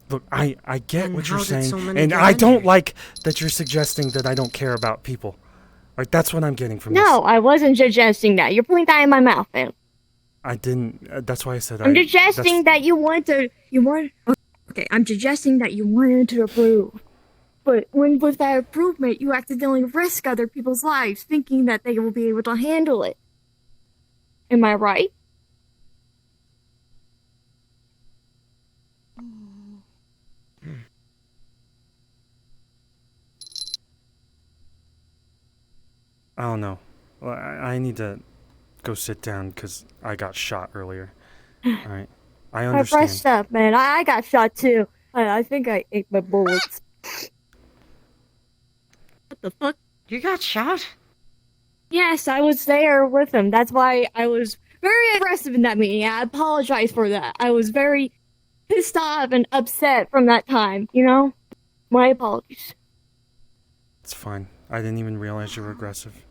Look, I get Then what how you're did so saying, many and get I don't injured? like that you're suggesting that I don't care about people. Like, that's what I'm getting from this. No, I wasn't suggesting that. You're putting that in my mouth, man. I didn't. That's why I said I'm suggesting that you want. Okay, I'm suggesting that you wanted to improve. But with that improvement, you accidentally risk other people's lives, thinking that they will be able to handle it. Am I right? I don't know. Well, I need to go sit down because I got shot earlier. All right. I I understand. pressed up, man. I got shot too. I think I ate my bullets. What the fuck? You got shot? Yes, I was there with him. That's why I was very aggressive in that meeting. I apologize for that. I was very pissed off and upset from that time, you know? My apologies. It's fine. I didn't even realize you were aggressive.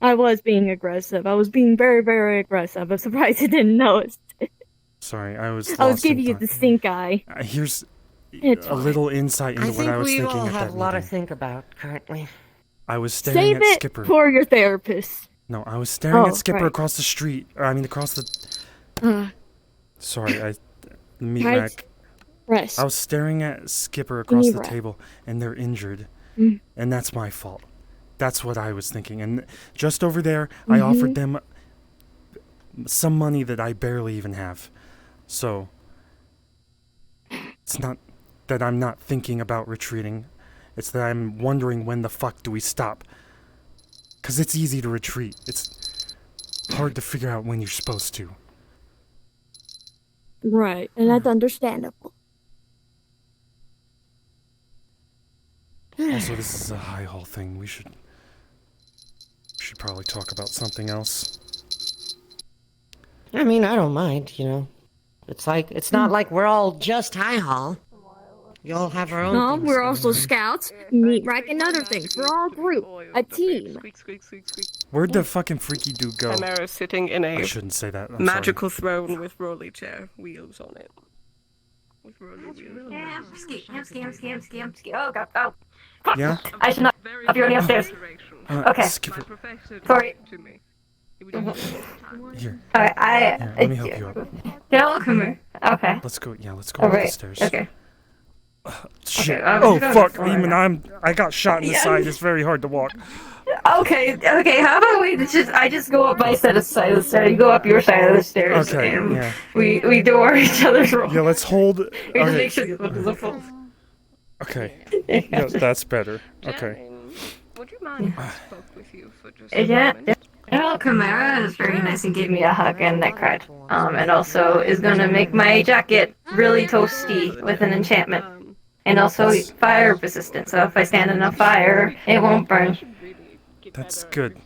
I was being aggressive. I was being very, very aggressive. I'm surprised you didn't notice. Sorry, I was. I was lost in giving you thought. the stink eye. Here's It's a fine. little insight into I what think I was we thinking all at have that a lot to meeting. think about currently. I was staring Save at it Skipper. for your therapist. No, I was staring Oh, at Skipper right. across the street. Across the. Uh, Sorry, meat Right. rack. Rest. I was staring at Skipper Give across me the rest. table, and they're injured, Mm. and that's my fault. That's what I was thinking, and just over there, I Mhm. offered them some money that I barely even have. So it's not that I'm not thinking about retreating. It's that I'm wondering when the fuck do we stop? 'Cause it's easy to retreat. It's hard to figure out when you're supposed to. Right, and that's understandable. Also, this is a high hall thing. We should probably talk about something else. I mean, I don't mind, you know. It's not like we're all just High Hall. We all have our own No, things we're going also on. scouts, meat rack, and other things. We're all a group, a team. Where'd the fucking freaky dude go? Chimera sitting in I a shouldn't say that. I'm magical throne with rolly chair wheels on it. With rolly wheels. Scam. Oh, God. Oh. Sorry. Yeah? I should not have you running upstairs. Okay. Skipper. Sorry. Here. Alright, Here, let me help you up. Don't come here. Okay. Let's go. Yeah, let's go up the Alright. stairs. Okay. Shit. Okay, I'm Oh gonna fuck! go for it Even now. I got shot in the Yeah. side. It's very hard to walk. Okay, how about I just go up my side of the stairs, you go up your side of the stairs, Okay, and yeah. we door each other's room. Yeah, let's hold. We just Okay. make sure the book is a full. Okay. Yeah, that's better. Okay. Would you mind if I spoke with you for just Yeah, General Chimera is very nice and gave me a hug and I cried. And also is gonna make my jacket really toasty with an enchantment. And also fire resistant, so if I stand in a fire, it won't burn. That's good.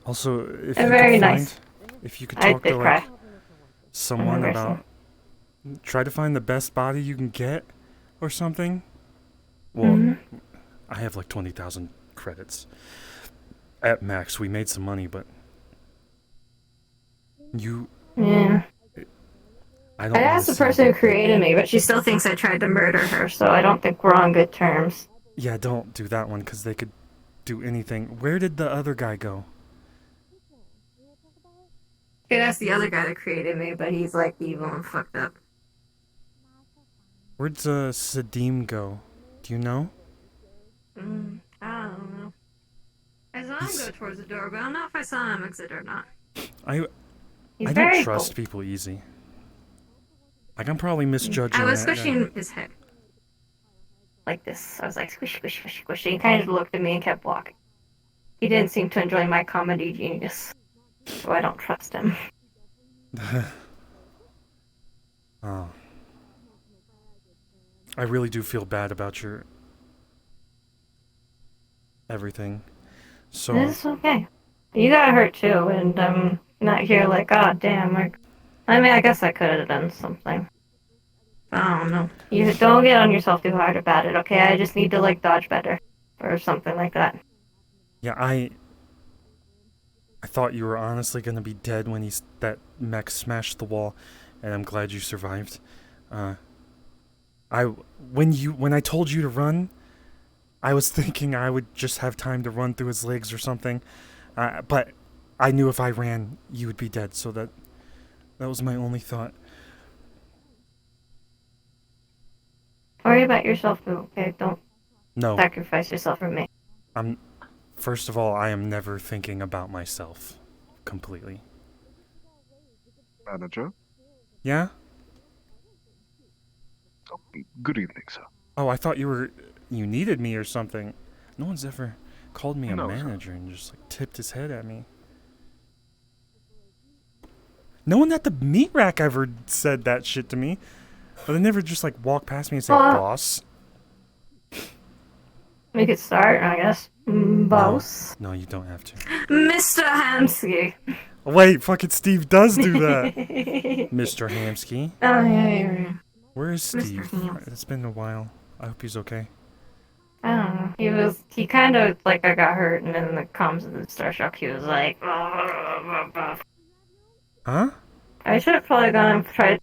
Also, if They're you very could nice. find, if you could I talk did to cry. like someone about, try to find the best body you can get, or something. Well, I have like 20,000 credits at max. We made some money, but you. Yeah. I don't. I asked the person who created me, but she still thinks I tried to murder her, so I don't think we're on good terms. Yeah, don't do that one because they could do anything. Where did the other guy go? You could ask the other guy that created me, but he's like evil and fucked up. Where'd Sadim go? Do you know? I don't know. I saw him go towards the door, but I don't know if I saw him exit or not. I He's don't very trust cold. people easy. Like I'm probably misjudging. I was that guy. squishing his head. Like this. I was like, squish, squish, squish, squish. He kind of looked at me and kept walking. He didn't seem to enjoy my comedy genius. So I don't trust him. Oh. I really do feel bad about your everything. So It's okay. You got hurt too, and I'm not here like, oh damn. I mean, I guess I could have done something. I don't know. You don't get on yourself too hard about it, okay? I just need to like dodge better, or something like that. yeah, I thought you were honestly gonna be dead when that mech smashed the wall, and I'm glad you survived. When I told you to run, I was thinking I would just have time to run through his legs or something, but I knew if I ran, you would be dead. So that was my only thought. Worry about yourself too, okay? Don't No. sacrifice yourself for me. First of all, I am never thinking about myself completely. Manager? Yeah? Oh, good evening, sir. Oh, I thought you needed me or something. No one's ever called me a No, sir. manager and just like tipped his head at me. No one at the meat rack ever said that shit to me. But they never just like walked past me and said, boss. We could start, I guess. Boss. No, you don't have to. Mr. Hamsky. Wait, fucking Steve does do that. Mr. Hamsky. Oh, yeah. Where is Mr. Steve? Hams. It's been a while. I hope he's okay. I don't know. He kind of, like, I got hurt, and then the comms of the Star Shock, he was like, Huh? I should have probably gone and tried.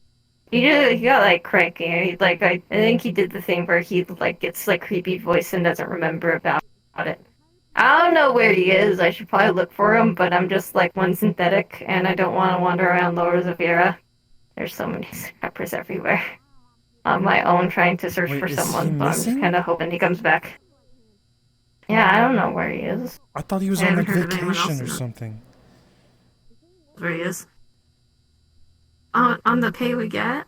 He got, like, cranky. I think he did the thing where he, like, gets, like, creepy voice and doesn't remember about it. I don't know where he is. I should probably look for him, but I'm just, like, one synthetic, and I don't want to wander around Lower Zafira. There's so many scrappers everywhere. On my own, trying to search Wait, for is someone, he but I'm just missing? kind of hoping he comes back. Yeah, I don't know where he is. I thought he was I on like haven't heard of anyone vacation else or know. something. Where he is. On the pay we get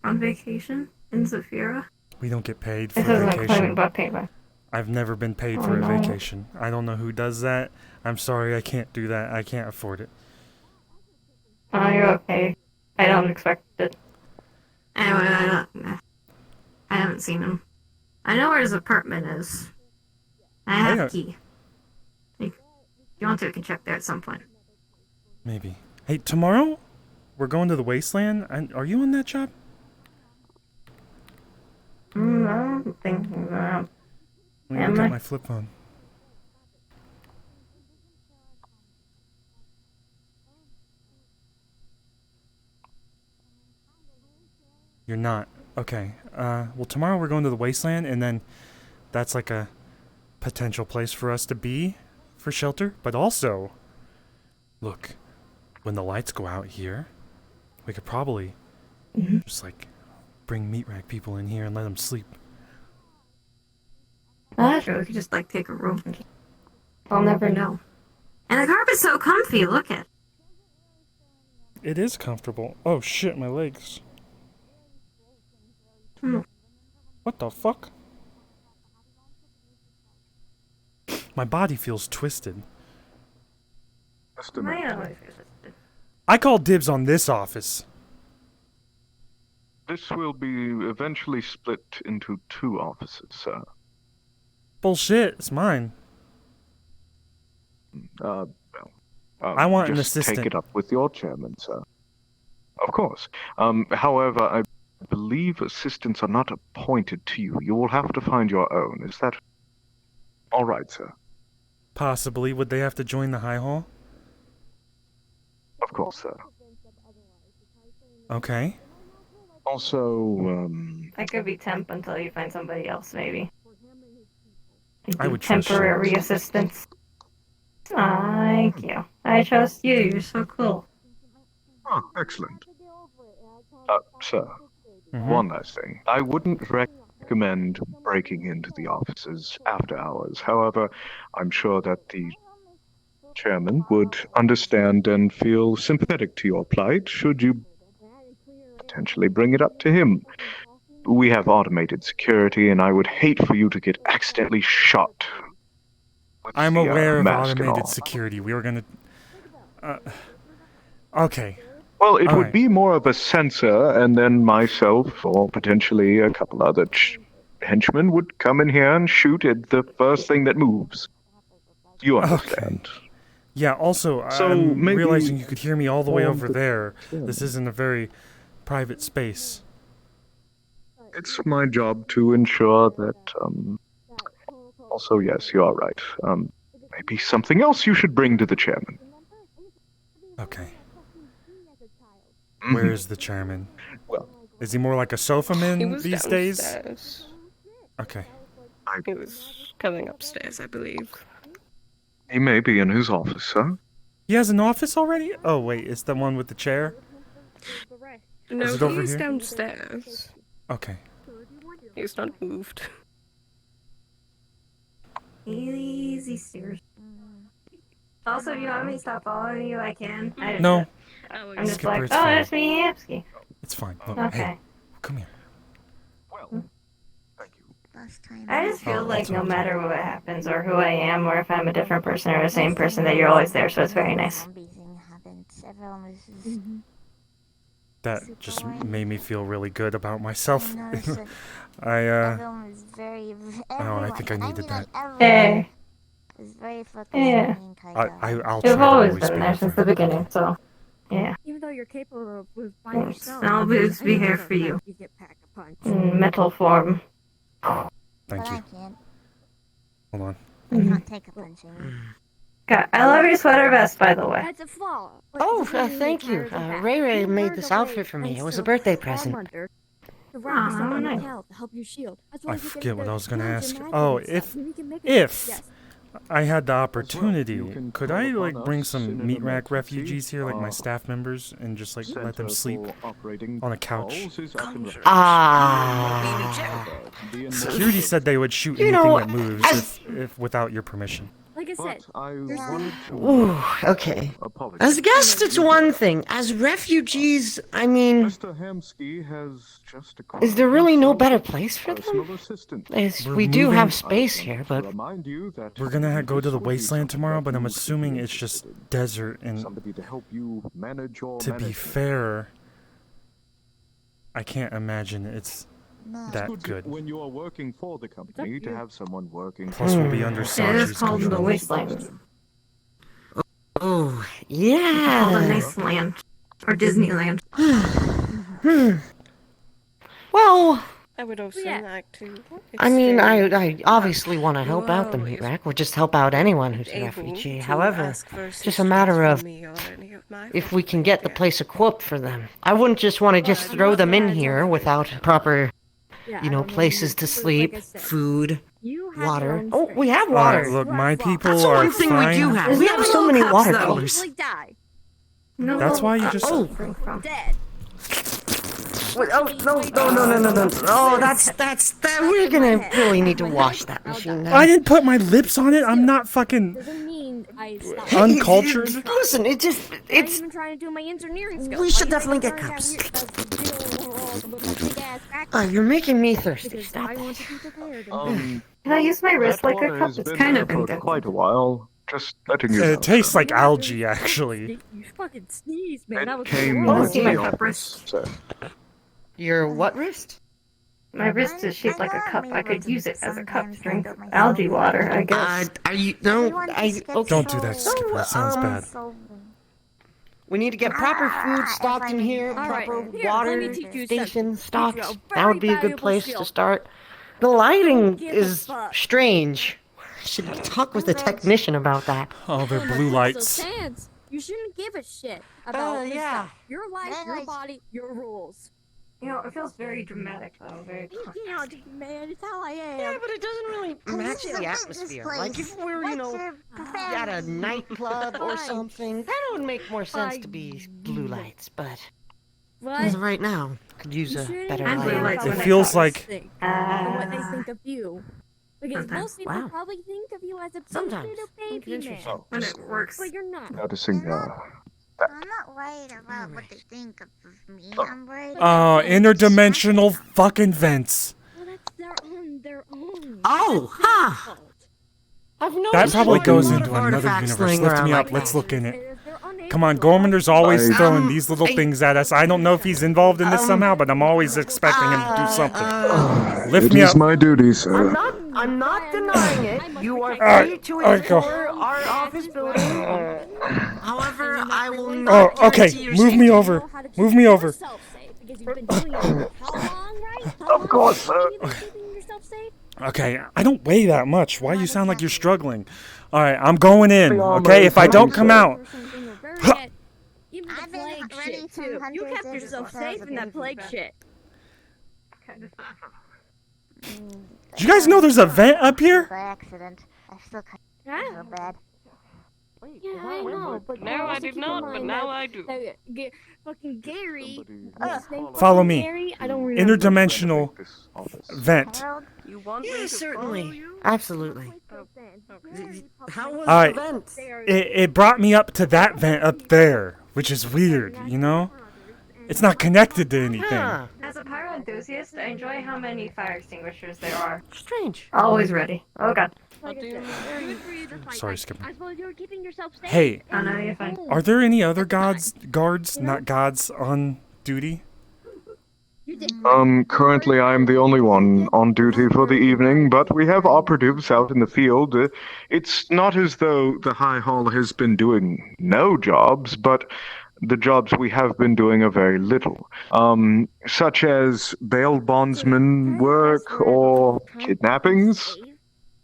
on vacation in Zafira. We don't get paid for This isn't vacation. claiming about payment. I've never been paid Oh, for a no. vacation. I don't know who does that. I'm sorry, I can't do that. I can't afford it. Oh, you're okay. I don't expect it. Anyway, I haven't seen him. I know where his apartment is. I have Hey, a key. If you want to, we can check there at some point. Maybe. Hey, tomorrow we're going to the wasteland. Are you on that job? I don't think Let me Am look I? at my flip phone. You're not. Okay. Well, tomorrow we're going to the wasteland, and then that's like a potential place for us to be for shelter. But also, look, when the lights go out here, we could probably just like bring meat rack people in here and let them sleep. That's true. We could just like take a room and just I'll never know. And the carpet's so comfy, look at. It is comfortable. Oh shit, my legs. What the fuck? My body feels twisted. Just a minute. I call dibs on this office. This will be eventually split into 2 offices, sir. Bullshit, it's mine. I want an just assistant. Take it up with your chairman, sir. Of course. However, I believe assistants are not appointed to you. You will have to find your own. Is that all right, sir? Possibly. Would they have to join the High Hall? Of course, sir. Okay. Also, I could be temp until you find somebody else, maybe. I would trust you. Temporary assistance. Thank you. I trust you. You're so cool. Oh, excellent. Sir, Mhm. one last thing. I wouldn't recommend breaking into the offices after hours. However, I'm sure that the chairman would understand and feel sympathetic to your plight should you potentially bring it up to him. We have automated security, and I would hate for you to get accidentally shot. I'm the, aware of mask and automated all. security. We were gonna... okay. Well, it All would right. be more of a sensor, and then myself, or potentially a couple other henchmen, would come in here and shoot at the first thing that moves. You understand? Yeah, also, So I'm maybe realizing you could hear me all the way form over the there. chairman. This isn't a very private space. It's my job to ensure that, also, yes, you are right. Maybe something else you should bring to the chairman. Okay. Mhm. Where is the chairman? Well, is he more like a sofa He man was these days? downstairs. Okay. He was coming upstairs, I believe. He may be in his office, sir. He has an office already? Oh, wait, it's the one with the chair? No, Is it over he's here? downstairs. Okay. He's not moved. Easy stairs. Also, if you want me to stop following you, I can. No. I'm just Skipper, like, it's oh, fine. that's me, Amsky. It's fine. Look, Okay. Hey, come here. I just feel Oh, like that's no all. matter what happens, or who I am, or if I'm a different person or the same person, that you're always there, so it's very nice. That just made me feel really good about myself. I, Everyone was very, oh, I think I needed that. Yeah. was very fucking Yeah. mean, I'll try You've to always always been be there there since for the beginning, so yeah. Even though you're capable of by Thanks. yourself, I'll always be here for you. You get pack a punch. In metal form. Thank you. can't. Hold on. I can't take a punching. God, I love your sweater vest, by the way. That's a flaw. Oh, thank you. Ray Ray made this outfit for me. It was a birthday present. The Aw, rock is something nice. to help you shield. As I long as you forget get what the I was gonna knowledge ask. and Oh, magic and if stuff, we can make it. if Yes. I had the opportunity, can could call I upon like bring us some in an meat rack emergency. refugees here, like my staff members, and just like let them Center sleep for operating on a couch? calls is up and running. Ah. Security said they would shoot You anything know, that moves if without your permission. Like I said, But I there's wanted to Ooh, okay. apologize. As guests, it's one thing. As refugees, I mean, Mr. Hamsky has just is there really no better place for personal them? assistant. We're We do moving- have space here, but Remind you that We're gonna go to the this would be wasteland something tomorrow, that but I'm you assuming could it's be just interested in. desert. And Somebody to help you manage your to be management. fair, I can't imagine it's It's that to- good. when you are working for the company to have someone working. Plus, we'll be under It is Sachi's called the control. Wasteland. oh, Called the yeah. Nice Land. Or Disneyland. Well, I would also like to. I mean, extend I obviously want to help out the Well, meat rack, or just help out anyone who's a able refugee. to However, ask for it's just a matter assistance of from me or any of my if we can get the place equipped for them. I wouldn't just want to just throw them in here without proper, yeah, you I know, don't know. places to Like I sleep, said, food, you have your water. own Oh, space. we have water. Look, my people That's the are one thing fine. we do have. We There's have no so many cups, water though. coolers. Like die. No, That's why you just- Oh. drink from. Dead. Wait, oh, no. Oh, that. We're gonna really need to wash that machine now. I didn't put my lips on it. I'm not fucking Doesn't mean I stopped. uncultured. Listen, I'm not even trying to do my engineering skills. We should definitely get cups. You're making me thirsty. Stop. I want to be prepared. Um, Can I use my wrist that like a water cup? has It's been kind there of for been quite a while. Just letting you know. It tastes like algae, actually. You fucking sneeze, man. That It was came gross. with my the cup office, wrist. so. Your what wrist? My wrist is shaped like a cup. I could use it as a cup to drink algae water, I guess. Are you? No, Don't do that, Skipper. That sounds bad. We need to get proper food stocked in here, Alright, proper here, water let me teach you station something. stocked. Teach you a That would be very a good valuable place skill. to start. The lighting Give a is fuck. strange. Should talk with the technician about that. Oh, they're my blue God, lights. So Sans, you shouldn't give a shit about this yeah. stuff. Your life, your body, your rules. You know, it feels very dramatic, though. Very. You know, man, it's how I am. Yeah, but it doesn't really match the atmosphere. Like if we were, at a nightclub or something, that would make more sense to be blue lights. But as of right now, could use a better And blue light. lights It when I feels talk. like And what they think of you. Because Sometimes. most people Wow. probably think of you as a big Sometimes. little baby man. Interesting. When it works. But you're not. Noticing I'm not worried about what they think of me. I'm worried interdimensional fucking vents. Well, that's their own. Oh, That's their huh. fault. I've noticed That probably a goes lot into of another artifacts universe. laying Lift around me up. like Let's that. look in it. They're unable Come on, to- Gormander's always I- throwing these little things at us. I don't know if he's involved in this Um, somehow, but I'm always expecting him to do something. Lift It me is up. my duty, sir. I'm not denying it. You are Alright, free to alright, go. explore our office building. However, I will not Oh, okay. guarantee your Move me safety. over. Move me over. Yourself safe, because you've been doing it for how long, right? How Of course, long sir. have you been keeping yourself safe? Okay, I don't weigh that much. Why you sound like you're struggling? All right, I'm going in. Bring on Okay, my if I don't come attention, out, Or something, or very Huh. bad. Even the I've been plague running shit, from too. You hunters kept and yourself soldiers safe in that and plague stuff. shit. do you guys know there's a vent up here? By accident. I still can't feel bad. Yeah, I know, but No, I also did keep in not, but mind now that- I do. that fucking Gary. Follow me. Gary, I don't remember. Interdimensional This office. vent. Harold, You want me Yeah, to certainly. follow you? Absolutely. Okay. How was Alright. the event? It brought me up to that vent up there, which is weird, you know? It's not connected to anything. Huh. As a pyro enthusiast, I enjoy how many fire extinguishers there are. Strange. Always ready. Oh god. Like I said, good for you to fight. Sorry, Like, Skipper. I suppose you're keeping yourself safe. Hey, Oh no, you're fine. are there any other guards, not gods, on duty? You did. Currently I'm the only one on duty for the evening, but we have operatives out in the field. It's not as though the High Hall has been doing no jobs, but the jobs we have been doing are very little, such as bail bondsman work or kidnappings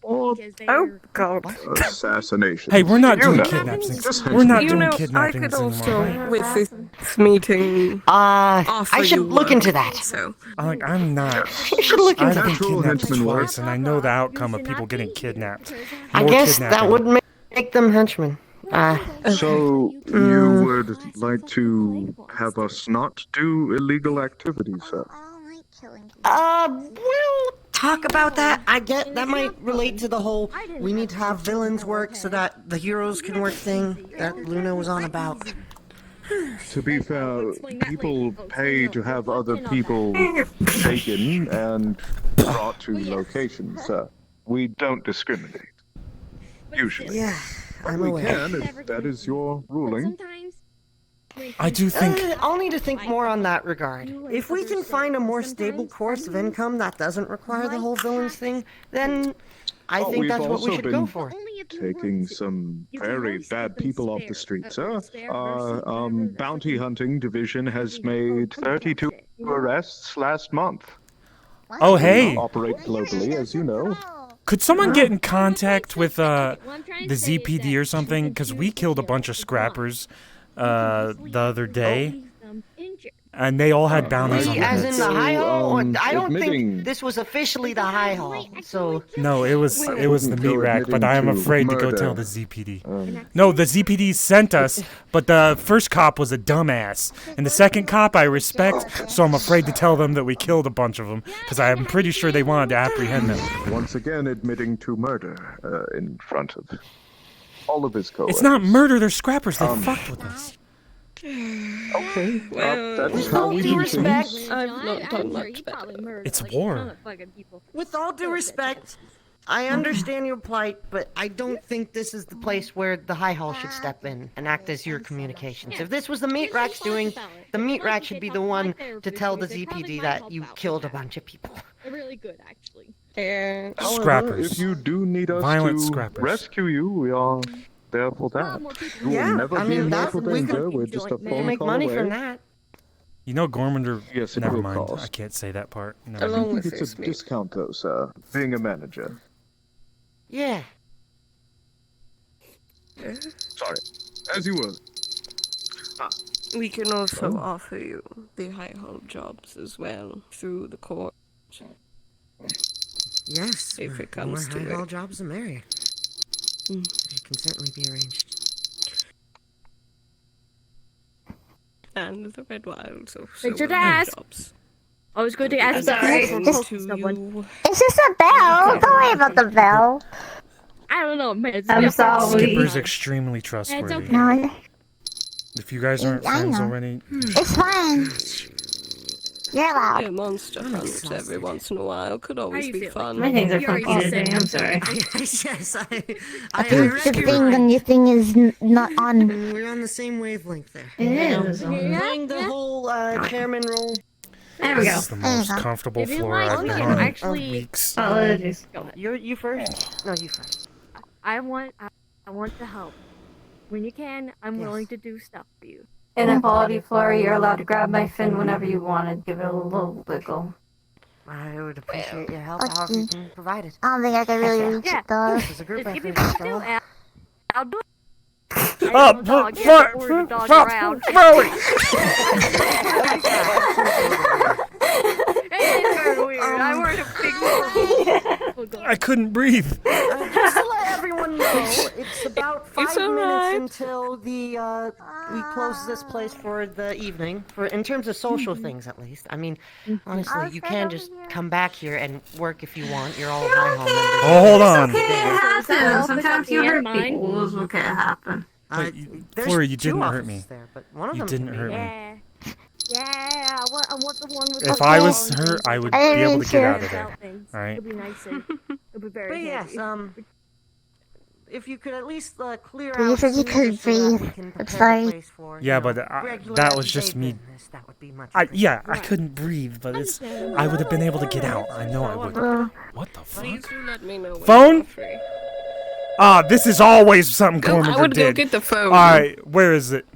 or Oh, God. assassinations. Hey, we're not You doing know. kidnappings. Just We're not You doing know, I kidnappings could anymore. also, right? with this meeting, offer I should you look work, into that. So, I'm not. You should look into I've been that. Natural kidnapped henchmen work. twice, and I know the outcome of people getting kidnapped. I More guess that kidnapping. would make them henchmen. So you would like to have us not do illegal activities, sir? I don't like killing people. We'll talk about that. I get that might relate to the whole we need to have villains work so that the heroes can work thing that Luna was on about. To be fair, people pay to have other people taken and brought to locations, sir. We don't discriminate. Usually. Yeah, I'm We aware. can if that is your ruling. Sometimes. I do think. I'll need to think more on that regard. If we can find a more stable course of income that doesn't require the whole villains thing, then I Well, think we've that's what we also should been go for. Taking some very bad people off the street, sir. Bounty hunting division has made 32 arrests last month. Oh, We hey. operate globally, as you know. Could someone get in contact with the ZPD or something? Because we killed a bunch of scrappers the other day. and they all had bounties on We, their as in heads. the High Hall? I don't admitting- think this was officially the High Hall, so... No, it was the meat rack, but I am admitting to afraid to go murder. tell the ZPD. No, the ZPD sent us, but the first cop was a dumbass, and the second cop I respect, so I'm afraid to tell them that we killed a bunch of them, because I'm pretty sure they wanted to apprehend them. Once again admitting to murder in front of all of his coworkers. It's not murder, they're scrappers, they fucked with us. Okay, Well, that's with how all we due do respect, things. I've not done much better. It's war. with all due respect, I understand your plight, but I don't think this is the place where the High Hall should step in and act as your communications. If this was the meat rack's doing, the meat rack should be the one to tell the ZPD that you killed a bunch of people. They're really good, actually. Yeah. However, Scrappers. if you do need us Violent to scrappers. rescue you, we are there for that. You Yeah, will never I be mean, in that- mortal we danger. could- We're just a We'll phone make call money away. from that. You know Gormander... Yes, it Never will mind, cost. I can't say that part. Never Along mind. with It's this a meat. discount, though, sir. Being a manager. Yeah. Sorry. As you were. We can also offer you the High Hall jobs as well through the court. Yes. If it comes to High Hall it. jobs in Marriott. It can certainly be arranged. And the Red Wilds also Make sure to will have ask. jobs. I was going to ask Sorry. someone. It's just a bell. Don't worry about the bell. I don't know, man. It's I'm been- sorry. Skipper's extremely trustworthy. okay. No, If you guys aren't I friends know. already... it's fine. You're allowed. Yeah, monster hunts every once in a while could always you be feeling? fun. My things are You already funky said today, I'm sorry. Yes, I I think the thing on your thing is not on. We're on the same wavelength there. It is. Playing the whole chairman role. There we This go. is the most There you go. comfortable If you floor like, I've we been can on in actually- weeks. Apologies. You first? No, you first. I want to help. When you can, I'm Yes. willing to do stuff for you. In a quality floor, you're allowed to grab my fin whenever you wanted. Give it a little wiggle. I would appreciate your help, however you can provide it. I don't think I can really reach Yeah. it though. This is a group Just give me effort, what after to do, all. and I'll do it. Oh, I dog, yeah, order the dog around. Hey, it's very weird. I wear a big I couldn't breathe. Just to let everyone know, it's about 5 It's minutes alright. until the we close this place for the evening. For in terms of social things, at least. I mean, honestly, you can just come back here and work if you want. You're all High Hall members. Oh, hold on. Okay, it happens. So Sometimes you yeah, hurt mine. people. It's okay, it happen. There's Flora, you 2 didn't hurt me. offices there, but one of You them didn't can be- hurt me. Yeah. Yeah, I want the one with If the I ball was and her, the- I would be I able didn't to get care. out of there. Things. Alright? It'll be nice and it'll be very But yes, handy. if you could at least clear You out said you some couldn't so that we breathe. can I'm prepare the sorry. place for, Yeah, you know, but regular that was everyday just me. business. That would be much Yeah, I Right. couldn't breathe, but it's. I would have been able to get out. I know I would. What the Please fuck? do let me know when Phone? you're free. Ah, this is always something Go, I Gormander would go did. get the phone. Alright, where is it?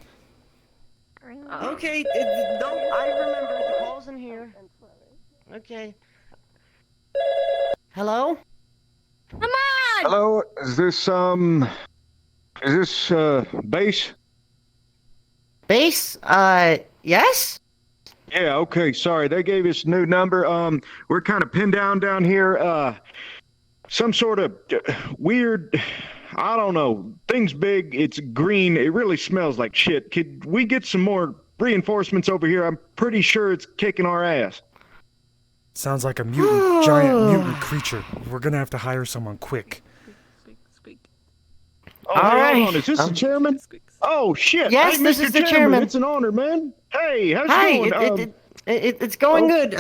Okay, no, I remember the call's in here. Okay. Hello? Come on! Hello, is this base? Base? Yes? Yeah, okay, sorry. They gave us a new number. We're kind of pinned down here. Some sort of weird, I don't know. Thing's big, it's green, it really smells like shit. Could we get some more reinforcements over here? I'm pretty sure it's kicking our ass. Sounds like a mutant, giant mutant creature. We're gonna have to hire someone quick. Oh, All hold right. on, is this the chairman? Oh, shit. Yes, hey, this Mr. is the chairman. It's an honor, man. Hey, how's Hi, it going? it's going good. You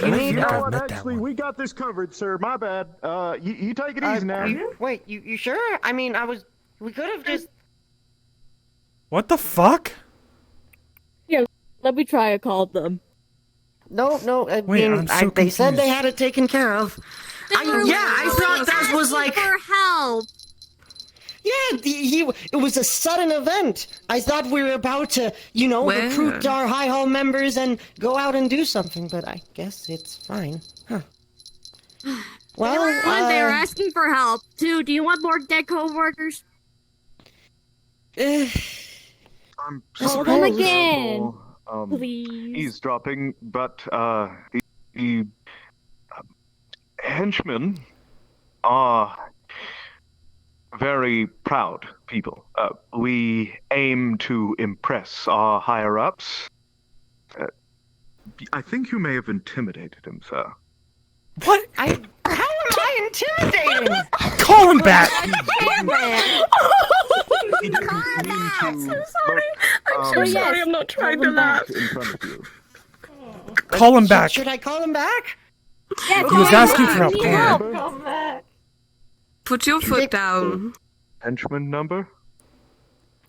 I need, think I've what, met that actually, one. we got this covered, sir. My bad. You take it easy now. wait, you sure? I mean, we could have just... What the fuck? Let me try to call them. No, I Wait, mean, I'm so they said they confused. had it taken care of. I thought that was like... For help! Yeah, it was a sudden event. I thought we were about to, recruit our High Hall members and go out and do something, but I guess it's fine. Huh. Well, One, they were asking for help. Two, do you want more dead co-workers? I'm Call them so- again. Please. eavesdropping, but the henchmen are very proud people. We aim to impress our higher-ups. I think you may have intimidated him, sir. What? How am I intimidating? Call him back! He didn't mean to sorry. I'm so sorry. I'm not trying to laugh. in front of you. Call him back. Should I call him back? Yeah, He was asking for help. Need Call him. help. Put your foot down. Henchman number?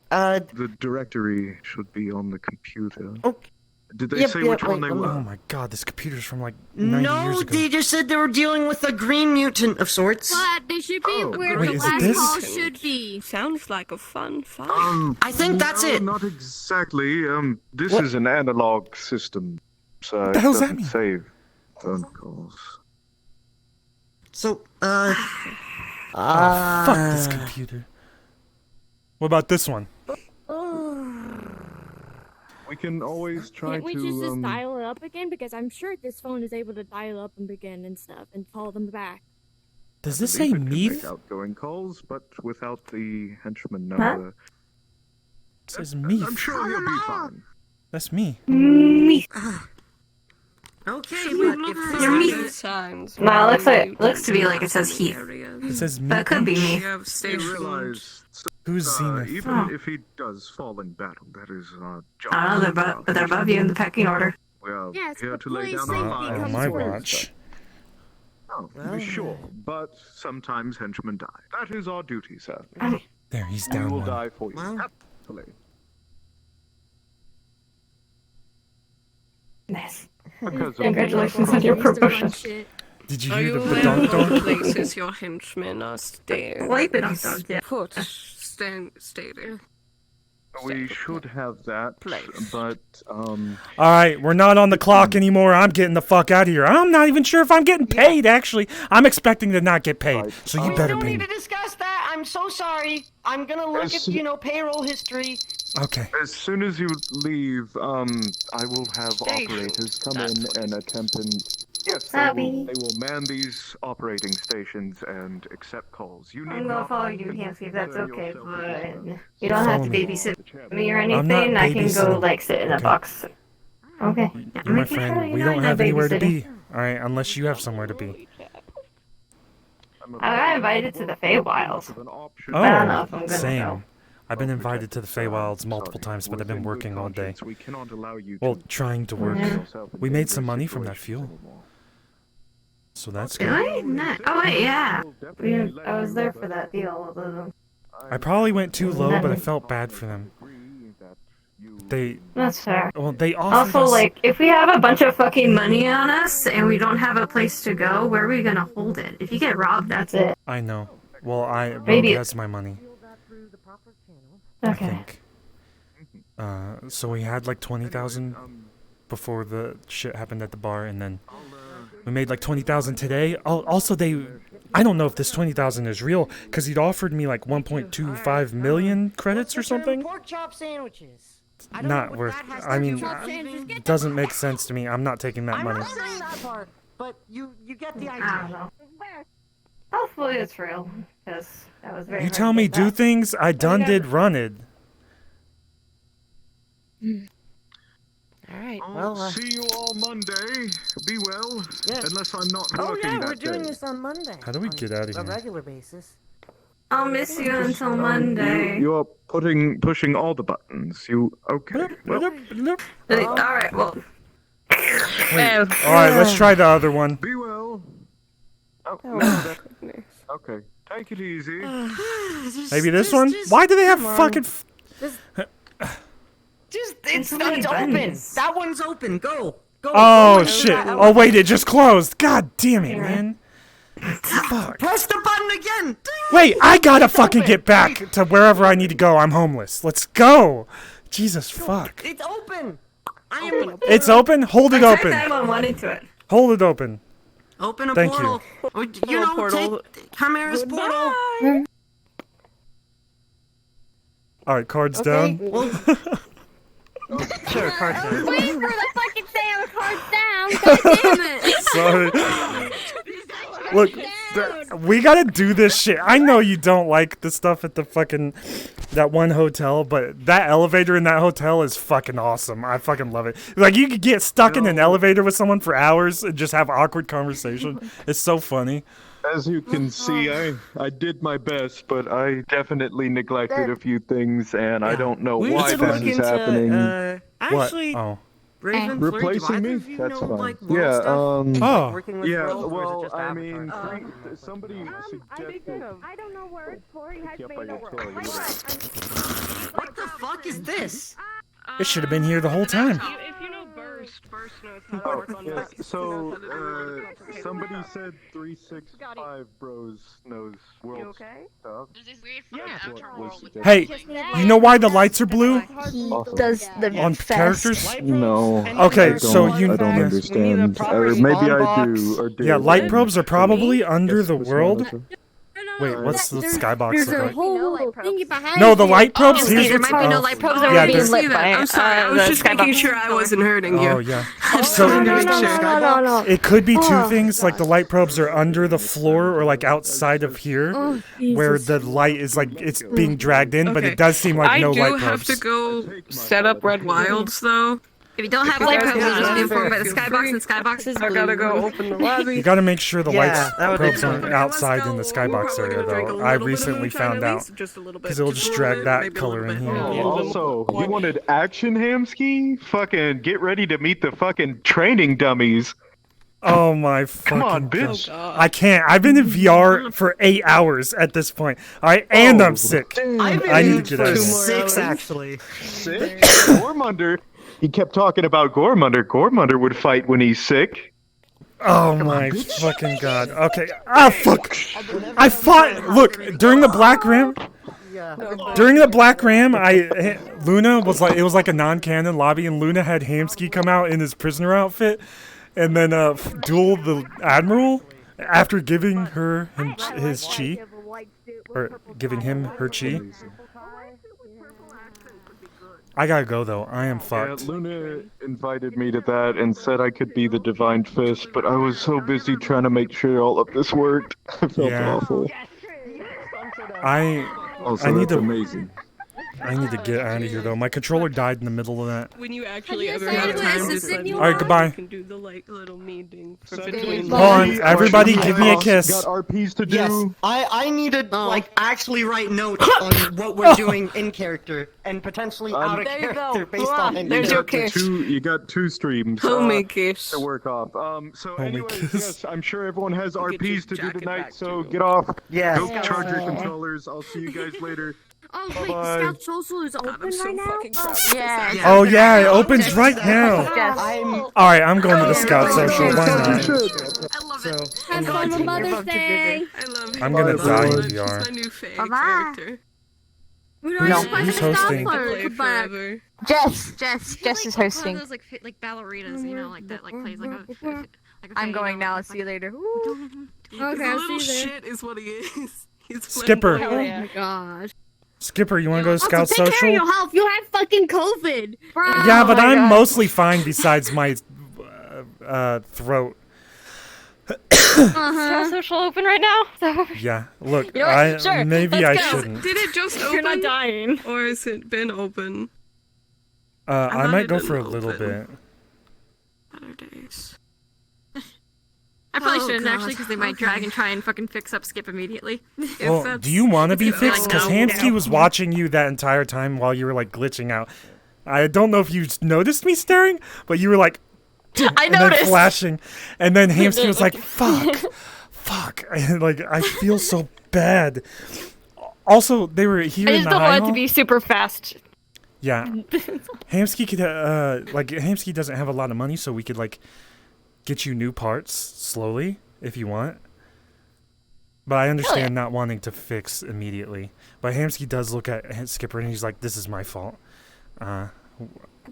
The directory should be on the computer. Okay. Did they say which one they Oh were? my god, this computer's from like 90 No, years ago. they just said they were dealing with a green mutant of sorts. But they should be where wait, the is it last this? call should be. Sounds like a fun fight. I think that's no, it. Not exactly. This What? is an analog system, so What the it hell's that doesn't mean? save phone calls. So, Oh, fuck this computer. What about this one? We can always try Can't we to. just dial it up again? Because I'm sure this phone is able to dial up and begin and stuff and call them back. Does this I say believe it can me? make outgoing calls, but without the henchman number. It says me. I'm sure he'll be fine. That's me. Me. okay, You're but You're me. Signs. Well, looks to be like it says Heath. It says me. But it could be me. have You stationed. realize, Who's Zenith? even Oh. if he does fall in battle, that is our job. I don't know, but they're above you in the pecking order. We are Yes, here but to lay police down safety our On lives. comes my first. watch. Oh, sure, but sometimes henchmen die. That is our duty, sir. There, he's We down will one. die for you. Well. Happily. Nice. Because of Congratulations on your promotion. Did you Are hear you the aware donk of the donk? places your henchmen are staying? Wipe it off, dog, yeah. Put stay there. We should have that, but Alright, we're not on the clock anymore. I'm getting the fuck out of here. I'm not even sure if I'm getting paid, actually. I'm expecting to not get paid, so you we better don't pay need me. to discuss that. I'm so sorry. I'm gonna look at, payroll history. Okay. as soon as you leave, I will have Station. operators come in and attempt and yes, Abby. they will man these operating stations and accept calls. You need I'm gonna not follow you, Hansky, if that's concern okay, yourself with but you don't have to Follow me. babysit me or I'm not anything. I can go, babysitting. like, sit in a Okay. box. Okay. You're my friend. We don't have anywhere to be. Alright, unless you have somewhere to be. I got invited to the Feywilds. Oh, I don't know if I'm gonna same. go. I've been invited to the Feywilds multiple times, but I've been working all day. We cannot allow you Well, to trying to work. Yeah. We made some money from that fuel. So that's good. Really? Oh, wait, yeah. I was there for that deal. I probably went too low, but I felt bad for them. They, That's fair. well, they offered Also, us. like, if we have a bunch of fucking money on us and we don't have a place to go, where are we gonna hold it? If you get robbed, that's it. I know. Well, Rogue Maybe- has my money. Okay. I think. So we had like 20,000 before the shit happened at the bar, and then we made like 20,000 today. Also, I don't know if this 20,000 is real, because he'd offered me like 1.25 million credits or something. Pork chop sandwiches. I don't know Not what worth. that has I to mean, do with it doesn't make sense to me. I'm not taking that I'm money. not saying that part, but you get the idea. I don't know. Hopefully it's real, because that was very You hard tell to me get do that. things, I done did run it. All right. I'll Well, see you all Monday. Be well. Yeah. Unless I'm not oh working yeah, that we're doing day. this on Monday. How do we on get out of a here? regular basis. I'll miss you until Monday. You are pushing all the buttons. You okay? Well, Alright, well. Wait, alright, let's try the other one. be well. Oh, Oh, no, that- goodness. okay. Take it easy. Maybe this one? Why do they have fucking... It's many open. buttons. That one's open. Go. Oh, shit. Oh, wait, it just closed. God damn it, man. Fuck. Press the button again. Wait, I gotta fucking get back to wherever I need to go. I'm homeless. Let's go. Jesus, fuck. It's open. I am. It's open? Hold it open. 911 into it. Hold it open. Open a Thank portal. You know, portal. take Chimera's portal. Alright, cards Okay. down. Well, Sure, cards down. Wait for the fucking damn cards down. God damn it. Sorry. Look, we gotta do this shit. I know you don't like the stuff at the fucking that one hotel, but that elevator in that hotel is fucking awesome. I fucking love it. Like you could get stuck in an elevator with someone for hours and just have awkward conversation. It's so funny. As you can see, I did my best, but I definitely neglected a few things, and I don't know We why need to this look is into, happening. actually, What? Oh. Raven, Fleur, do Replacing either me? of you That's know, fine. like, world Yeah, stuff? Oh. Working with yeah, world, or is it well, just I Avatar? mean, somebody suggested... I don't know words. Flori has Keep made by a your word. tail, you know. What the fuck is this? It should have been here the whole time. If you know Burst knows how to work on Yes, that. so, somebody said 365 Bros knows world okay? stuff. There's this weird Yeah. fucking Avatar world with Hey, you know why the lights are blue? He does the On fast. characters? No. Okay, I so don't- you I don't understand. Or maybe I do, or did. Yeah, light probes are probably under the Miss world. Monica. Wait, what's the skybox There's look a like? whole little thingy behind No, the it. light probes. Oh, Here's there what's might be no oh. light probes Yeah, that are being there's- lit by I'm sorry, I was just making sure I wasn't hurting you. Oh yeah. So So No. it could be two Oh. things, like the light probes are under the floor or like outside of here, Oh, where Jesus. the light is like it's being dragged in, but Okay. it does seem like no I do light have probes. to go set up Red Wilds though. If you don't have light probes, you'll just be informed by the skybox, and skybox is blue. I gotta go open the lobby. You gotta make sure the Yeah, lights that would be probes fun. aren't outside in the skybox Probably area gonna drink a though. little I bit of recently moonshine, found at out least, just a little bit, because it'll just just a little drag bit, that maybe a color little in bit. here. Oh, also, you wanted action, Hamsky? Fucking get ready to meet the fucking training dummies. Oh my fucking Come on, God. bitch. I can't. I've been in VR for 8 hours at this point. Alright, and I'm sick. I've been I in need to get for out of here. 6 actually. Sick? Gormunder? He kept talking about Gormunder. Gormunder would fight when he's sick. Oh my fucking God. Okay. Ah, fuck. I fought. Look, during the Black Ram. During the Black Ram, Luna was like, it was like a non-canon lobby, and Luna had Hamsky come out in his prisoner outfit, and then duel the Admiral after giving her his chi, or giving him her chi. I gotta go though. I am Yeah, fucked. Luna invited me to that and said I could be the Divine Fist, but I was so busy trying to make sure all of this worked. I felt Yeah. awful. I Also, need that's to. amazing. I need to get out of here though. My controller died in the middle of that. When you actually you ever decided have what time to assistant study, you Alright, goodbye. you can do the like little meeting for Hold between. Hold on, everybody, give me a kiss. Got RPs to do. Yes, I needed like actually write notes on what we're doing in character and potentially out of There you go. character based Wow, on there's it. your kiss. You got two streams Homie kiss. to work off. So Homie anyways, kiss. yes, I'm sure everyone has Get your RPs to do jacket tonight, back, so too. get off. Yeah. Go charge your controllers. I'll see you guys later. Oh wait, Bye-bye. Scout Social is open I'm so right now. fucking proud of this. Yeah. Oh yeah, it opens right now. I'm Alright, I'm going to the Scout Social. Why not? I love it. Have fun with Mother's Day. I love I'm gonna Bye, die in everyone. VR. She's my new fave Bye-bye. character. We Who's- don't have who's to stop hosting? her. Play Goodbye. forever. Jess is hosting. One of those like ballerinas, you know, like that like plays like a. Like a I'm fade, going you know, now. like- See you later. He's Okay, a I'll little see you there. shit is what he is. He's playing Skipper. Oh my gosh. Skipper, you want to go to Also, Scout take care of Social? your health. You have fucking COVID. Yeah, but my I'm God. mostly fine besides my throat. Scout Social open right now? Yeah, look, You know what? Sure, maybe let's I go. shouldn't. Did it just You're not open? dying. Or has it been open? I thought might it go didn't for a little open. bit. Better days. I probably Oh, shouldn't God. actually, because they might drag and try and fucking fix up Skip immediately. Well, do you want to be it's gonna be fixed? like, Because no, Hamsky no. was watching you that entire time while you were like glitching out. I don't know if you noticed me staring, but you were like, I and then noticed. flashing, and then Hamsky was like, "Fuck, fuck," and like I feel so bad. Also, they were here I in just the don't high want it hall. to be super fast. Yeah, Hamsky could like Hamsky doesn't have a lot of money, so we could like get you new parts slowly if you want. But I understand not wanting to fix immediately. But Hamsky does look at Skipper and he's like, "This is my fault."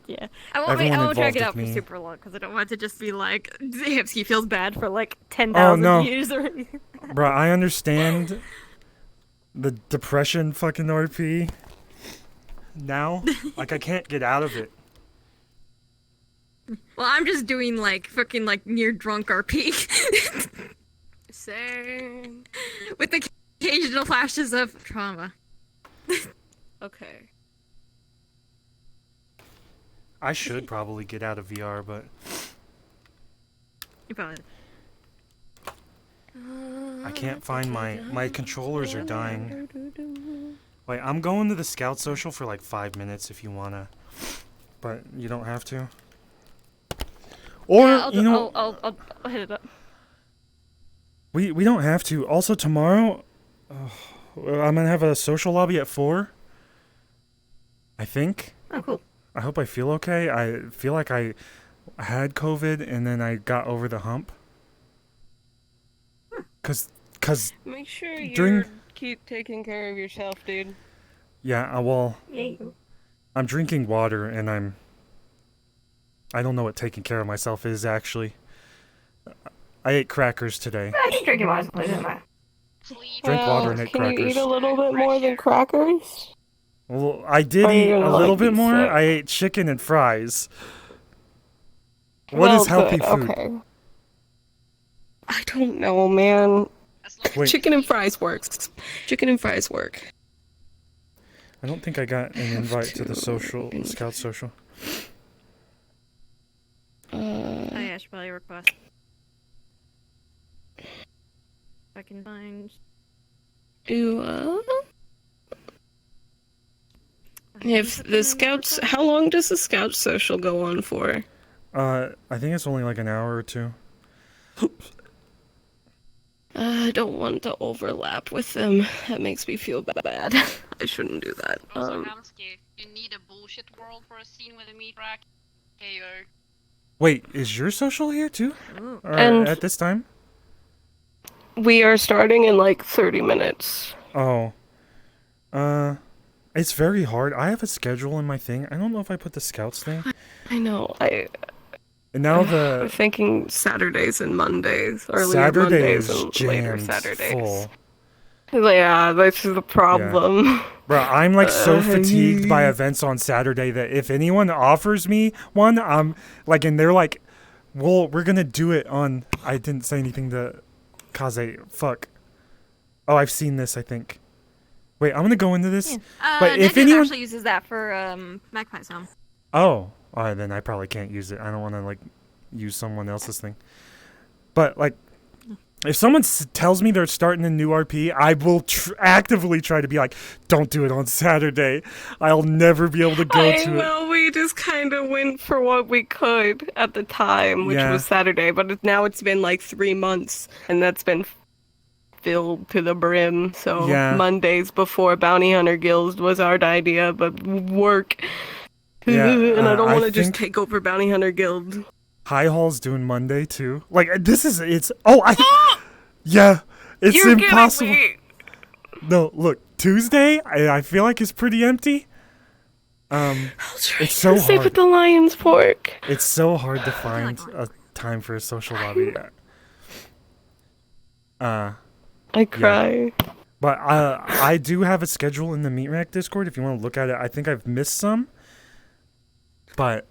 Yeah. I Everyone won't drag involved it out with for me. super long because I don't want it to just be like Hipsky feels bad for like 10,000 Oh, no. views or anything. Bruh, I understand the depression fucking RP now. Like, I can't get out of it. Well, I'm just doing like fucking like near drunk RP. Same. With occasional flashes of trauma. Okay. I should probably get out of VR, but You probably. I can't find my controllers are dying. Wait, I'm going to the Scout Social for like 5 minutes if you wanna, but you don't have to. Or Yeah, you know, I'll hit it up. we don't have to. Also tomorrow, I'm gonna have a social lobby at 4. I think. Oh, cool. I hope I feel okay. I feel like I had COVID and then I got over the hump. Cause Make sure during you keep taking care of yourself, dude. yeah, well, I'm drinking water and I don't know what taking care of myself is actually. I ate crackers today. I keep drinking water, doesn't matter. Drink water and ate Can crackers. you eat a little bit more than crackers? Well, I did Or eat you're a gonna, little like, bit be more. sick? I ate chicken and fries. What is healthy good, food? Okay. I don't know, man. Wait. Chicken and fries works. Chicken and fries work. I don't think I got an invite to the Scout Social. Oh yeah, I should probably request. If I can find. If the scouts, how long does the scout social go on for? I think it's only like an hour or 2. I don't want to overlap with them. That makes me feel bad. I shouldn't do that. Also, Hamsky, you need a bullshit world for a scene with a meat rack. KO. Wait, is your social here too? Or And- at this time? We are starting in like 30 minutes. Oh. It's very hard. I have a schedule in my thing. I don't know if I put the scouts thing. I know. And now I'm thinking Saturdays and Mondays. Earlier Saturday Mondays is and later jammed Saturdays. full. Yeah, this is the problem. Bro, I'm like so Uh, fatigued by events on Saturday that if anyone offers me one, I'm like, and they're like, well, we're gonna do it on. I didn't say anything to Kaze. Fuck. Oh, I've seen this, I think. Wait, I'm gonna go into this. But if Negative anyone. actually uses that for Magpie's home. Oh, alright, then I probably can't use it. I don't want to like use someone else's thing. But like, if someone tells me they're starting a new RP, I will actively try to be like, don't do it on Saturday. I'll never be able to go I to it. know, we just kind of went for what we could at the time, which Yeah. was Saturday, but now it's been like 3 months, and that's been filled to the brim. So Yeah. Mondays before Bounty Hunter Guild was our idea, but work. Yeah, and I don't I want to just think- take over Bounty Hunter Guild. High Hall's doing Monday too. Like it's yeah, it's You're kidding impossible. me. No, look, Tuesday I feel like it's pretty empty. It's so Stay hard. with the Lion's Fork. It's so hard to find a time for a social lobby. I yeah. cry. But I do have a schedule in the Meat Rack Discord if you want to look at it. I think I've missed some. But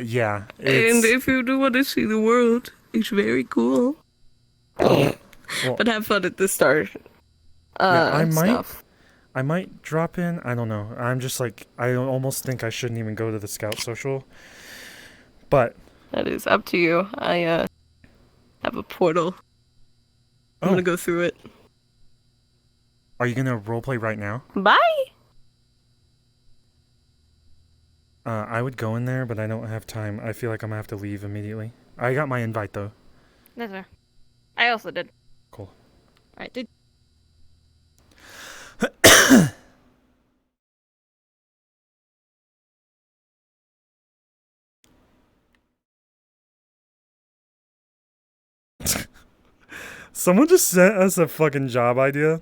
yeah. And if you do want to see the world, it's very cool. But have fun at the start. I might drop in. I don't know. I'm just like, I almost think I shouldn't even go to the Scout Social. But That is up to you. I have a portal. I'm gonna go through it. are you gonna roleplay right now? Bye. I would go in there, but I don't have time. I feel like I'm gonna have to leave immediately. I got my invite though. That's fair. I also did. Cool. Alright, did. Someone just sent us a fucking job idea.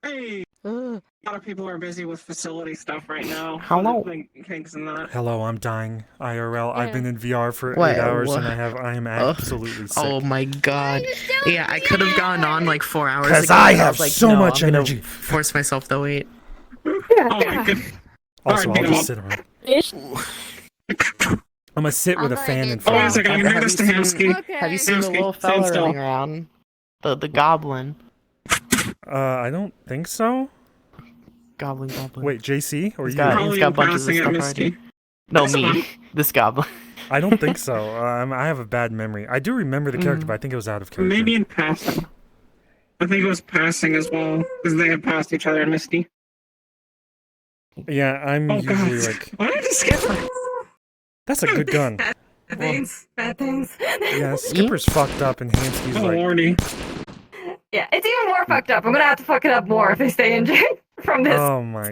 Hey. A lot of people are busy with facility stuff right now. Hello. Kinks and that. Hello, I'm dying. IRL. I've Yeah. been in VR for What? 8 hours What? and I am absolutely sick. Oh my god. Yeah, I could have gone on like 4 hours 'Cause ago. I but have was like, so no, much I'm gonna energy. Force myself to wait. Oh my god. Also, Alright, I'll just sit around. I'm gonna sit with a fan and Oh, wait a fan. second, I can hear this to Hamsky. Have you seen the Hamsky, little stand fella still. running around? The goblin. I don't think so. Goblin. Wait, JC or He's you? got bunches of stuff already. No, me. This goblin. I don't think so. I have a bad memory. I do remember the character, but I think it was out of character. Maybe in passing. I think it was passing as well, because they had passed each other in Misty. Yeah, I'm Oh, usually God. like. Why did I just skip her? That's a good gun. Bad things. Bad things. Yeah, Skipper's fucked up and Hansky's Oh, like. lordy. Yeah, it's even more fucked up. I'm gonna have to fuck it up more if they stay in jail from this. Oh my